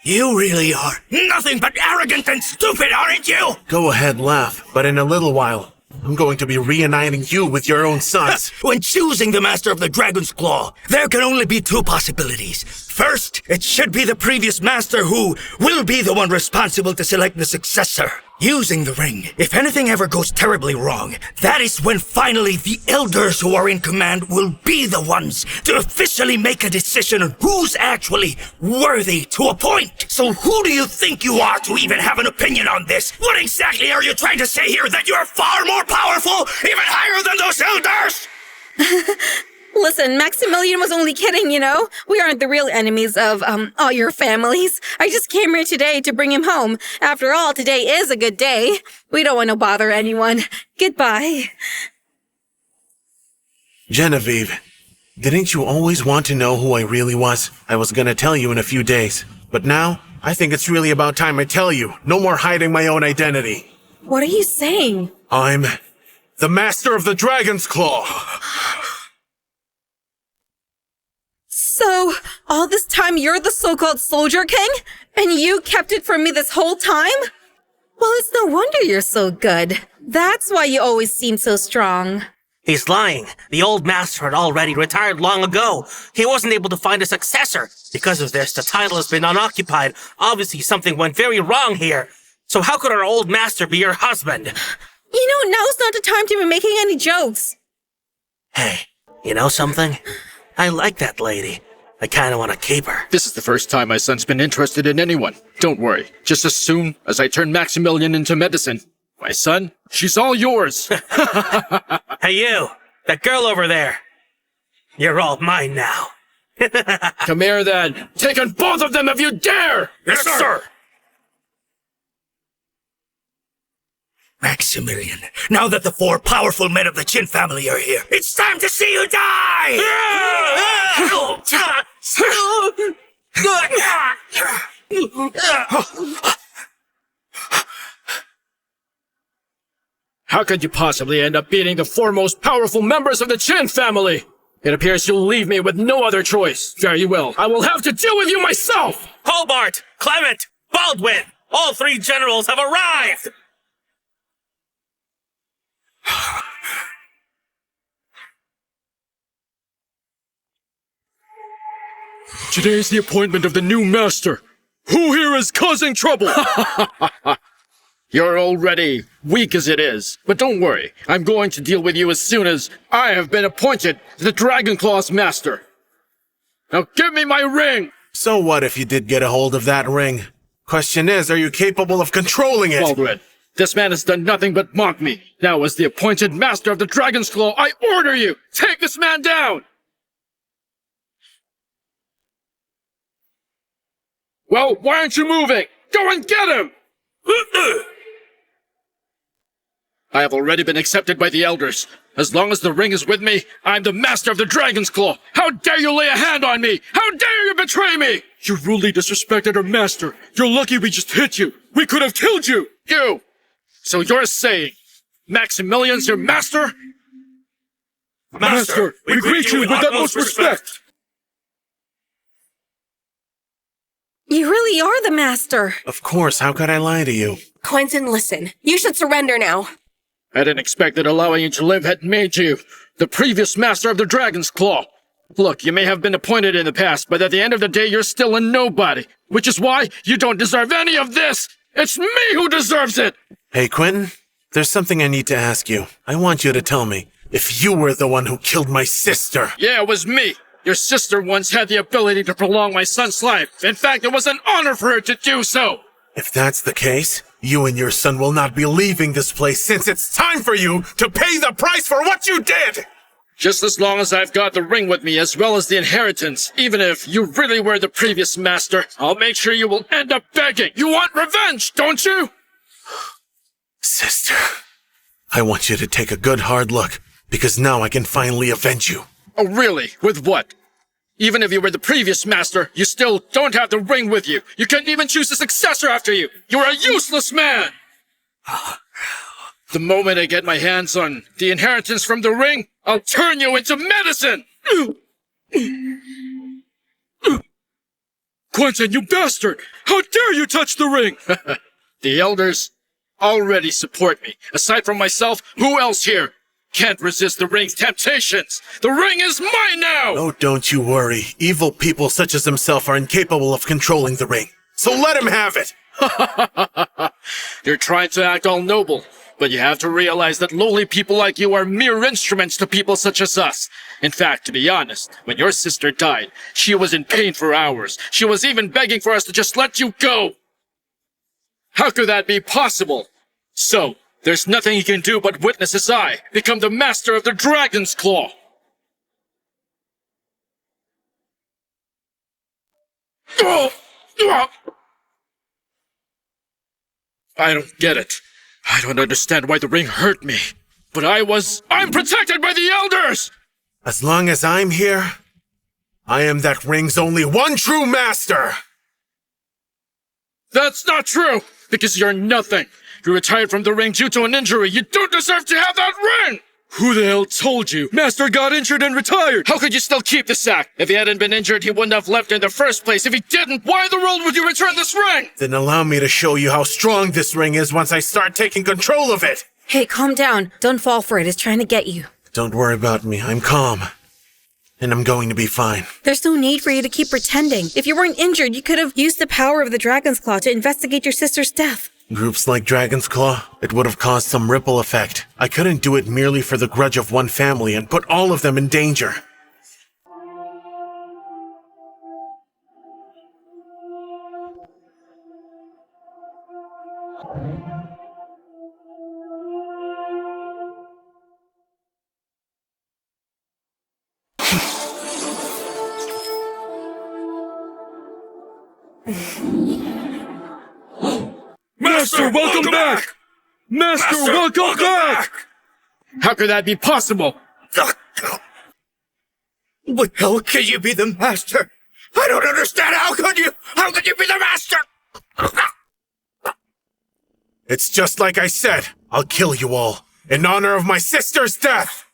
You really are nothing but arrogant and stupid, aren't you? Go ahead, laugh, but in a little while, I'm going to be reuniting you with your own sons. When choosing the master of the Dragon's Claw, there can only be two possibilities. First, it should be the previous master who will be the one responsible to select the successor. Using the ring, if anything ever goes terribly wrong, that is when finally the elders who are in command will be the ones to officially make a decision on who's actually worthy to appoint. So who do you think you are to even have an opinion on this? What exactly are you trying to say here, that you're far more powerful, even higher than those elders? Listen, Maximilian was only kidding, you know? We aren't the real enemies of, all your families. I just came here today to bring him home. After all, today is a good day. We don't want to bother anyone. Goodbye. Genevieve, Didn't you always want to know who I really was? I was gonna tell you in a few days. But now, I think it's really about time I tell you. No more hiding my own identity. What are you saying? I'm the Master of the Dragon's Claw. So, all this time you're the so-called Soldier King? And you kept it from me this whole time? Well, it's no wonder you're so good. That's why you always seem so strong. He's lying. The old master had already retired long ago. He wasn't able to find a successor. Because of this, the title has been unoccupied. Obviously, something went very wrong here. So how could our old master be your husband? You know, now's not the time to be making any jokes. Hey, you know something? I like that lady. I kinda wanna keep her. This is the first time my son's been interested in anyone. Don't worry. Just as soon as I turn Maximilian into medicine, my son, she's all yours. Hey you, that girl over there. You're all mine now. Come here then. Take on both of them if you dare! Yes, sir! Maximilian, now that the 4 powerful men of the Chin family are here, it's time to see you die! How could you possibly end up beating the 4 most powerful members of the Chin family? It appears you'll leave me with no other choice. Very well. I will have to deal with you myself! Hobart, Clement, Baldwin, all 3 generals have arrived! Today is the appointment of the new master. Who here is causing trouble? You're already weak as it is. But don't worry, I'm going to deal with you as soon as I have been appointed the Dragonclaw's master. Now give me my ring! So what if you did get a hold of that ring? Question is, are you capable of controlling it? Baldwin, this man has done nothing but mock me. Now as the appointed master of the Dragon's Claw, I order you, take this man down! Well, why aren't you moving? Go and get him! I have already been accepted by the elders. As long as the ring is with me, I'm the master of the Dragon's Claw. How dare you lay a hand on me? How dare you betray me? You rudely disrespected our master. You're lucky we just hit you. We could have killed you. You! So you're saying Maximilian's your master? Master, we greet you with utmost respect. You really are the master. Of course, how could I lie to you? Quentin, listen. You should surrender now. I didn't expect that allowing you to live had made you the previous master of the Dragon's Claw. Look, you may have been appointed in the past, but at the end of the day, you're still a nobody. Which is why you don't deserve any of this! It's me who deserves it! Hey, Quentin, there's something I need to ask you. I want you to tell me if you were the one who killed my sister. Yeah, it was me. Your sister once had the ability to prolong my son's life. In fact, it was an honor for her to do so. If that's the case, you and your son will not be leaving this place since it's time for you to pay the price for what you did! Just as long as I've got the ring with me as well as the inheritance, even if you really were the previous master, I'll make sure you will end up begging. You want revenge, don't you? Sister, I want you to take a good hard look, because now I can finally avenge you. Oh, really? With what? Even if you were the previous master, you still don't have the ring with you. You can't even choose a successor after you. You're a useless man! The moment I get my hands on the inheritance from the ring, I'll turn you into medicine! Quentin, you bastard! How dare you touch the ring! The elders already support me. Aside from myself, who else here can't resist the ring's temptations? The ring is mine now! Oh, don't you worry. Evil people such as himself are incapable of controlling the ring. So let him have it! You're trying to act all noble, but you have to realize that lowly people like you are mere instruments to people such as us. In fact, to be honest, when your sister died, she was in pain for hours. She was even begging for us to just let you go. How could that be possible? So, there's nothing you can do but witness as I become the master of the Dragon's Claw. I don't get it. I don't understand why the ring hurt me. But I'm protected by the elders! As long as I'm here, I am that ring's only one true master! That's not true! Because you're nothing! You retired from the ring due to an injury! You don't deserve to have that ring! Who the hell told you? Master got injured and retired! How could you still keep the sack? If he hadn't been injured, he wouldn't have left in the first place. If he didn't, why in the world would you return this ring? Then allow me to show you how strong this ring is once I start taking control of it! Hey, calm down. Don't fall for it. It's trying to get you. Don't worry about me. I'm calm. And I'm going to be fine. There's no need for you to keep pretending. If you weren't injured, you could have used the power of the Dragon's Claw to investigate your sister's death. Groups like Dragon's Claw, it would have caused some ripple effect. I couldn't do it merely for the grudge of one family and put all of them in danger. Master, welcome back! Master, welcome back! How could that be possible? How can you be the master? I don't understand. How could you be the master? It's just like I said. I'll kill you all in honor of my sister's death.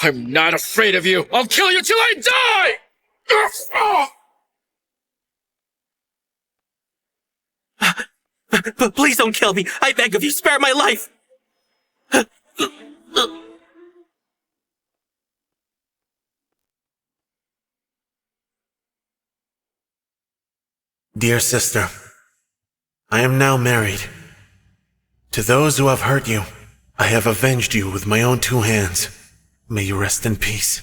I'm not afraid of you. I'll kill you till I die! But please don't kill me. I beg of you, spare my life. Dear sister, I am now married. To those who have hurt you, I have avenged you with my own two hands. May you rest in peace.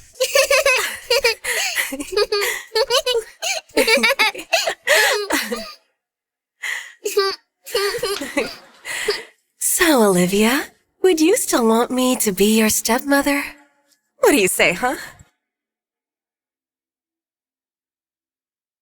So, Olivia, would you still want me to be your stepmother? What do you say, huh?